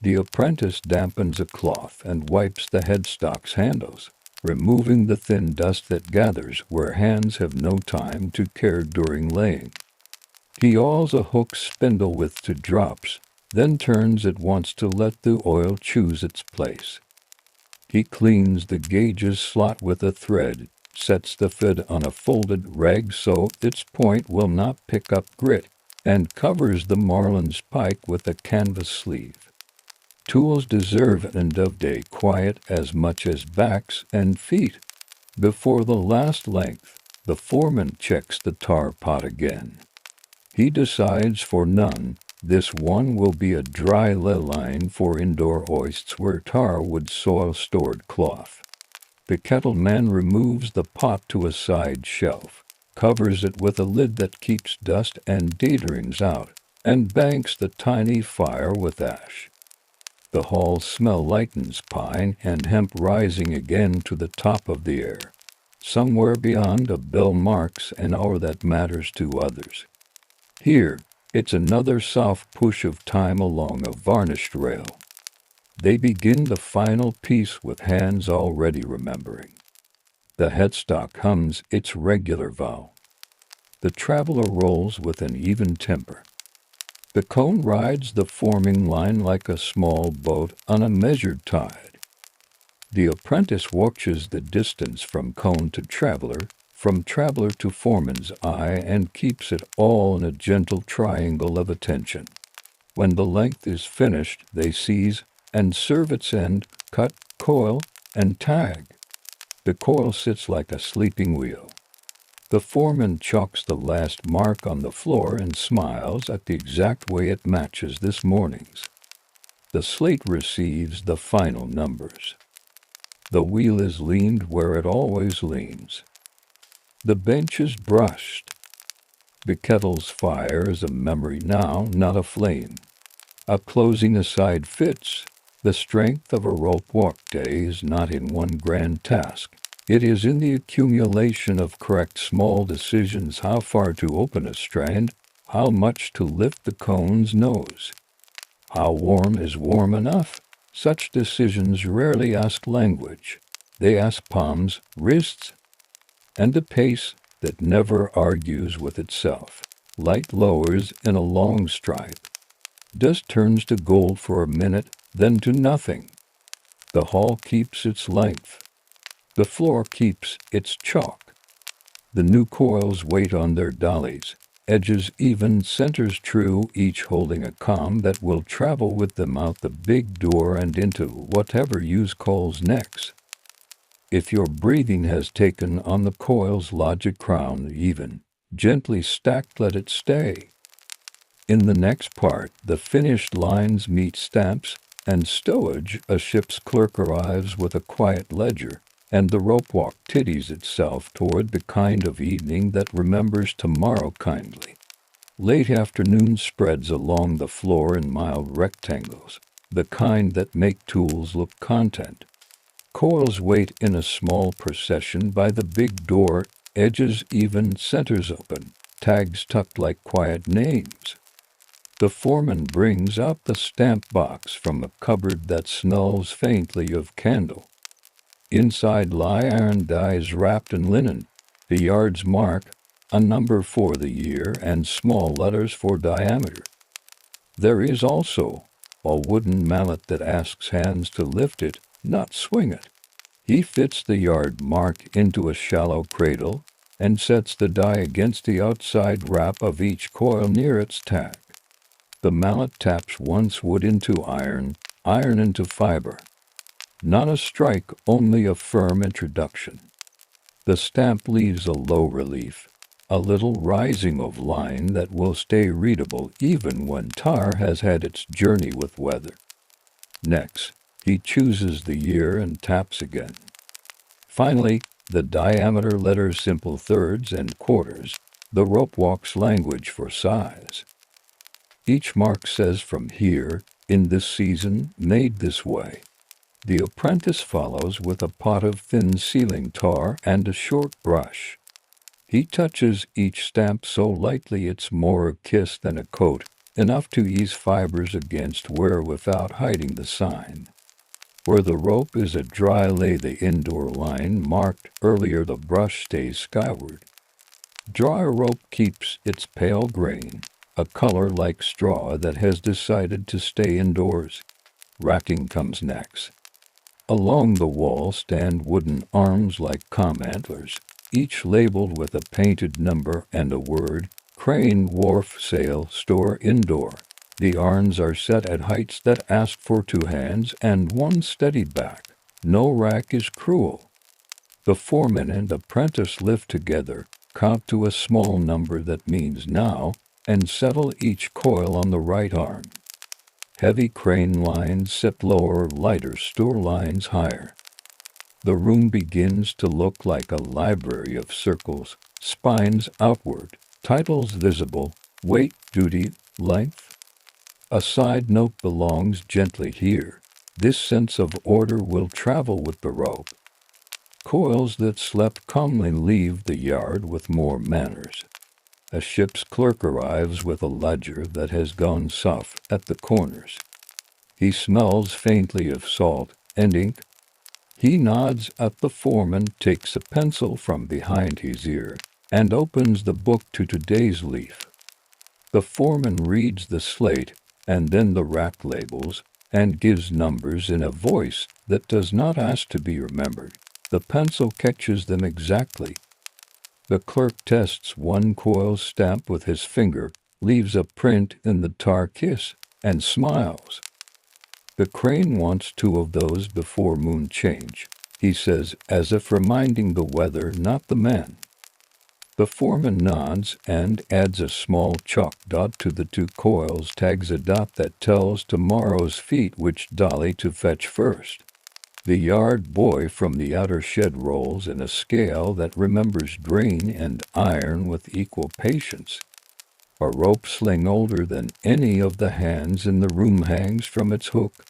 The apprentice dampens a cloth and wipes the headstock's handles, removing the thin dust that gathers where hands have no time to care during laying. He awls a hook's spindle width to drops, then turns at once to let the oil choose its place. He cleans the gauge's slot with a thread, sets the fid on a folded rag so its point will not pick up grit, and covers the marlin's pike with a canvas sleeve. Tools deserve an end-of-day quiet as much as backs and feet. Before the last length, the foreman checks the tar pot again. He decides for none. This one will be a dry line for indoor oists where tar would soil stored cloth. The kettle man removes the pot to a side shelf, covers it with a lid that keeps dust and daedrings out, and banks the tiny fire with ash. The hall smell lightens pine and hemp rising again to the top of the air. Somewhere beyond a bell marks an hour that matters to others. Here, it's another soft push of time along a varnished rail. They begin the final piece with hands already remembering. The headstock hums its regular vow. The traveler rolls with an even temper. The cone rides the forming line like a small boat on a measured tide. The apprentice watches the distance from cone to traveler, from traveler to foreman's eye, and keeps it all in a gentle triangle of attention. When the length is finished, they seize and serve its end, cut, coil, and tag. The coil sits like a sleeping wheel. The foreman chalks the last mark on the floor and smiles at the exact way it matches this morning's. The slate receives the final numbers. The wheel is leaned where it always leans. The bench is brushed. The kettle's fire is a memory now, not a flame. A closing aside fits. The strength of a Ropewalk day is not in one grand task. It is in the accumulation of correct small decisions: how far to open a strand, how much to lift the cone's nose. How warm is warm enough? Such decisions rarely ask language. They ask palms, wrists, and a pace that never argues with itself. Light lowers in a long stripe. Dust turns to gold for a minute, then to nothing. The hall keeps its length. The floor keeps its chalk. The new coils wait on their dollies. edges even, centers true, each holding a comb that will travel with them out the big door and into whatever use calls next. If your breathing has taken on the coil's logic crown, even gently stacked, let it stay. In the next part, the finished lines meet stamps and stowage. A ship's clerk arrives with a quiet ledger, and the Ropewalk tiddies itself toward the kind of evening that remembers tomorrow kindly. Late afternoon spreads along the floor in mild rectangles, the kind that make tools look content. Coils wait in a small procession by the big door, edges even, centers open, tags tucked like quiet names. The foreman brings out the stamp box from a cupboard that smells faintly of candle. Inside lie iron dies wrapped in linen, the yard's mark, a number for the year, and small letters for diameter. There is also a wooden mallet that asks hands to lift it, not swing it. He fits the yard mark into a shallow cradle and sets the die against the outside wrap of each coil near its tag. The mallet taps once wood into iron, iron into fiber. Not a strike, only a firm introduction. The stamp leaves a low relief, a little rising of line that will stay readable even when tar has had its journey with weather. Next, he chooses the year and taps again. Finally, the diameter letter, simple thirds and quarters, the Ropewalks language for size. Each mark says from here, in this season, made this way. The apprentice follows with a pot of thin sealing tar and a short brush. He touches each stamp so lightly it's more a kiss than a coat, enough to ease fibers against wear without hiding the sign. Where the rope is a dry lay the indoor line marked earlier, the brush stays skyward. Dry rope keeps its pale grain, a color like straw that has decided to stay indoors. Racking comes next. Along the wall stand wooden arms like com antlers, each labeled with a painted number and a word: crane, wharf, sail, store, indoor. The arms are set at heights that ask for 2 hands and 1 steady back. No rack is cruel. The foreman and apprentice lift together, count to a small number that means now, and settle each coil on the right arm. Heavy crane lines set lower, lighter store lines higher. The room begins to look like a library of circles, spines outward, titles visible, weight, duty, length. A side note belongs gently here. This sense of order will travel with the rope. Coils that slept calmly leave the yard with more manners. A ship's clerk arrives with a ledger that has gone soft at the corners. He smells faintly of salt and ink. He nods at the foreman, takes a pencil from behind his ear, and opens the book to today's leaf. The foreman reads the slate and then the rack labels and gives numbers in a voice that does not ask to be remembered. The pencil catches them exactly. The clerk tests 1 coil stamp with his finger, leaves a print in the tar kiss, and smiles. The crane wants 2 of those before moon change, he says, as if reminding the weather, not the men. The foreman nods and adds a small chalk dot to the 2 coils, tags a dot that tells tomorrow's feet which dolly to fetch first. The yard boy from the outer shed rolls in a scale that remembers drain and iron with equal patience. A rope sling older than any of the hands in the room hangs from its hook.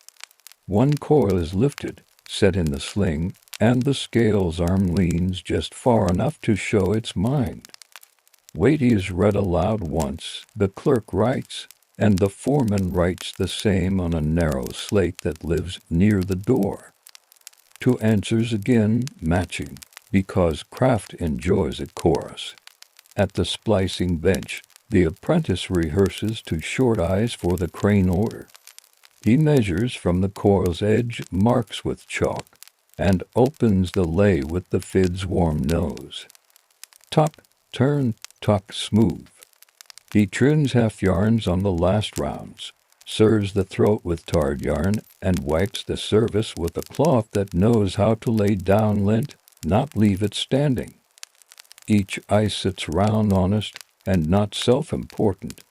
1 coil is lifted, set in the sling, and the scale's arm leans just far enough to show its mind. Weight is read aloud once, the clerk writes, and the foreman writes the same on a narrow slate that lives near the door. 2 answers again, matching, because craft enjoys a chorus. At the splicing bench, the apprentice rehearses to short eyes for the crane order. He measures from the coil's edge, marks with chalk, and opens the lay with the fid's warm nose. Tuck, turn, tuck, smooth. He trims half yarns on the last rounds, serves the throat with tarred yarn, and wipes the surface with a cloth that knows how to lay down lint, not leave it standing. Each eye sits round honest and not self-important.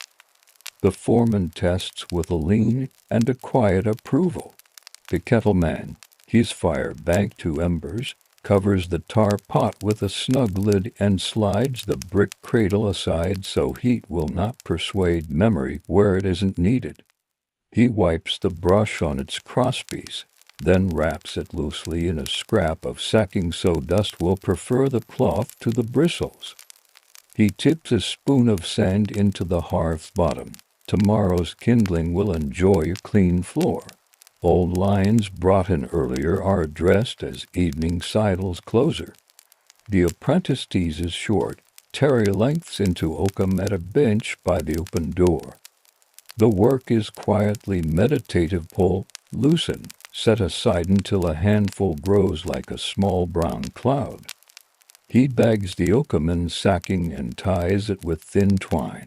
The foreman tests with a lean and a quiet approval. The kettleman, his fire banked to embers, covers the tar pot with a snug lid and slides the brick cradle aside so heat will not persuade memory where it isn't needed. He wipes the brush on its crosspiece, then wraps it loosely in a scrap of sacking so dust will prefer the cloth to the bristles. He tips a spoon of sand into the hearth bottom. Tomorrow's kindling will enjoy a clean floor. Old lines brought in earlier are addressed as evening sidles closer. The apprentice teases short, tarry lengths into oakum at a bench by the open door. The work is quietly meditative. Pull, loosen, set aside until a handful grows like a small brown cloud. He bags the oakum in sacking and ties it with thin twine.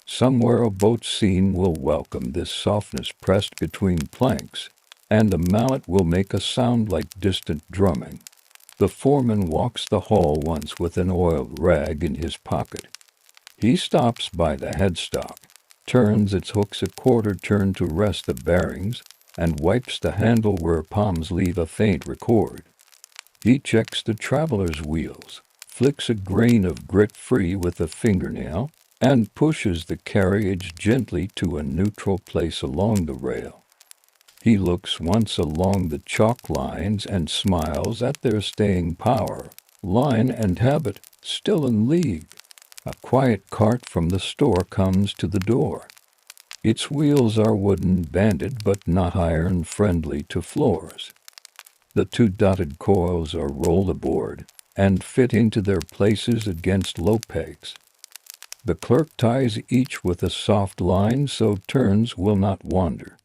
Somewhere a boat scene will welcome this softness pressed between planks, and the mallet will make a sound like distant drumming. The foreman walks the hall once with an oiled rag in his pocket. He stops by the headstock, turns its hooks a quarter turn to rest the bearings, and wipes the handle where palms leave a faint record. He checks the traveler's wheels, flicks a grain of grit free with a fingernail, and pushes the carriage gently to a neutral place along the rail. He looks once along the chalk lines and smiles at their staying power. Line and habit still in league. A quiet cart from the store comes to the door. Its wheels are wooden banded but not iron friendly to floors. The two dotted coils are rolled aboard and fit into their places against low pegs. The clerk ties each with a soft line so turns will not wander.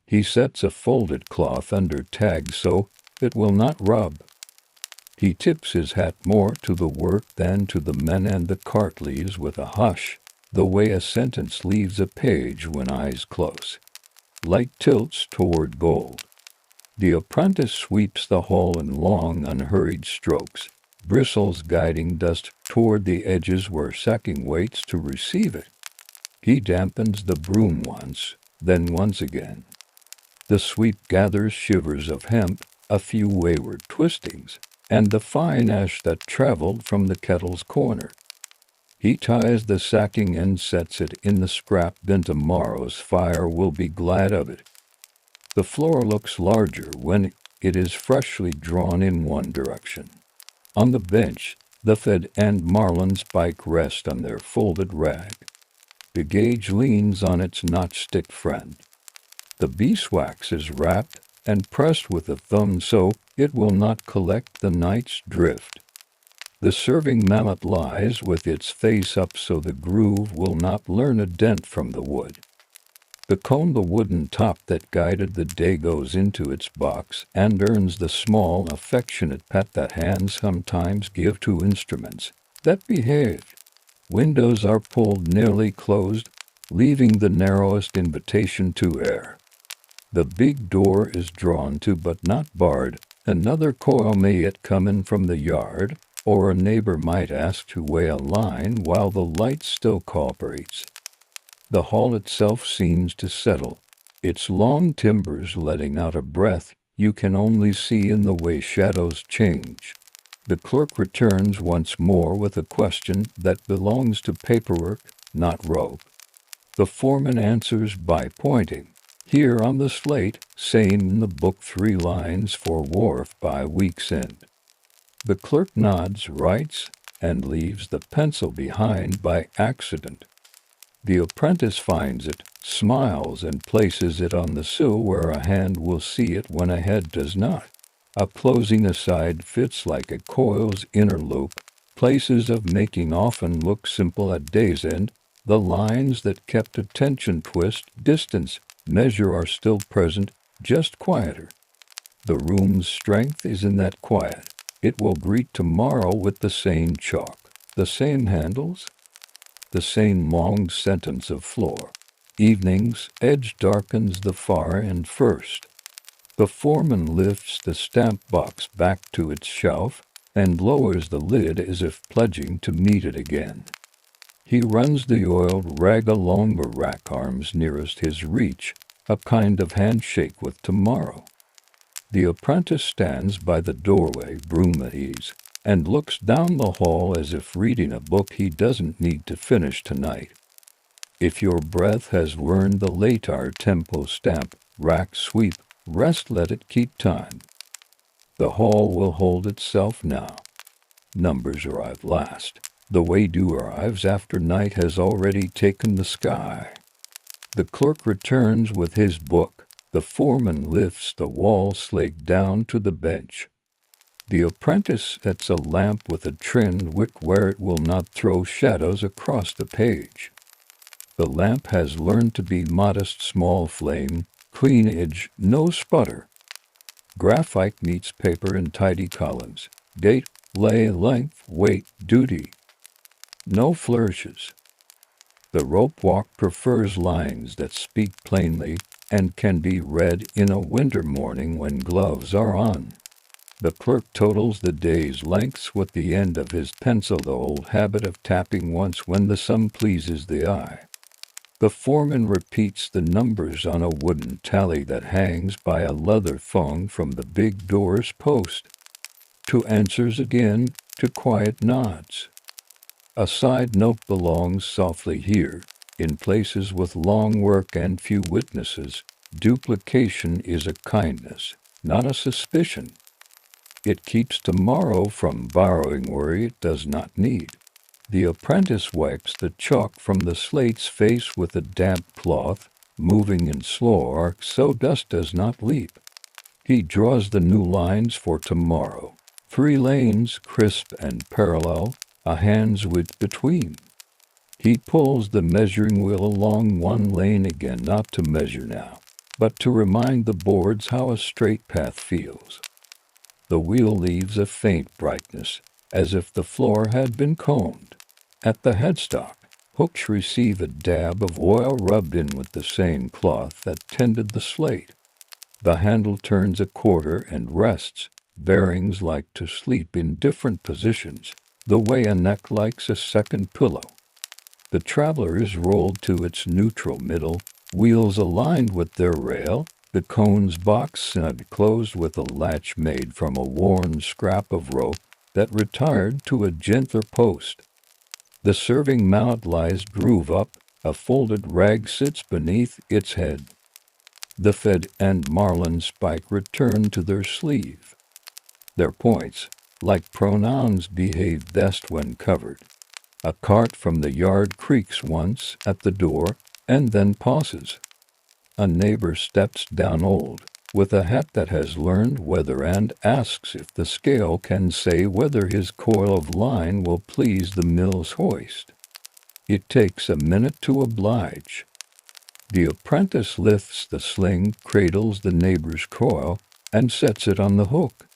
He sets a folded cloth under tag so it will not rub. He tips his hat more to the work than to the men, and the cart leaves with a hush, the way a sentence leaves a page when eyes close. Light tilts toward gold. The apprentice sweeps the hall in long, unhurried strokes, bristles guiding dust toward the edges where sacking waits to receive it. He dampens the broom once, then once again. The sweep gathers shivers of hemp, a few wayward twistings, and the fine ash that traveled from the kettle's corner. He ties the sacking and sets it in the scrap bin. Tomorrow's fire will be glad of it. The floor looks larger when it is freshly drawn in one direction. On the bench, the Fed and Marlin spike rest on their folded rag. The gauge leans on its notch-stick friend. The beeswax is wrapped and pressed with a thumb so it will not collect the night's drift. The serving mallet lies with its face up so the groove will not learn a dent from the wood. The cone, the wooden top that guided the day, goes into its box and earns the small, affectionate pat that hands sometimes give to instruments that behave. Windows are pulled nearly closed, leaving the narrowest invitation to air. The big door is drawn to but not barred. Another coil may yet come in from the yard, or a neighbor might ask to weigh a line while the light still cooperates. The hall itself seems to settle, its long timbers letting out a breath you can only see in the way shadows change. The clerk returns once more with a question that belongs to paperwork, not rope. The foreman answers by pointing. Here on the slate, saying in the book 3 lines for wharf by week's end. The clerk nods, writes, and leaves the pencil behind by accident. The apprentice finds it, smiles, and places it on the sill where a hand will see it when a head does not. A closing aside fits like a coil's inner loop. Places of making often look simple at day's end. The lines that kept attention twist, distance, measure are still present, just quieter. The room's strength is in that quiet. It will greet tomorrow with the same chalk, the same handles. the same long sentence of floor. Evenings, edge darkens the far end first. The foreman lifts the stamp box back to its shelf and lowers the lid as if pledging to meet it again. He runs the oiled rag along the rack arms nearest his reach, a kind of handshake with tomorrow. The apprentice stands by the doorway, broom at ease, and looks down the hall as if reading a book he doesn't need to finish tonight. If your breath has learned the later tempo stamp, rack sweep, rest, let it keep time. The hall will hold itself now. Numbers arrive last. The way-do arrives after night has already taken the sky. The clerk returns with his book. The foreman lifts the wall slate down to the bench. The apprentice sets a lamp with a trimmed wick where it will not throw shadows across the page. The lamp has learned to be modest, small flame, clean edge, no sputter. Graphite meets paper in tidy columns. Date, lay, length, weight, duty. No flourishes. The Ropewalk prefers lines that speak plainly and can be read in a winter morning when gloves are on. The clerk totals the day's lengths with the end of his pencil, the old habit of tapping once when the sum pleases the eye. The foreman repeats the numbers on a wooden tally that hangs by a leather thong from the big door's post. 2 answers again, 2 quiet nods. A side note belongs softly here. In places with long work and few witnesses, duplication is a kindness, not a suspicion. It keeps tomorrow from borrowing worry it does not need. The apprentice wipes the chalk from the slate's face with a damp cloth, moving in slow arcs so dust does not leap. He draws the new lines for tomorrow. 3 lanes, crisp and parallel, a hand's width between. He pulls the measuring wheel along one lane again, not to measure now, but to remind the boards how a straight path feels. The wheel leaves a faint brightness, as if the floor had been combed. At the headstock, hooks receive a dab of oil rubbed in with the same cloth that tended the slate. The handle turns a quarter and rests, bearings like to sleep in different positions, the way a neck likes a second pillow. The traveler is rolled to its neutral middle, wheels aligned with their rail, the cone's box snug closed with a latch made from a worn scrap of rope that retired to a gentler post. The serving mount lies groove up, a folded rag sits beneath its head. The fed and marlin spike return to their sleeve. Their points, like pronouns, behave best when covered. A cart from the yard creaks once at the door and then pauses. A neighbor steps down old, with a hat that has learned weather, and asks if the scale can say whether his coil of line will please the mill's hoist. It takes a minute to oblige. The apprentice lifts the sling, cradles the neighbor's coil, and sets it on the hook.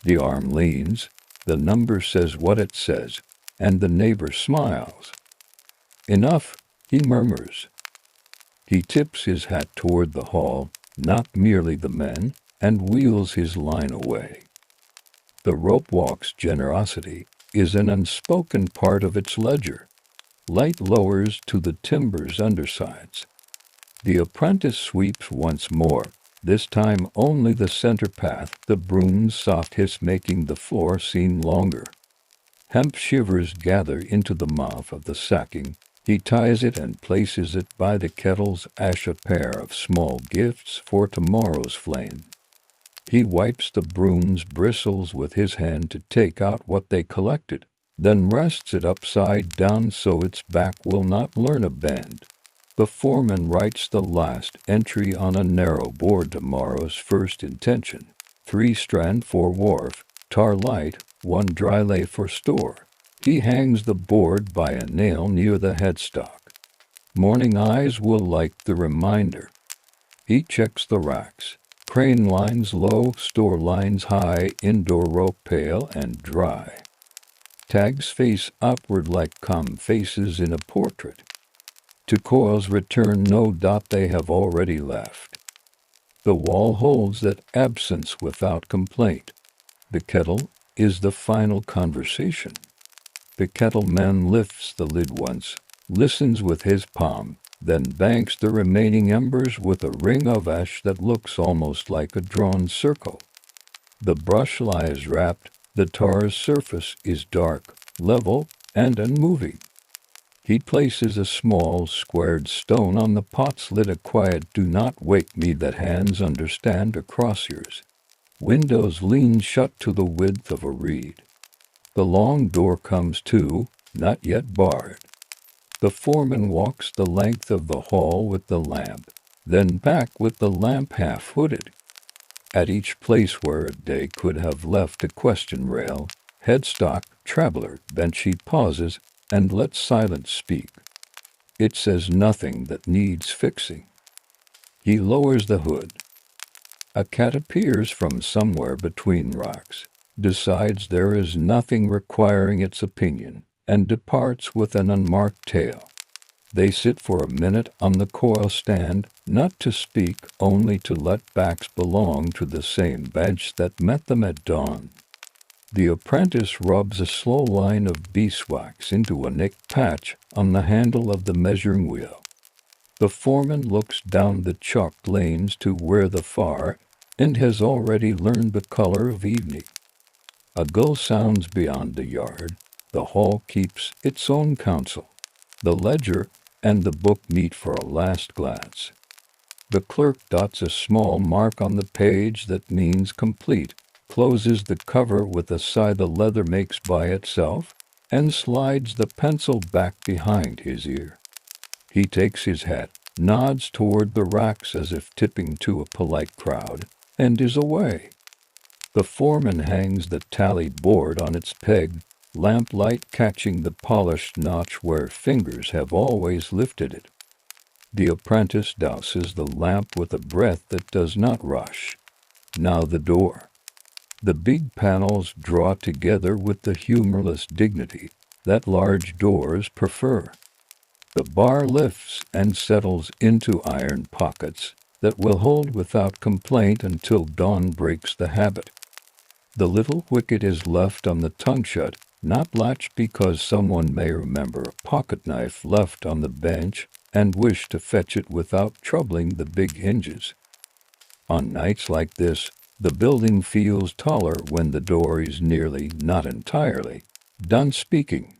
The arm leans, the number says what it says, and the neighbor smiles. Enough, he murmurs. He tips his hat toward the hall, not merely the men, and wheels his line away. The Ropewalk's generosity is an unspoken part of its ledger. Light lowers to the timber's undersides. The apprentice sweeps once more, this time only the center path, the broom's soft hiss making the floor seem longer. Hemp shivers gather into the mouth of the sacking. He ties it and places it by the kettle's ash, a pair of small gifts for tomorrow's flame. He wipes the broom's bristles with his hand to take out what they collected, then rests it upside down so its back will not learn a bend. The foreman writes the last entry on a narrow board, tomorrow's first intention. 3 strand for wharf, tar light, 1 dry lay for store. He hangs the board by a nail near the headstock. Morning eyes will like the reminder. He checks the racks. Crane lines low, store lines high, indoor rope pale and dry. Tags face upward like calm faces in a portrait. To coils return no doubt they have already left. The wall holds that absence without complaint. The kettle is the final conversation. The kettleman lifts the lid once, listens with his palm, then banks the remaining embers with a ring of ash that looks almost like a drawn circle. The brush lies wrapped, the tar's surface is dark, level, and unmoving. He places a small, squared stone on the pot's lid, a quiet "do not wake me" that hands understand across yours. Windows lean shut to the width of a reed. The long door comes to, not yet barred. The foreman walks the length of the hall with the lamp, then back with the lamp half hooded. At each place where a day could have left a question rail, headstock, traveler, bench, he pauses and lets silence speak. It says nothing that needs fixing. He lowers the hood. A cat appears from somewhere between rocks, decides there is nothing requiring its opinion, and departs with an unmarked tail. They sit for a minute on the coil stand, not to speak, only to let backs belong to the same bench that met them at dawn. The apprentice rubs a slow line of beeswax into a nicked patch on the handle of the measuring wheel. The foreman looks down the chalked lanes to where the far end has already learned the color of evening. A gull sounds beyond the yard. The hall keeps its own counsel. The ledger and the book meet for a last glance. The clerk dots a small mark on the page that means complete, closes the cover with a sigh the leather makes by itself, and slides the pencil back behind his ear. He takes his hat, nods toward the racks as if tipping to a polite crowd, and is away. The foreman hangs the tally board on its peg, lamplight catching the polished notch where fingers have always lifted it. The apprentice douses the lamp with a breath that does not rush. Now the door. The big panels draw together with the humorless dignity that large doors prefer. The bar lifts and settles into iron pockets that will hold without complaint until dawn breaks the habit. The little wicket is left on the tongue shut, not latched, because someone may remember a pocket knife left on the bench and wish to fetch it without troubling the big hinges. On nights like this, the building feels taller when the door is nearly, not entirely, done speaking.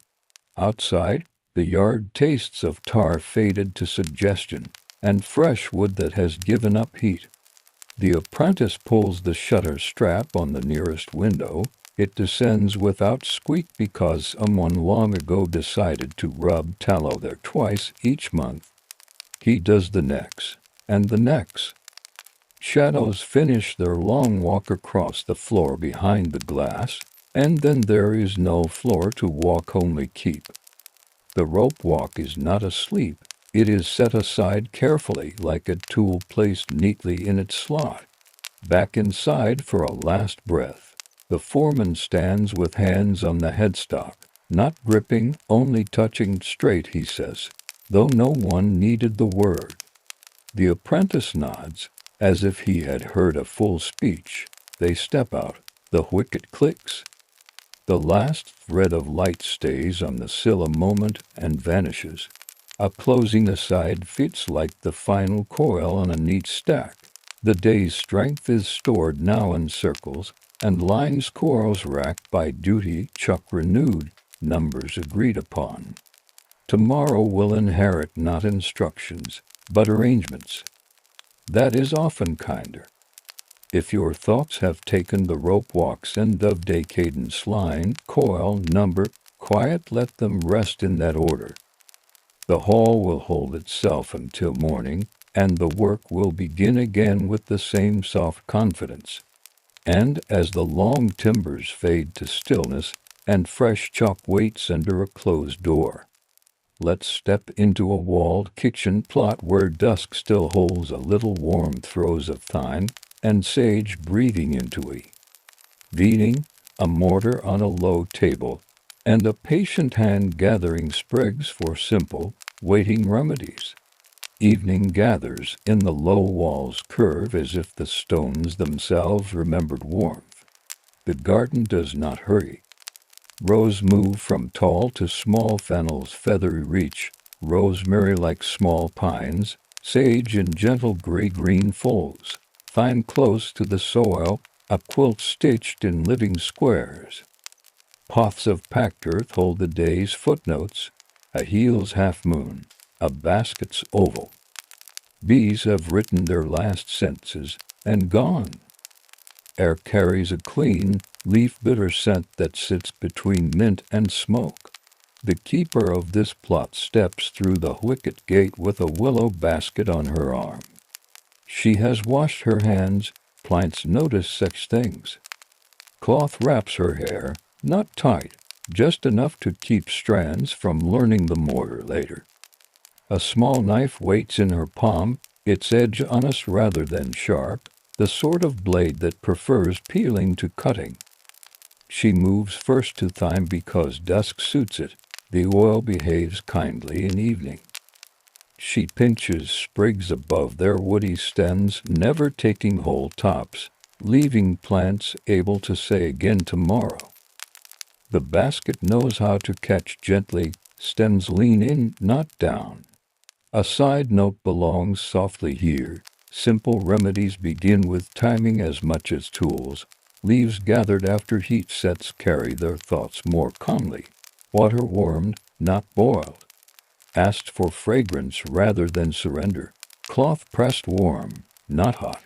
Outside, the yard tastes of tar faded to suggestion, and fresh wood that has given up heat. The apprentice pulls the shutter strap on the nearest window. It descends without squeak because someone long ago decided to rub tallow there twice each month. He does the next, and the next. Shadows finish their long walk across the floor behind the glass, and then there is no floor to walk, only keep. The rope walk is not asleep. It is set aside carefully like a tool placed neatly in its slot. Back inside for a last breath. The foreman stands with hands on the headstock, not gripping, only touching straight, he says, though no one needed the word. The apprentice nods, as if he had heard a full speech. They step out. The wicket clicks. The last thread of light stays on the sill a moment and vanishes. A closing aside fits like the final coil on a neat stack. The day's strength is stored now in circles, and lines, coils racked by duty, chuck renewed, numbers agreed upon. Tomorrow will inherit not instructions, but arrangements. That is often kinder. If your thoughts have taken the Ropewalks end of day cadence, line, coil, number, quiet, let them rest in that order. The hall will hold itself until morning, and the work will begin again with the same soft confidence. And as the long timbers fade to stillness, and fresh chalk waits under a closed door, let's step into a walled kitchen plot where dusk still holds a little warm throes of thyme and sage breathing into a mortar on a low table, and a patient hand gathering sprigs for simple, waiting remedies. Evening gathers in the low walls curve as if the stones themselves remembered warmth. The garden does not hurry. Rose move from tall to small, fennel's feathery reach, rosemary like small pines, sage in gentle gray-green folds, thyme close to the soil, a quilt stitched in living squares. Poths of packed earth hold the day's footnotes, a heel's half-moon, a basket's oval. Bees have written their last sentences and gone. Air carries a clean, leaf-bitter scent that sits between mint and smoke. The keeper of this plot steps through the wicket gate with a willow basket on her arm. She has washed her hands, plants notice such things. Cloth wraps her hair, not tight, just enough to keep strands from learning the mortar later. A small knife waits in her palm, its edge honest rather than sharp, the sort of blade that prefers peeling to cutting. She moves first to thyme because dusk suits it. The oil behaves kindly in evening. She pinches sprigs above their woody stems, never taking whole tops, leaving plants able to say again tomorrow. The basket knows how to catch gently, stems lean in, not down. A side note belongs softly here. Simple remedies begin with timing as much as tools. Leaves gathered after heat sets carry their thoughts more calmly. Water warmed, not boiled. Asked for fragrance rather than surrender. Cloth pressed warm, not hot.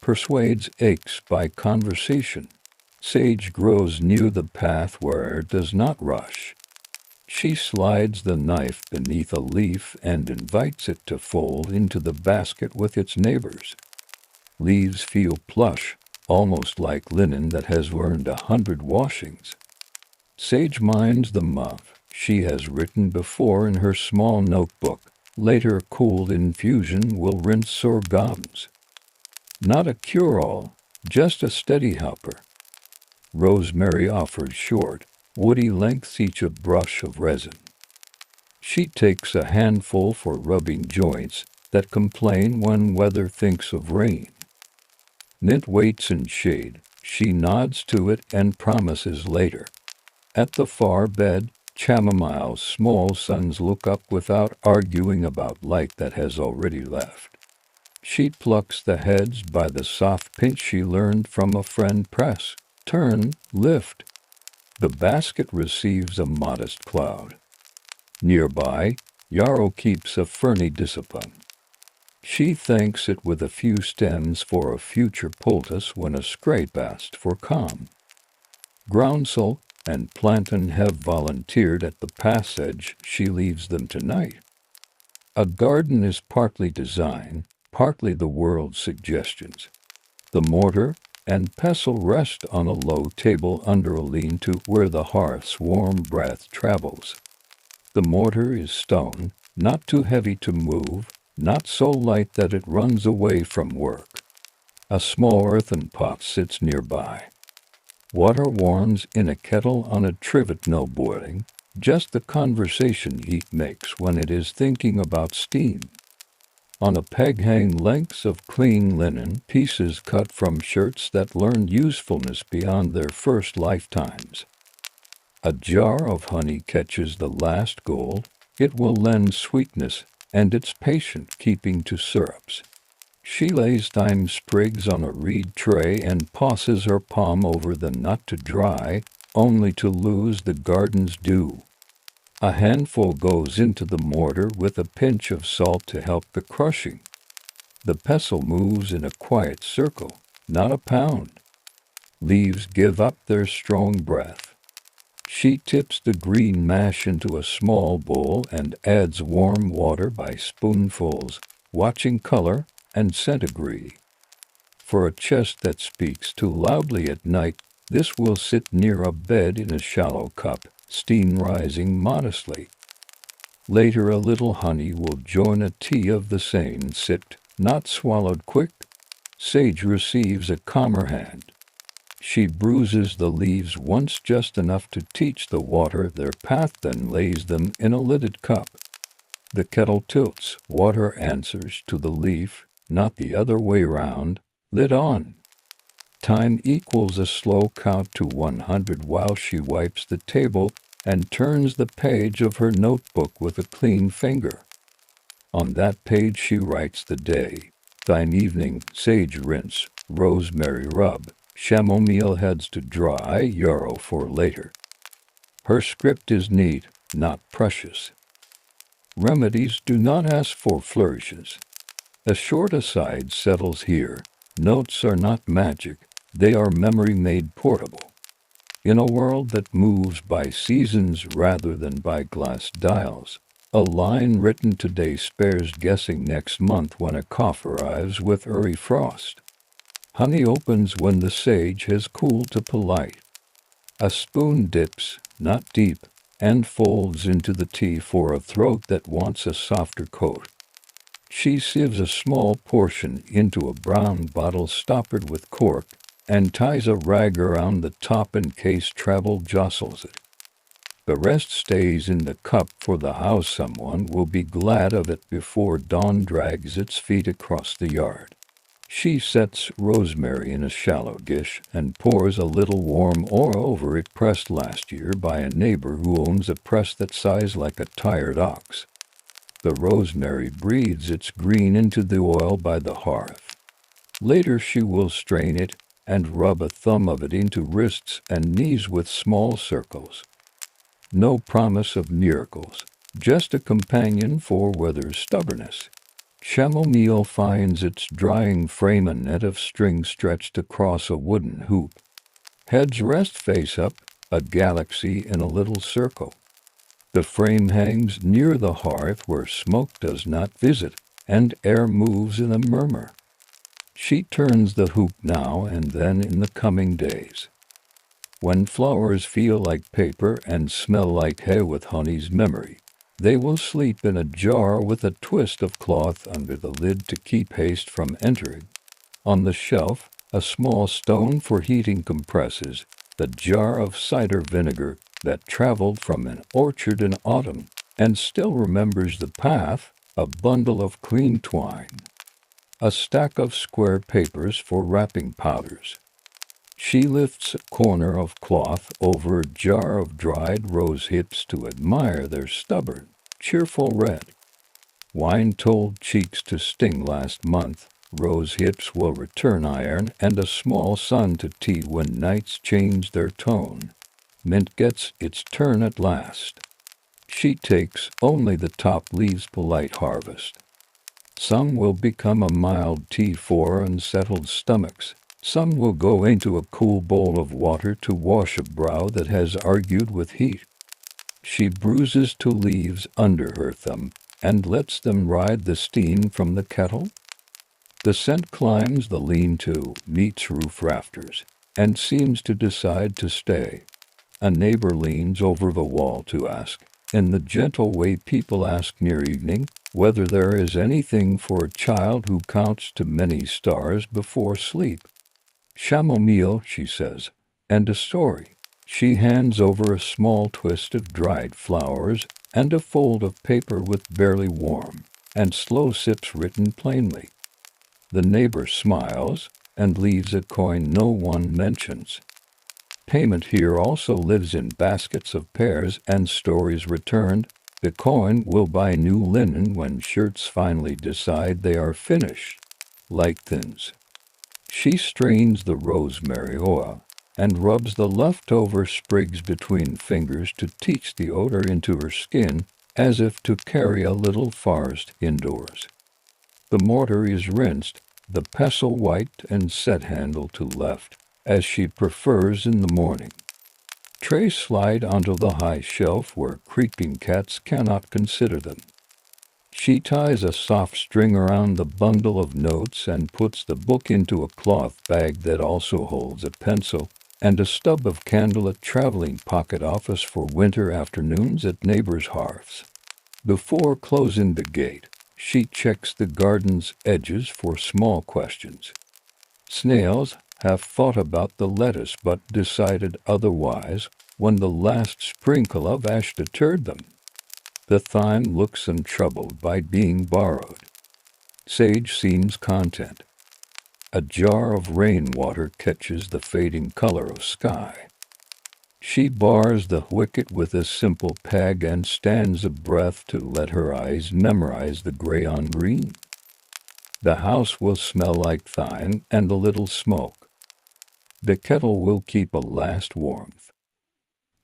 Persuades aches by conversation. Sage grows near the path where it does not rush. She slides the knife beneath a leaf and invites it to fold into the basket with its neighbors. Leaves feel plush, almost like linen that has earned 100 washings. Sage minds the muff she has written before in her small notebook. Later cooled infusion will rinse sore gums. Not a cure-all, just a steady helper. Rosemary offers short, woody lengths each a brush of resin. She takes a handful for rubbing joints that complain when weather thinks of rain. Mint waits in shade. She nods to it and promises later. At the far bed, chamomile's small sons look up without arguing about light that has already left. She plucks the heads by the soft pinch she learned from a friend press. Turn, lift. The basket receives a modest cloud. Nearby, Yarrow keeps a ferny discipline. She thanks it with a few stems for a future poultice when a scrape asked for calm. Groundsel and plantain have volunteered at the passage. She leaves them tonight. A garden is partly design, partly the world's suggestions. The mortar and pestle rest on a low table under a lean-to where the hearth's warm breath travels. The mortar is stone, not too heavy to move, not so light that it runs away from work. A small earthen pot sits nearby. Water warms in a kettle on a trivet, no boiling, just the conversation heat makes when it is thinking about steam. On a peg hang lengths of clean linen, pieces cut from shirts that learned usefulness beyond their first lifetimes. A jar of honey catches the last gold. It will lend sweetness, and it's patient keeping to syrups. She lays thyme sprigs on a reed tray and passes her palm over them not to dry, only to lose the garden's dew. A handful goes into the mortar with a pinch of salt to help the crushing. The pestle moves in a quiet circle, not a pound. Leaves give up their strong breath. She tips the green mash into a small bowl and adds warm water by spoonfuls, watching color and scent agree. For a chest that speaks too loudly at night, this will sit near a bed in a shallow cup, steam rising modestly. Later a little honey will join a tea of the same, sipped, not swallowed quick. Sage receives a calmer hand. She bruises the leaves once just enough to teach the water their path, then lays them in a lidded cup. The kettle tilts, water answers to the leaf, not the other way round, lid on. Time equals a slow count to 100 while she wipes the table and turns the page of her notebook with a clean finger. On that page she writes the day, thine evening, sage rinse, rosemary rub, chamomile heads to dry, yarrow for later. Her script is neat, not precious. Remedies do not ask for flourishes. A short aside settles here. Notes are not magic, they are memory made portable. In a world that moves by seasons rather than by glass dials, a line written today spares guessing next month when a cough arrives with early frost. Honey opens when the sage has cooled to polite. A spoon dips, not deep, and folds into the tea for a throat that wants a softer coat. She sieves a small portion into a brown bottle stoppered with cork and ties a rag around the top in case travel jostles it. The rest stays in the cup for the house. Someone will be glad of it before dawn drags its feet across the yard. She sets rosemary in a shallow dish and pours a little warm oil over it, pressed last year by a neighbor who owns a press that sighs like a tired ox. The rosemary breathes its green into the oil by the hearth. Later she will strain it and rub a thumb of it into wrists and knees with small circles. No promise of miracles, just a companion for weather's stubbornness. Chamomile finds its drying frame a net of string stretched across a wooden hoop. Heads rest face up, a galaxy in a little circle. The frame hangs near the hearth where smoke does not visit and air moves in a murmur. She turns the hoop now and then in the coming days. When flowers feel like paper and smell like hay with honey's memory, they will sleep in a jar with a twist of cloth under the lid to keep haste from entering. On the shelf, a small stone for heating compresses the jar of cider vinegar that traveled from an orchard in autumn and still remembers the path, a bundle of clean twine, a stack of square papers for wrapping powders. She lifts a corner of cloth over a jar of dried rose hips to admire their stubborn, cheerful red. Wine told cheeks to sting last month, rose hips will return iron and a small sun to tea when nights change their tone. Mint gets its turn at last. She takes only the top leaves polite harvest. Some will become a mild tea for unsettled stomachs. Some will go into a cool bowl of water to wash a brow that has argued with heat. She bruises 2 leaves under her thumb and lets them ride the steam from the kettle. The scent climbs the lean-to, meets roof rafters, and seems to decide to stay. A neighbor leans over the wall to ask, in the gentle way people ask near evening, whether there is anything for a child who counts too many stars before sleep. Chamomile, she says, and a story. She hands over a small twist of dried flowers and a fold of paper with barely warm and slow sips written plainly. The neighbor smiles and leaves a coin no one mentions. Payment here also lives in baskets of pears and stories returned. The coin will buy new linen when shirts finally decide they are finished. Like thins. She strains the rosemary oil and rubs the leftover sprigs between fingers to teach the odor into her skin, as if to carry a little forest indoors. The mortar is rinsed, the pestle wiped and set handle to left, as she prefers in the morning. Trays slide onto the high shelf where creeping cats cannot consider them. She ties a soft string around the bundle of notes and puts the book into a cloth bag that also holds a pencil and a stub of candle, a traveling pocket office for winter afternoons at neighbors' hearths. Before closing the gate, she checks the garden's edges for small questions. Snails, have thought about the lettuce but decided otherwise when the last sprinkle of ash deterred them. The thyme looks untroubled by being borrowed. Sage seems content. A jar of rainwater catches the fading color of sky. She bars the wicket with a simple peg and stands a breath to let her eyes memorize the gray on green. The house will smell like thyme and a little smoke. The kettle will keep a last warmth.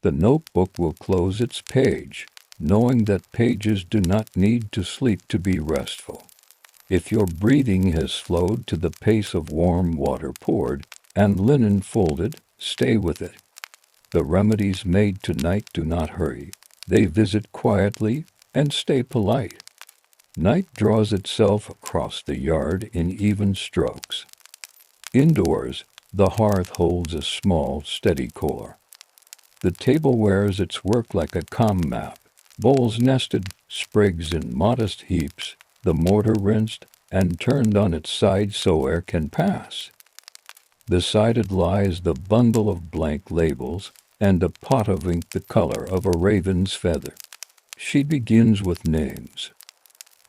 The notebook will close its page, knowing that pages do not need to sleep to be restful. If your breathing has flowed to the pace of warm water poured and linen folded, stay with it. The remedies made tonight do not hurry. They visit quietly and stay polite. Night draws itself across the yard in even strokes. Indoors, the hearth holds a small, steady core. The table wears its work like a calm map. Bowls nested, sprigs in modest heaps, the mortar rinsed and turned on its side so air can pass. Beside it lies the bundle of blank labels and a pot of ink the color of a raven's feather. She begins with names.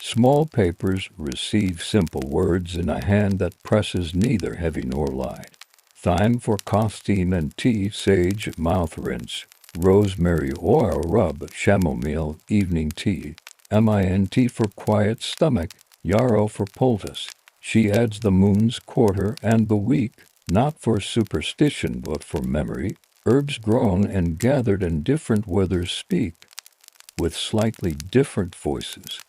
Small papers receive simple words in a hand that presses neither heavy nor light. Thyme for costume and tea, sage mouth rinse, rosemary oil rub, chamomile evening tea, mint for quiet stomach, yarrow for poultice. She adds the moon's quarter and the week, not for superstition but for memory. Herbs grown and gathered in different weathers speak, with slightly different voices.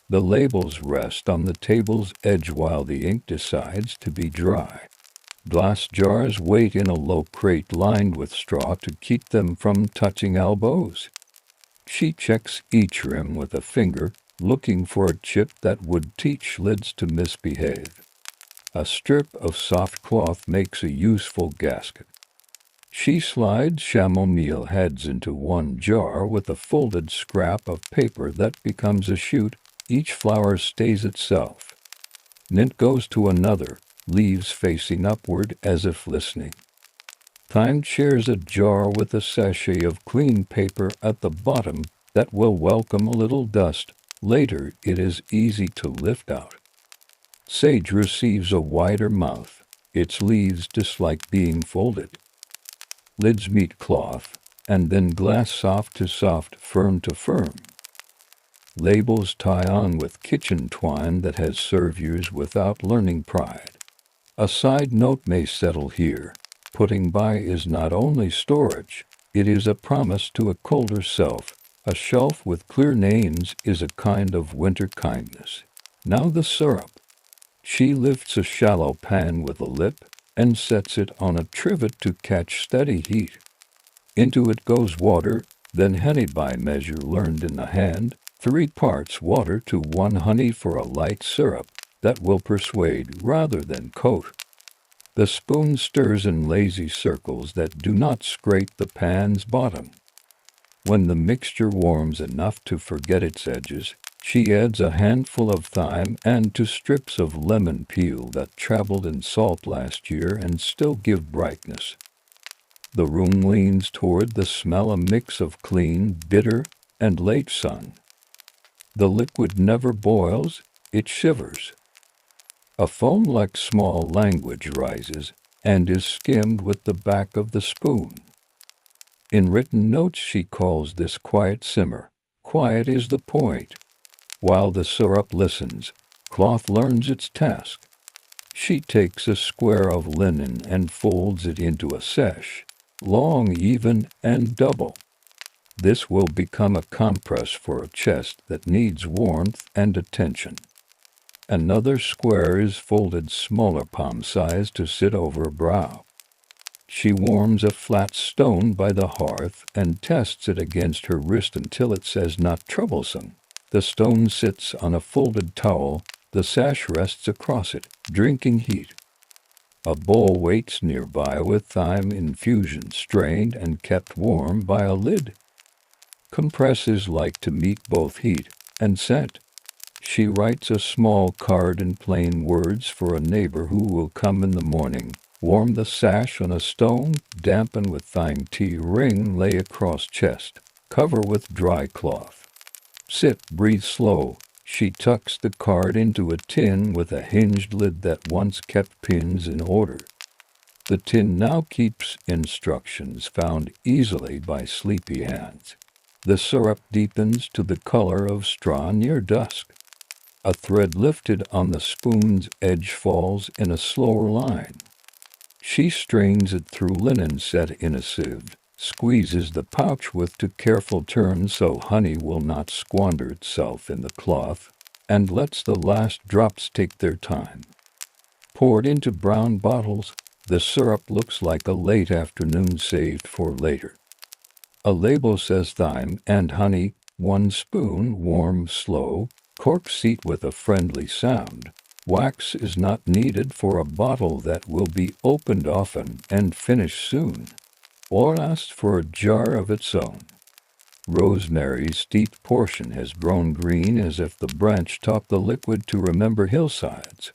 The labels rest on the table's edge while the ink decides to be dry. Glass jars wait in a low crate lined with straw to keep them from touching elbows. She checks each rim with a finger, looking for a chip that would teach lids to misbehave. A strip of soft cloth makes a useful gasket. She slides chamomile heads into one jar with a folded scrap of paper that becomes a chute. Each flower stays itself. Mint goes to another, leaves facing upward as if listening. Thyme shares a jar with a sachet of clean paper at the bottom that will welcome a little dust. Later it is easy to lift out. Sage receives a wider mouth. Its leaves dislike being folded. Lids meet cloth, and then glass soft to soft, firm to firm. Labels tie on with kitchen twine that has served years without learning pride. A side note may settle here. Putting by is not only storage, it is a promise to a colder self. A shelf with clear names is a kind of winter kindness. Now the syrup. She lifts a shallow pan with a lip and sets it on a trivet to catch steady heat. Into it goes water, then honey by measure learned in the hand, 3 parts water to 1 honey for a light syrup that will persuade rather than coat. The spoon stirs in lazy circles that do not scrape the pan's bottom. When the mixture warms enough to forget its edges, she adds a handful of thyme and 2 strips of lemon peel that traveled in salt last year and still give brightness. The room leans toward the smell, a mix of clean, bitter, and late sun. The liquid never boils, it shivers. A foam-like small language rises and is skimmed with the back of the spoon. In written notes she calls this quiet simmer. Quiet is the point. While the syrup listens, cloth learns its task. She takes a square of linen and folds it into a sash, long, even, and double. This will become a compress for a chest that needs warmth and attention. Another square is folded smaller, palm size, to sit over a brow. She warms a flat stone by the hearth and tests it against her wrist until it says not troublesome. The stone sits on a folded towel, the sash rests across it, drinking heat. A bowl waits nearby with thyme infusion strained and kept warm by a lid. Compresses like to meet both heat and scent. She writes a small card in plain words for a neighbor who will come in the morning. Warm the sash on a stone, dampen with thyme tea, ring lay across chest, cover with dry cloth. Sit, breathe slow. She tucks the card into a tin with a hinged lid that once kept pins in order. The tin now keeps instructions found easily by sleepy hands. The syrup deepens to the color of straw near dusk. A thread lifted on the spoon's edge falls in a slower line. She strains it through linen set in a sieve, squeezes the pouch with two careful turns so honey will not squander itself in the cloth, and lets the last drops take their time. Poured into brown bottles, the syrup looks like a late afternoon saved for later. A label says thyme and honey, 1 spoon, warm, slow, cork seat with a friendly sound. Wax is not needed for a bottle that will be opened often and finished soon, or asked for a jar of its own. Rosemary's steeped portion has grown green as if the branch topped the liquid to remember hillsides.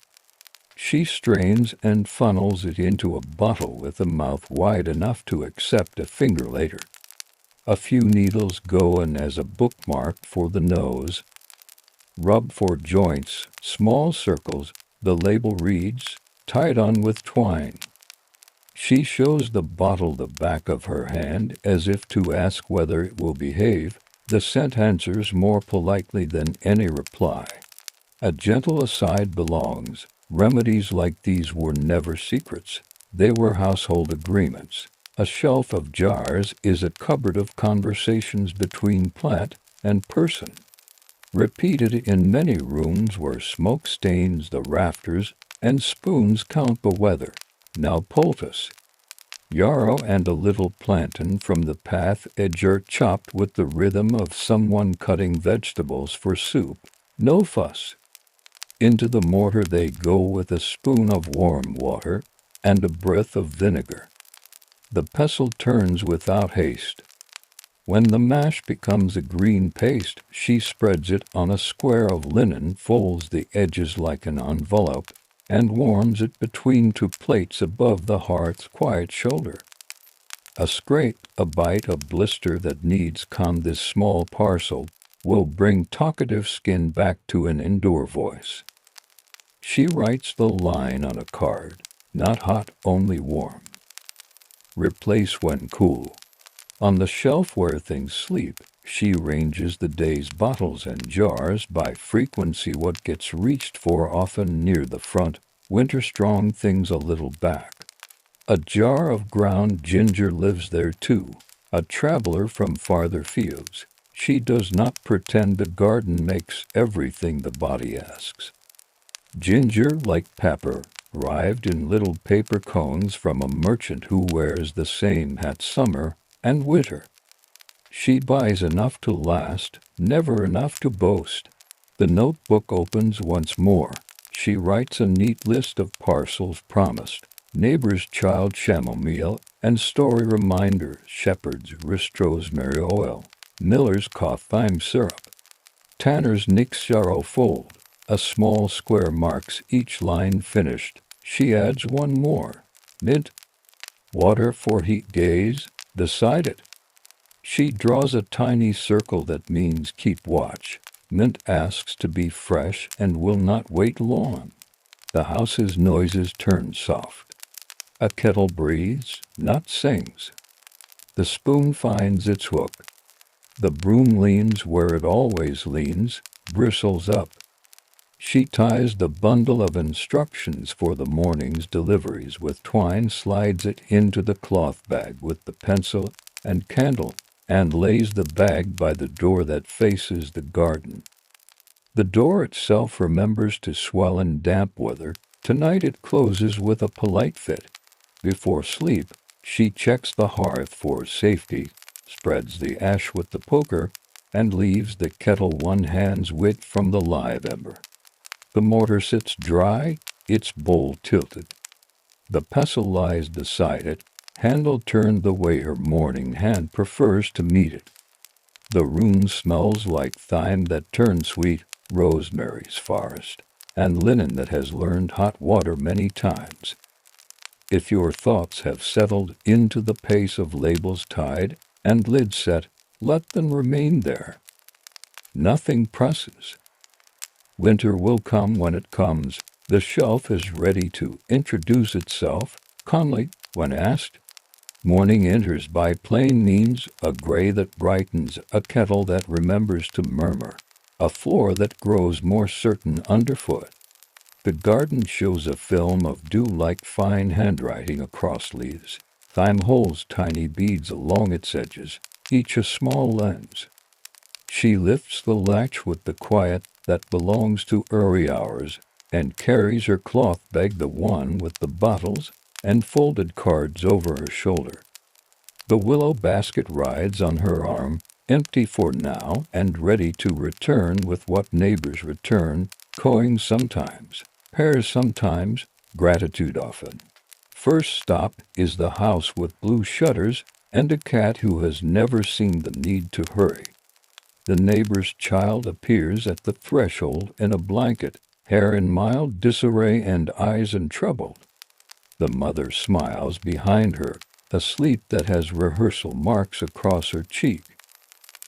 She strains and funnels it into a bottle with a mouth wide enough to accept a finger later. A few needles go in as a bookmark for the nose. Rub for joints, small circles, the label reads, tied on with twine. She shows the bottle the back of her hand as if to ask whether it will behave. The scent answers more politely than any reply. A gentle aside belongs. Remedies like these were never secrets. They were household agreements. A shelf of jars is a cupboard of conversations between plant and person. Repeated in many rooms where smoke stains the rafters and spoons count the weather. Now poultice. Yarrow and a little plantain from the path edge are chopped with the rhythm of someone cutting vegetables for soup. No fuss. Into the mortar they go with a spoon of warm water and a breath of vinegar. The pestle turns without haste. When the mash becomes a green paste, she spreads it on a square of linen, folds the edges like an envelope, and warms it between two plates above the hearth's quiet shoulder. A scrape, a bite, a blister that needs calm. This small parcel will bring talkative skin back to an indoor voice. She writes the line on a card, not hot, only warm. Replace when cool. On the shelf where things sleep, she ranges the day's bottles and jars by frequency. What gets reached for often near the front, winter-strong things a little back. A jar of ground ginger lives there too, a traveler from farther fields. She does not pretend the garden makes everything the body asks. Ginger, like pepper, arrived in little paper cones from a merchant who wears the same hat summer and winter. She buys enough to last, never enough to boast. The notebook opens once more. She writes a neat list of parcels promised, neighbor's child chamomile, and story reminders, shepherd's wrist rosemary oil, miller's cough thyme syrup, tanner's nix yarrow fold. A small square marks each line finished. She adds one more. Mint. Water for heat days. Decide it. She draws a tiny circle that means keep watch. Mint asks to be fresh and will not wait long. The house's noises turn soft. A kettle breathes, not sings. The spoon finds its hook. The broom leans where it always leans, bristles up. She ties the bundle of instructions for the morning's deliveries with twine, slides it into the cloth bag with the pencil and candle, and lays the bag by the door that faces the garden. The door itself remembers to swell in damp weather. Tonight it closes with a polite fit. Before sleep, she checks the hearth for safety, spreads the ash with the poker, and leaves the kettle one hand's width from the live ember. The mortar sits dry, its bowl tilted. The pestle lies beside it, handle turned the way her morning hand prefers to meet it. The room smells like thyme that turned sweet, rosemary's forest, and linen that has learned hot water many times. If your thoughts have settled into the pace of labels tied and lids set, let them remain there. Nothing presses. Winter will come when it comes. The shelf is ready to introduce itself, calmly, when asked. Morning enters by plain means, a gray that brightens, a kettle that remembers to murmur, a floor that grows more certain underfoot. The garden shows a film of dew like fine handwriting across leaves. Time holds tiny beads along its edges, each a small lens. She lifts the latch with the quiet that belongs to early hours, and carries her cloth bag, the one with the bottles and folded cards, over her shoulder. The willow basket rides on her arm, empty for now and ready to return with what neighbors return, coins sometimes, pears sometimes, gratitude often. First stop is the house with blue shutters and a cat who has never seen the need to hurry. The neighbor's child appears at the threshold in a blanket, hair in mild disarray and eyes untroubled. The mother smiles behind her, a sleep that has rehearsal marks across her cheek.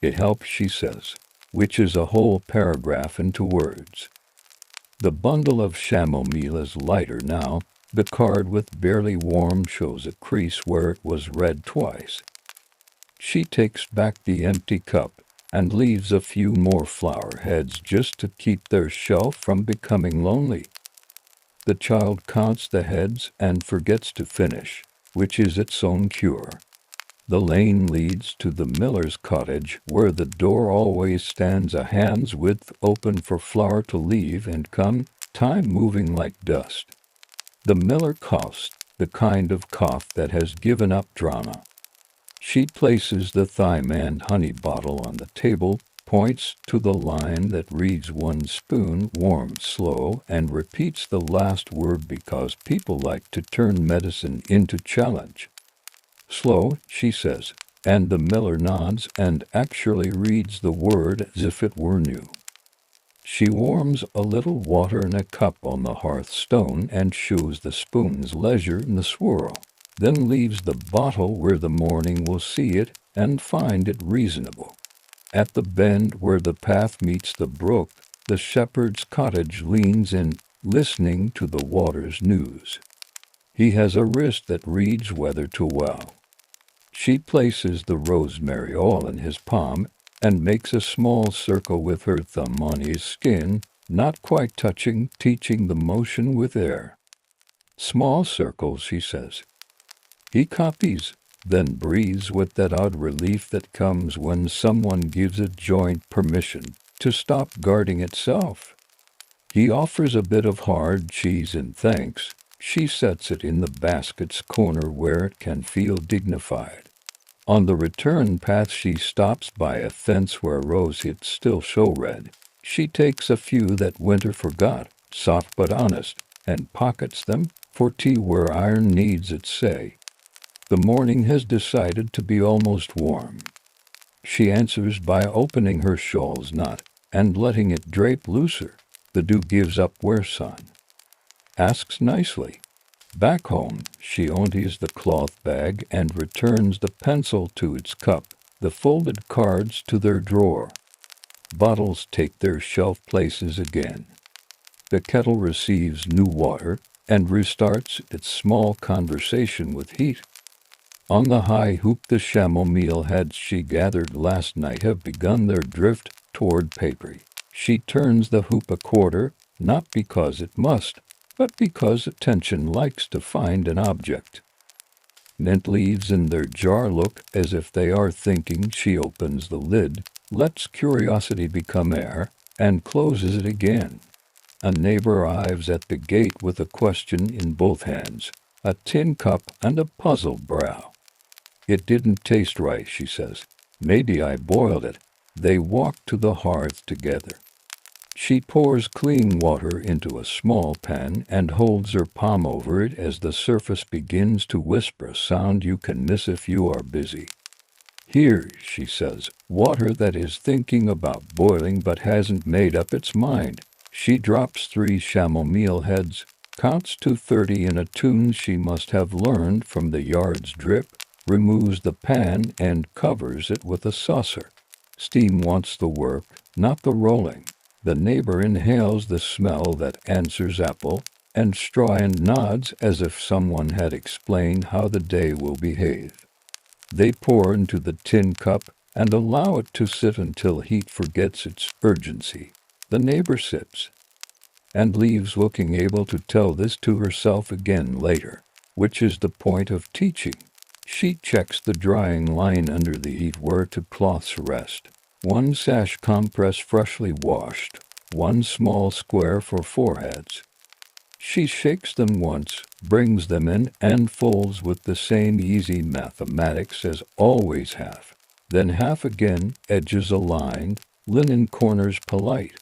It helps, she says, which is a whole paragraph into words. The bundle of chamomile is lighter now. The card with barely warmed shows a crease where it was read twice. She takes back the empty cup and leaves a few more flower heads just to keep their shelf from becoming lonely. The child counts the heads and forgets to finish, which is its own cure. The lane leads to the miller's cottage, where the door always stands a hand's width open for flower to leave and come, time moving like dust. The miller coughs, the kind of cough that has given up drama. She places the thyme and honey bottle on the table, points to the line that reads 1 spoon, warmed slow, and repeats the last word because people like to turn medicine into challenge. Slow, she says, and the miller nods and actually reads the word as if it were new. She warms a little water in a cup on the hearthstone and shows the spoon's leisure in the swirl, then leaves the bottle where the morning will see it and find it reasonable. At the bend where the path meets the brook, the shepherd's cottage leans in, listening to the water's news. He has a wrist that reads weather too well. She places the rosemary oil in his palm and makes a small circle with her thumb on his skin, not quite touching, teaching the motion with air. Small circles, she says. He copies, then breathes with that odd relief that comes when someone gives a joint permission to stop guarding itself. He offers a bit of hard cheese and thanks. She sets it in the basket's corner where it can feel dignified. On the return path she stops by a fence where rosehips still show red. She takes a few that winter forgot, soft but honest, and pockets them for tea where iron needs its say. The morning has decided to be almost warm. She answers by opening her shawl's knot and letting it drape looser. The dew gives up where sun. Asks nicely. Back home, she empties the cloth bag and returns the pencil to its cup, the folded cards to their drawer. Bottles take their shelf places again. The kettle receives new water and restarts its small conversation with heat. On the high hoop the chamomile heads she gathered last night have begun their drift toward papery. She turns the hoop a quarter, not because it must, but because attention likes to find an object. Mint leaves in their jar look as if they are thinking. She opens the lid, lets curiosity become air, and closes it again. A neighbor arrives at the gate with a question in both hands, a tin cup and a puzzled brow. It didn't taste right, she says. Maybe I boiled it. They walk to the hearth together. She pours clean water into a small pan and holds her palm over it as the surface begins to whisper a sound you can miss if you are busy. Here, she says, water that is thinking about boiling but hasn't made up its mind. She drops 3 chamomile heads, counts to 30 in a tune she must have learned from the yard's drip, removes the pan and covers it with a saucer. Steam wants the work, not the rolling. The neighbor inhales the smell that answers apple, and straw and nods as if someone had explained how the day will behave. They pour into the tin cup and allow it to sit until heat forgets its urgency. The neighbor sips and leaves looking able to tell this to herself again later, which is the point of teaching. She checks the drying line under the heat where two cloths rest. One sash compress freshly washed, one small square for foreheads. She shakes them once, brings them in, and folds with the same easy mathematics as always have. Then half again, edges aligned, linen corners polite.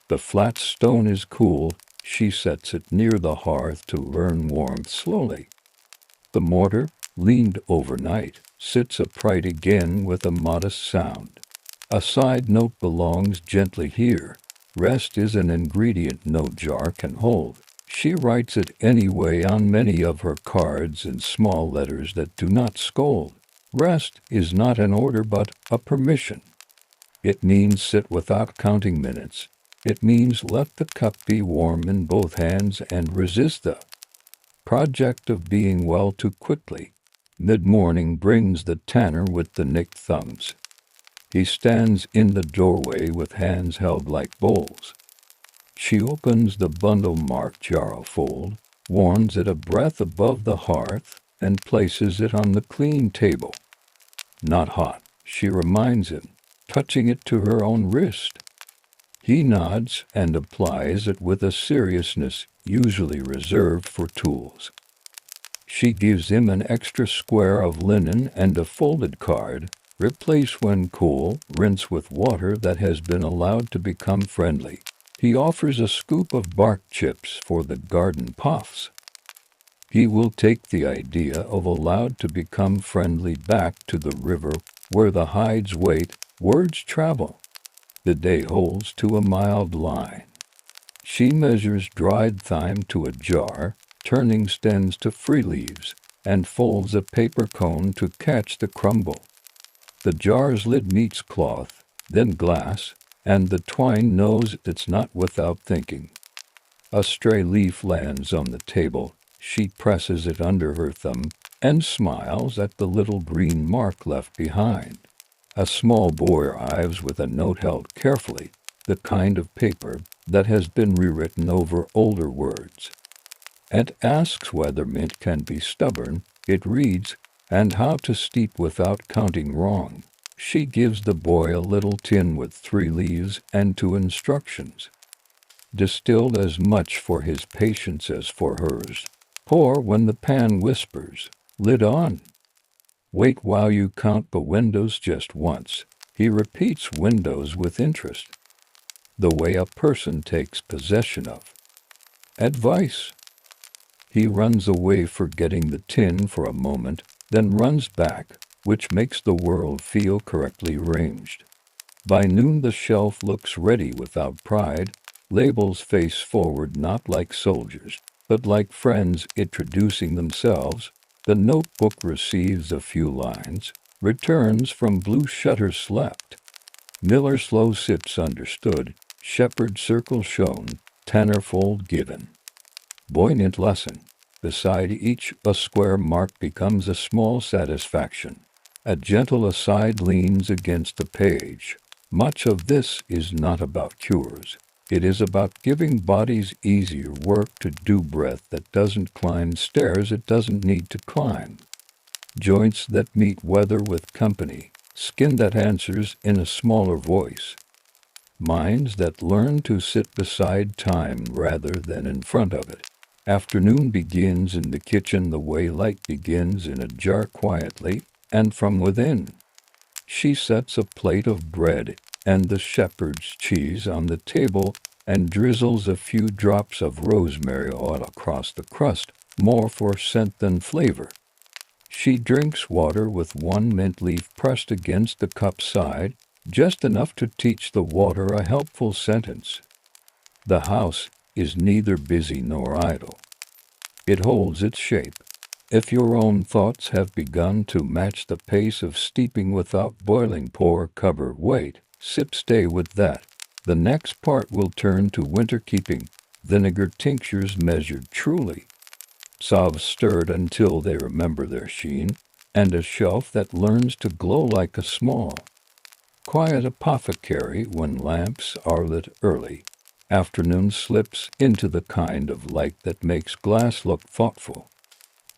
The flat stone is cool, she sets it near the hearth to earn warmth slowly. The mortar, leaned overnight, sits upright again with a modest sound. A side note belongs gently here. Rest is an ingredient no jar can hold. She writes it anyway on many of her cards in small letters that do not scold. Rest is not an order but a permission. It means sit without counting minutes. It means let the cup be warm in both hands and resist the project of being well too quickly. Mid-morning brings the tanner with the nicked thumbs. He stands in the doorway with hands held like bowls. She opens the bundle marked jar fold, warms it a breath above the hearth, and places it on the clean table. Not hot, she reminds him, touching it to her own wrist. He nods and applies it with a seriousness usually reserved for tools. She gives him an extra square of linen and a folded card. Replace when cool, rinse with water that has been allowed to become friendly. He offers a scoop of bark chips for the garden puffs. He will take the idea of allowed to become friendly back to the river where the hides wait, words travel. The day holds to a mild line. She measures dried thyme to a jar, turning stems to free leaves, and folds a paper cone to catch the crumble. The jar's lid meets cloth, then glass, and the twine knows it's not without thinking. A stray leaf lands on the table. She presses it under her thumb and smiles at the little green mark left behind. A small boy arrives with a note held carefully, the kind of paper that has been rewritten over older words, and asks whether mint can be stubborn. It reads, and how to steep without counting wrong. She gives the boy a little tin with 3 leaves and 2 instructions. Distilled as much for his patience as for hers. Pour when the pan whispers. Lid on. Wait while you count the windows just once. He repeats windows with interest. The way a person takes possession of. Advice. He runs away forgetting the tin for a moment, then runs back, which makes the world feel correctly arranged. By noon the shelf looks ready without pride, labels face forward not like soldiers, but like friends introducing themselves. The notebook receives a few lines, returns from blue shutter slept. Miller slow sips understood, shepherd circle shown, tenor fold given. Poignant lesson. Beside each a square mark becomes a small satisfaction. A gentle aside leans against the page. Much of this is not about cures. It is about giving bodies easier work to do, breath that doesn't climb stairs it doesn't need to climb. Joints that meet weather with company. Skin that answers in a smaller voice. Minds that learn to sit beside time rather than in front of it. Afternoon begins in the kitchen the way light begins in a jar quietly, and from within. She sets a plate of bread and the shepherd's cheese on the table and drizzles a few drops of rosemary oil across the crust, more for scent than flavor. She drinks water with 1 mint leaf pressed against the cup side, just enough to teach the water a helpful sentence. The house is neither busy nor idle. It holds its shape. If your own thoughts have begun to match the pace of steeping without boiling, pour, cover, wait, sip, stay with that. The next part will turn to winter keeping, vinegar tinctures measured truly, salves stirred until they remember their sheen, and a shelf that learns to glow like a small, quiet apothecary when lamps are lit early. Afternoon slips into the kind of light that makes glass look thoughtful.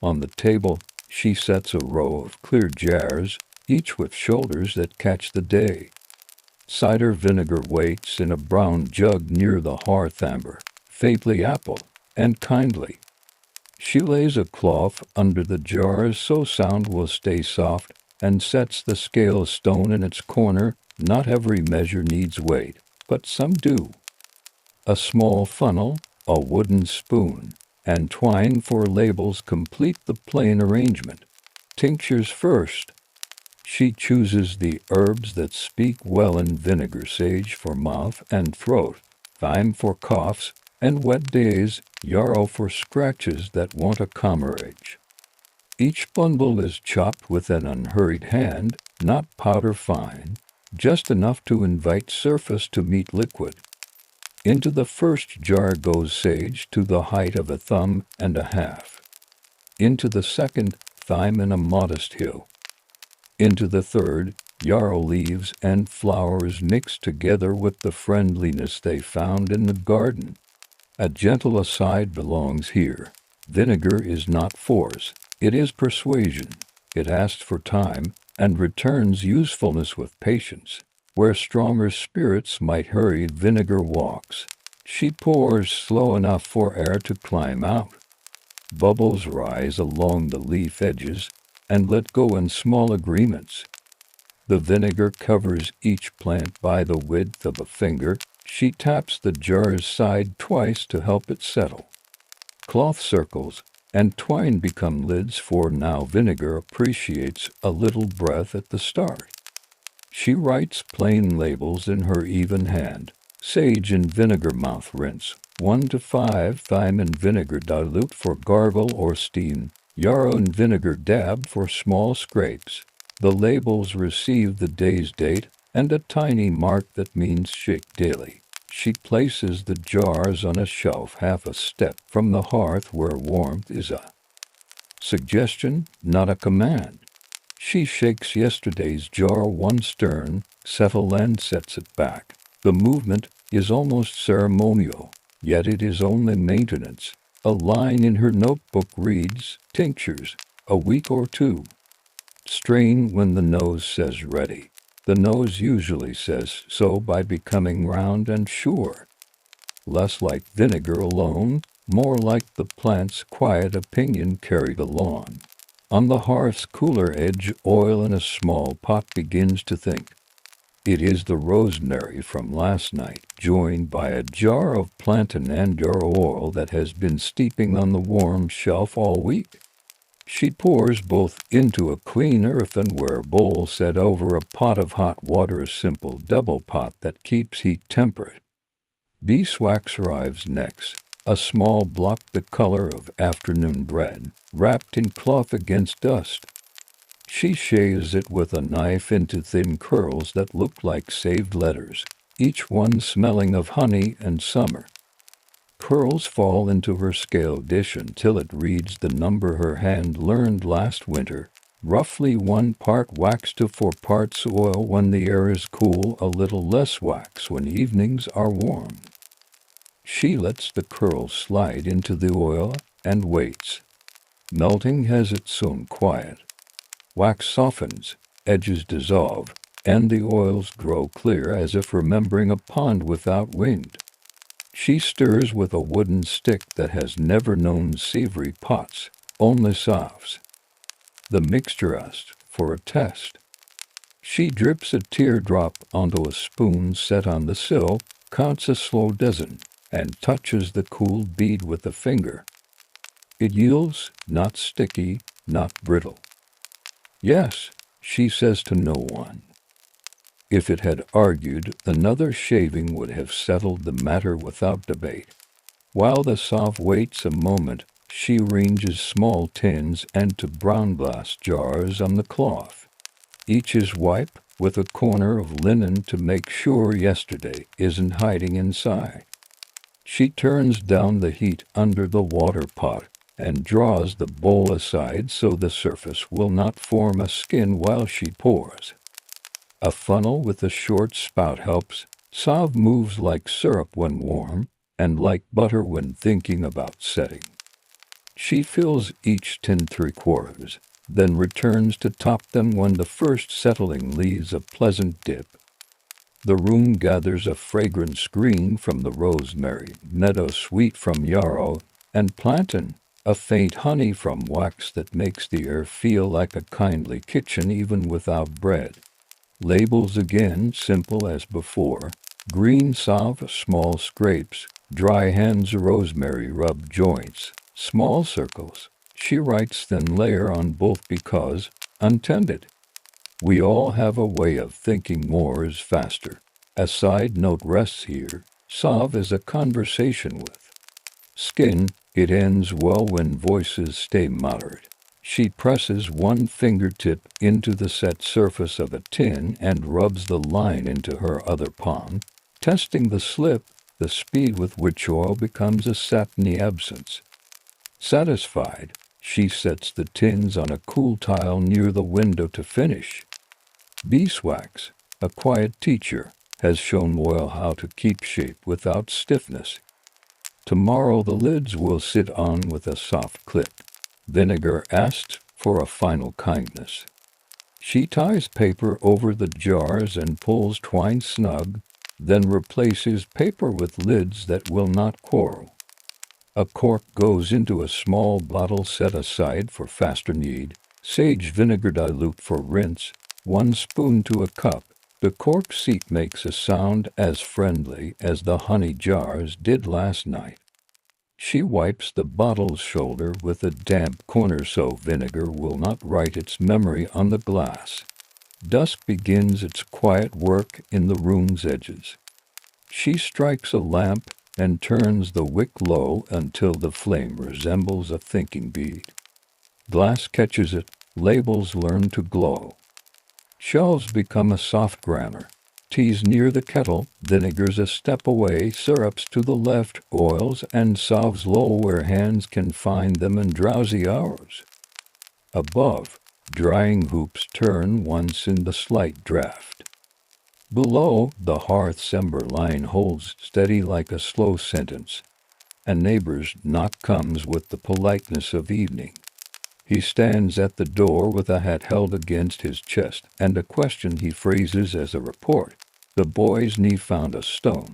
On the table, she sets a row of clear jars, each with shoulders that catch the day. Cider vinegar waits in a brown jug near the hearth, amber, faintly apple, and kindly. She lays a cloth under the jars so sound will stay soft, and sets the scale stone in its corner. Not every measure needs weight, but some do. A small funnel, a wooden spoon, and twine for labels complete the plain arrangement. Tinctures first. She chooses the herbs that speak well in vinegar: sage for mouth and throat, thyme for coughs and wet days, yarrow for scratches that want a comradage. Each bundle is chopped with an unhurried hand, not powder fine, just enough to invite surface to meet liquid. Into the first jar goes sage to the height of a thumb and a half. Into the second, thyme in a modest hill. Into the third, yarrow leaves and flowers mixed together with the friendliness they found in the garden. A gentle aside belongs here. Vinegar is not force, it is persuasion. It asks for time and returns usefulness with patience. Where stronger spirits might hurry, vinegar walks. She pours slow enough for air to climb out. Bubbles rise along the leaf edges and let go in small agreements. The vinegar covers each plant by the width of a finger. She taps the jar's side twice to help it settle. Cloth circles and twine become lids, for now vinegar appreciates a little breath at the start. She writes plain labels in her even hand. Sage in vinegar, mouth rinse, 1 to 5, thyme in vinegar dilute for gargle or steam, yarrow in vinegar dab for small scrapes. The labels receive the day's date and a tiny mark that means shake daily. She places the jars on a shelf half a step from the hearth where warmth is a suggestion, not a command. She shakes yesterday's jar once turn, settle and sets it back. The movement is almost ceremonial, yet it is only maintenance. A line in her notebook reads, tinctures, a week or two. Strain when the nose says ready. The nose usually says so by becoming round and sure. Less like vinegar alone, more like the plant's quiet opinion carried along. On the hearth's cooler edge, oil in a small pot begins to think. It is the rosemary from last night, joined by a jar of plantain and yarrow oil that has been steeping on the warm shelf all week. She pours both into a clean earthenware bowl set over a pot of hot water, a simple double pot that keeps heat temperate. Beeswax arrives next, a small block the color of afternoon bread, wrapped in cloth against dust. She shaves it with a knife into thin curls that look like saved letters, each one smelling of honey and summer. Curls fall into her scale dish until it reads the number her hand learned last winter, roughly 1 part wax to 4 parts oil when the air is cool, a little less wax when evenings are warm. She lets the curls slide into the oil and waits. Melting has its own quiet. Wax softens, edges dissolve, and the oils grow clear as if remembering a pond without wind. She stirs with a wooden stick that has never known savory pots, only sauves. The mixture asks for a test. She drips a teardrop onto a spoon set on the sill, counts a slow dozen, and touches the cooled bead with a finger. It yields, not sticky, not brittle. Yes, she says to no one. If it had argued, another shaving would have settled the matter without debate. While the Sov waits a moment, she arranges small tins into brown glass jars on the cloth. Each is wiped with a corner of linen to make sure yesterday isn't hiding inside. She turns down the heat under the water pot and draws the bowl aside so the surface will not form a skin while she pours. A funnel with a short spout helps. Sov moves like syrup when warm and like butter when thinking about setting. She fills each tin 3/4, then returns to top them when the first settling leaves a pleasant dip. The room gathers a fragrant screen from the rosemary, meadow sweet from yarrow, and plantain, a faint honey from wax that makes the air feel like a kindly kitchen even without bread. Labels again simple as before. Green Sov, small scrapes. Dry hands, rosemary rub joints. Small circles. She writes thin layer on both because, untended. We all have a way of thinking more is faster. A side note rests here. Sov is a conversation with skin. It ends well when voices stay moderate. She presses one fingertip into the set surface of a tin and rubs the line into her other palm, testing the slip, the speed with which oil becomes a satiny absence. Satisfied, she sets the tins on a cool tile near the window to finish. Beeswax, a quiet teacher, has shown oil how to keep shape without stiffness. Tomorrow the lids will sit on with a soft click. Vinegar asks for a final kindness. She ties paper over the jars and pulls twine snug, then replaces paper with lids that will not quarrel. A cork goes into a small bottle set aside for faster need. Sage vinegar dilute for rinse. 1 spoon to a cup. The cork seat makes a sound as friendly as the honey jars did last night. She wipes the bottle's shoulder with a damp corner so vinegar will not write its memory on the glass. Dusk begins its quiet work in the room's edges. She strikes a lamp and turns the wick low until the flame resembles a thinking bead. Glass catches it, labels learn to glow. Shelves become a soft grammar. Teas near the kettle, vinegars a step away, syrups to the left, oils and Sovs low where hands can find them in drowsy hours. Above, drying hoops turn once in the slight draft. Below, the hearth's ember line holds steady like a slow sentence. A neighbor's knock comes with the politeness of evening. He stands at the door with a hat held against his chest and a question he phrases as a report. The boy's knee found a stone.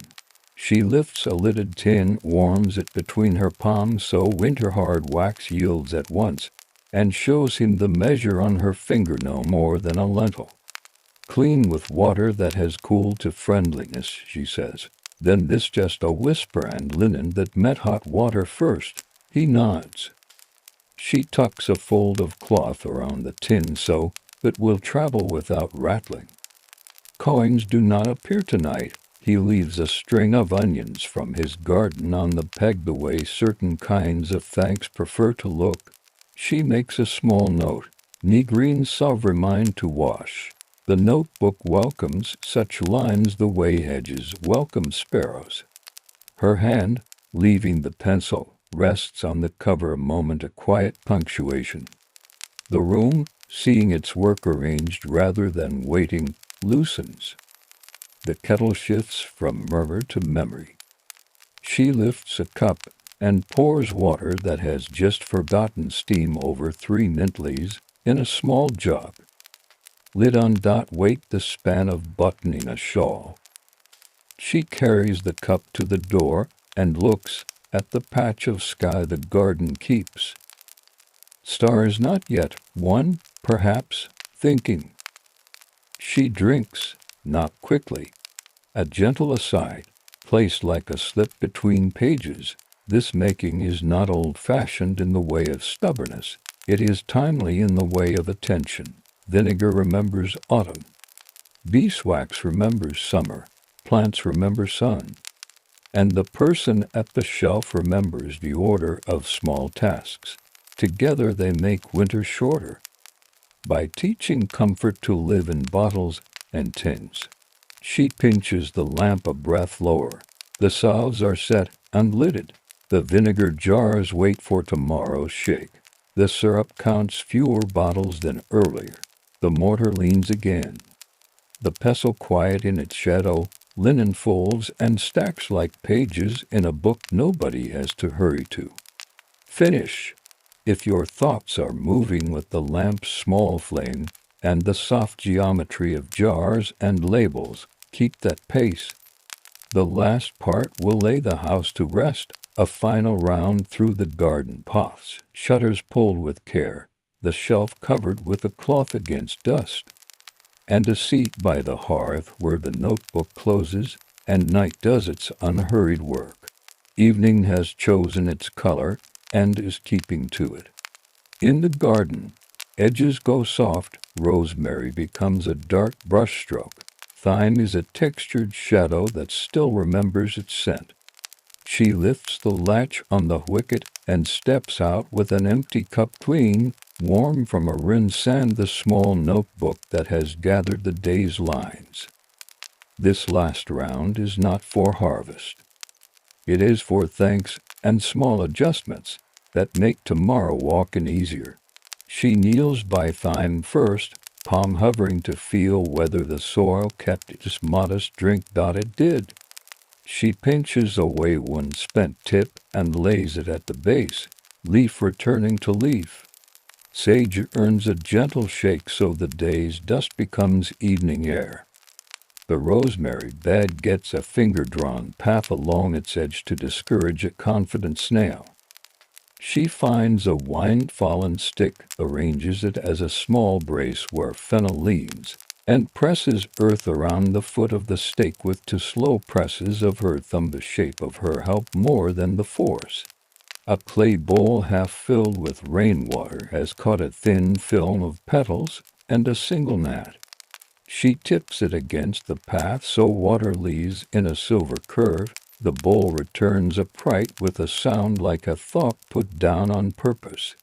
She lifts a lidded tin, warms it between her palms so winter-hard wax yields at once, and shows him the measure on her finger no more than a lentil. Clean with water that has cooled to friendliness, she says. Then this just a whisper and linen that met hot water first. He nods. She tucks a fold of cloth around the tin so it will travel without rattling. Coins do not appear tonight. He leaves a string of onions from his garden on the peg the way certain kinds of thanks prefer to look. She makes a small note. Knee green Sov remind to wash. The notebook welcomes such lines the way hedges welcome sparrows. Her hand, leaving the pencil, rests on the cover a moment, a quiet punctuation. The room, seeing its work arranged rather than waiting, loosens. The kettle shifts from murmur to memory. She lifts a cup and pours water that has just forgotten steam over 3 mint leaves in a small jug. Lid on. Wait the span of buttoning a shawl. She carries the cup to the door and looks at the patch of sky the garden keeps. Stars not yet, one, perhaps, thinking. She drinks, not quickly. A gentle aside, placed like a slip between pages. This making is not old-fashioned in the way of stubbornness. It is timely in the way of attention. Vinegar remembers autumn. Beeswax remembers summer. Plants remember sun. and the person at the shelf remembers the order of small tasks. Together they make winter shorter by teaching comfort to live in bottles and tins. She pinches the lamp a breath lower. The salves are set, unlidded. The vinegar jars wait for tomorrow's shake. The syrup counts fewer bottles than earlier. The mortar leans again. The pestle quiet in its shadow, linen folds and stacks like pages in a book nobody has to hurry to. Finish. If your thoughts are moving with the lamp's small flame and the soft geometry of jars and labels, keep that pace. The last part will lay the house to rest, a final round through the garden paths, shutters pulled with care, the shelf covered with a cloth against dust, and a seat by the hearth where the notebook closes and night does its unhurried work. Evening has chosen its color and is keeping to it. In the garden, edges go soft, rosemary becomes a dark brushstroke. Thyme is a textured shadow that still remembers its scent. She lifts the latch on the wicket and steps out with an empty cup clean, warm from a rinse and the small notebook that has gathered the day's lines. This last round is not for harvest. It is for thanks and small adjustments that make tomorrow walking easier. She kneels by thyme first, palm hovering to feel whether the soil kept its modest drink. It did. She pinches away one spent tip and lays it at the base, leaf returning to leaf. Sage earns a gentle shake so the day's dust becomes evening air. The rosemary bed gets a finger-drawn path along its edge to discourage a confident snail. She finds a wind-fallen stick, arranges it as a small brace where fennel leans, and presses earth around the foot of the stake with two slow presses of her thumb. The shape of her help more than the force. A clay bowl half filled with rainwater has caught a thin film of petals and a single gnat. She tips it against the path so water leaves in a silver curve. The bowl returns upright with a sound like a thought put down on purpose.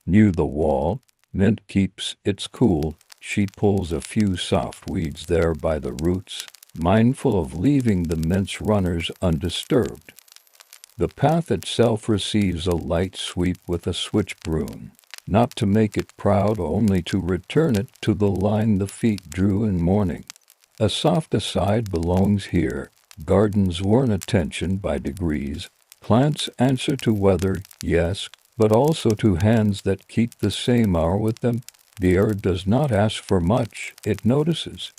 Near the wall, mint keeps its cool. She pulls a few soft weeds there by the roots, mindful of leaving the mint's runners undisturbed. The path itself receives a light sweep with a switch broom, not to make it proud, only to return it to the line the feet drew in morning. A soft aside belongs here. Gardens warn attention by degrees. Plants answer to weather, yes, but also to hands that keep the same hour with them. The air does not ask for much, it notices.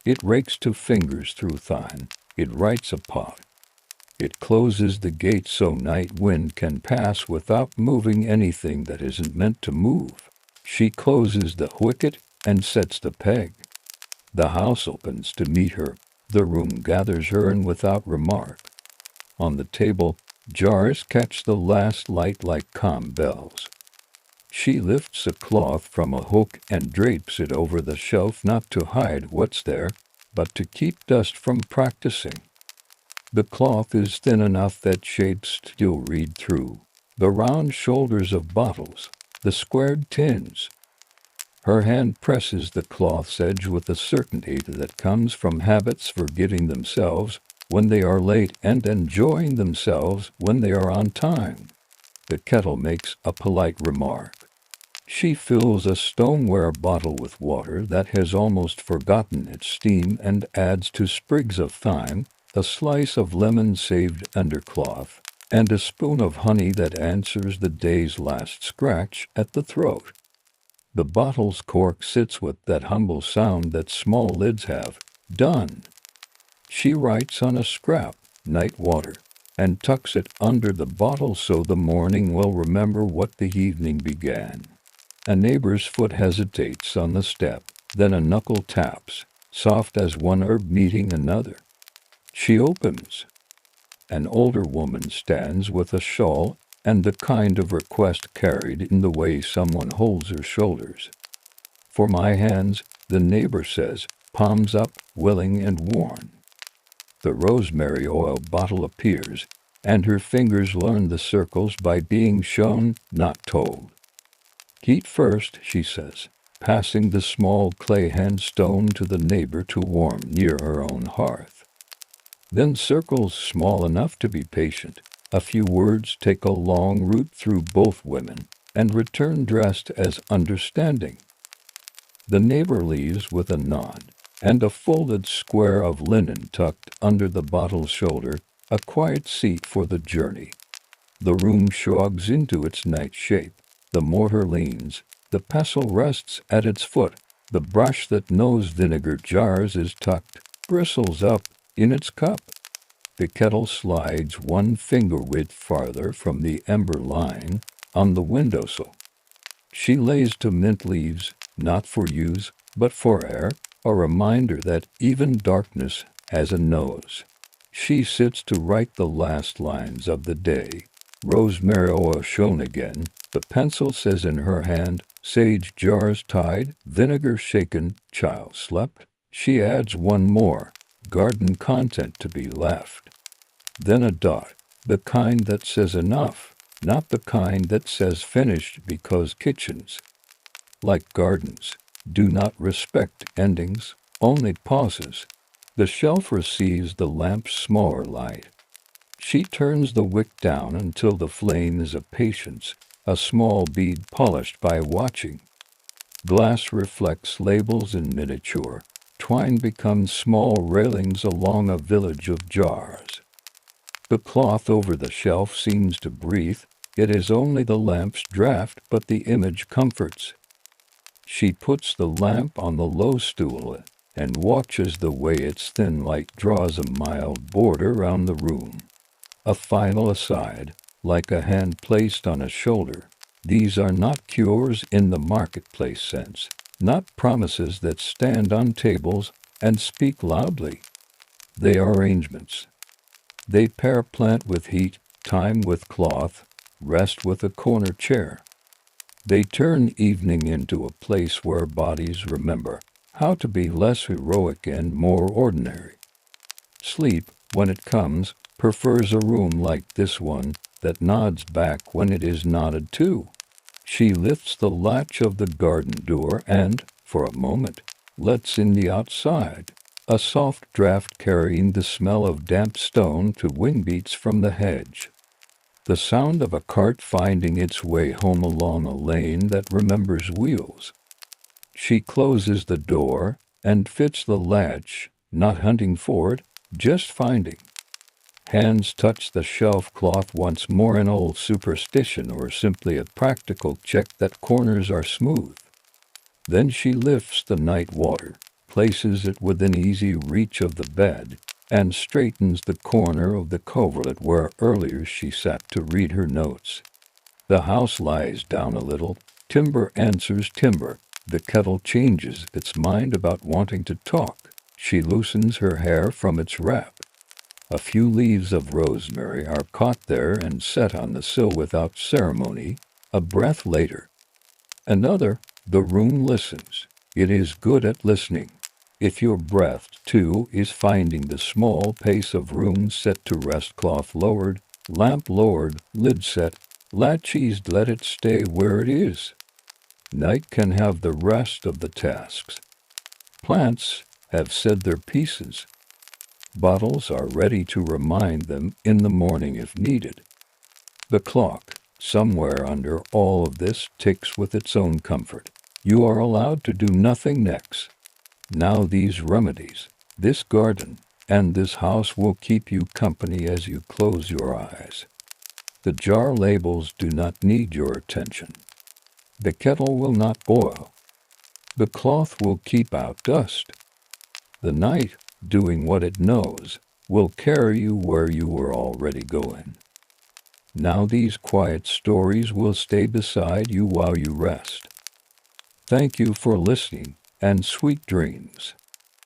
It rakes two fingers through thyme. It writes a pot. It closes the gate so night wind can pass without moving anything that isn't meant to move. She closes the wicket and sets the peg. The house opens to meet her. The room gathers her in without remark. On the table, jars catch the last light like calm bells. She lifts a cloth from a hook and drapes it over the shelf, not to hide what's there, but to keep dust from practicing. The cloth is thin enough that shapes still read through. The round shoulders of bottles, the squared tins. Her hand presses the cloth's edge with a certainty that comes from habits forgetting themselves when they are late and enjoying themselves when they are on time. The kettle makes a polite remark. She fills a stoneware bottle with water that has almost forgotten its steam and adds two sprigs of thyme, a slice of lemon saved under cloth, and a spoon of honey that answers the day's last scratch at the throat. The bottle's cork sits with that humble sound that small lids have. Done. She writes on a scrap, night water, and tucks it under the bottle so the morning will remember what the evening began. A neighbor's foot hesitates on the step, then a knuckle taps, soft as one herb meeting another. She opens. An older woman stands with a shawl and the kind of request carried in the way someone holds her shoulders. For my hands, the neighbor says, palms up, willing and worn. The rosemary oil bottle appears, and her fingers learn the circles by being shown, not told. Heat first, she says, passing the small clay hand stone to the neighbor to warm near her own hearth. Then circles small enough to be patient. A few words take a long route through both women, and return dressed as understanding. The neighbor leaves with a nod, and a folded square of linen tucked under the bottle's shoulder, a quiet seat for the journey. The room shrugs into its night shape. The mortar leans, the pestle rests at its foot, the brush that knows vinegar jars is tucked, bristles up in its cup. The kettle slides one finger width farther from the ember line on the windowsill. She lays to mint leaves, not for use, but for air, a reminder that even darkness has a nose. She sits to write the last lines of the day. Rosemary oil shown again. The pencil says in her hand, sage jars tied, vinegar shaken, child slept. She adds one more, garden content to be left. Then a dot, the kind that says enough, not the kind that says finished, because kitchens, like gardens, do not respect endings, only pauses. The shelf receives the lamp's smaller light. She turns the wick down until the flame is a patience, a small bead polished by watching. Glass reflects labels in miniature. Twine becomes small railings along a village of jars. The cloth over the shelf seems to breathe. It is only the lamp's draft, but the image comforts. She puts the lamp on the low stool and watches the way its thin light draws a mild border around the room. A final aside, like a hand placed on a shoulder. These are not cures in the marketplace sense, not promises that stand on tables and speak loudly. They are arrangements. They pair plant with heat, time with cloth, rest with a corner chair. They turn evening into a place where bodies remember how to be less heroic and more ordinary. Sleep, when it comes, prefers a room like this one that nods back when it is nodded to. She lifts the latch of the garden door and, for a moment, lets in the outside, a soft draft carrying the smell of damp stone to wingbeats from the hedge. The sound of a cart finding its way home along a lane that remembers wheels. She closes the door and fits the latch, not hunting for it, just finding. Hands touch the shelf cloth once more, an old superstition or simply a practical check that corners are smooth. Then she lifts the night water, places it within easy reach of the bed, and straightens the corner of the coverlet where earlier she sat to read her notes. The house lies down a little. Timber answers timber. The kettle changes its mind about wanting to talk. She loosens her hair from its wrap. A few leaves of rosemary are caught there and set on the sill without ceremony. A breath later. Another. The room listens. It is good at listening. If your breath, too, is finding the small pace of room set to rest, cloth lowered, lamp lowered, lid set, latch eased, let it stay where it is. Night can have the rest of the tasks. Plants have said their pieces. Bottles are ready to remind them in the morning if needed. The clock, somewhere under all of this, ticks with its own comfort. You are allowed to do nothing next. Now these remedies, this garden, and this house will keep you company as you close your eyes. The jar labels do not need your attention. The kettle will not boil. The cloth will keep out dust. The night, doing what it knows, will carry you where you were already going. Now these quiet stories will stay beside you while you rest. Thank you for listening, and sweet dreams.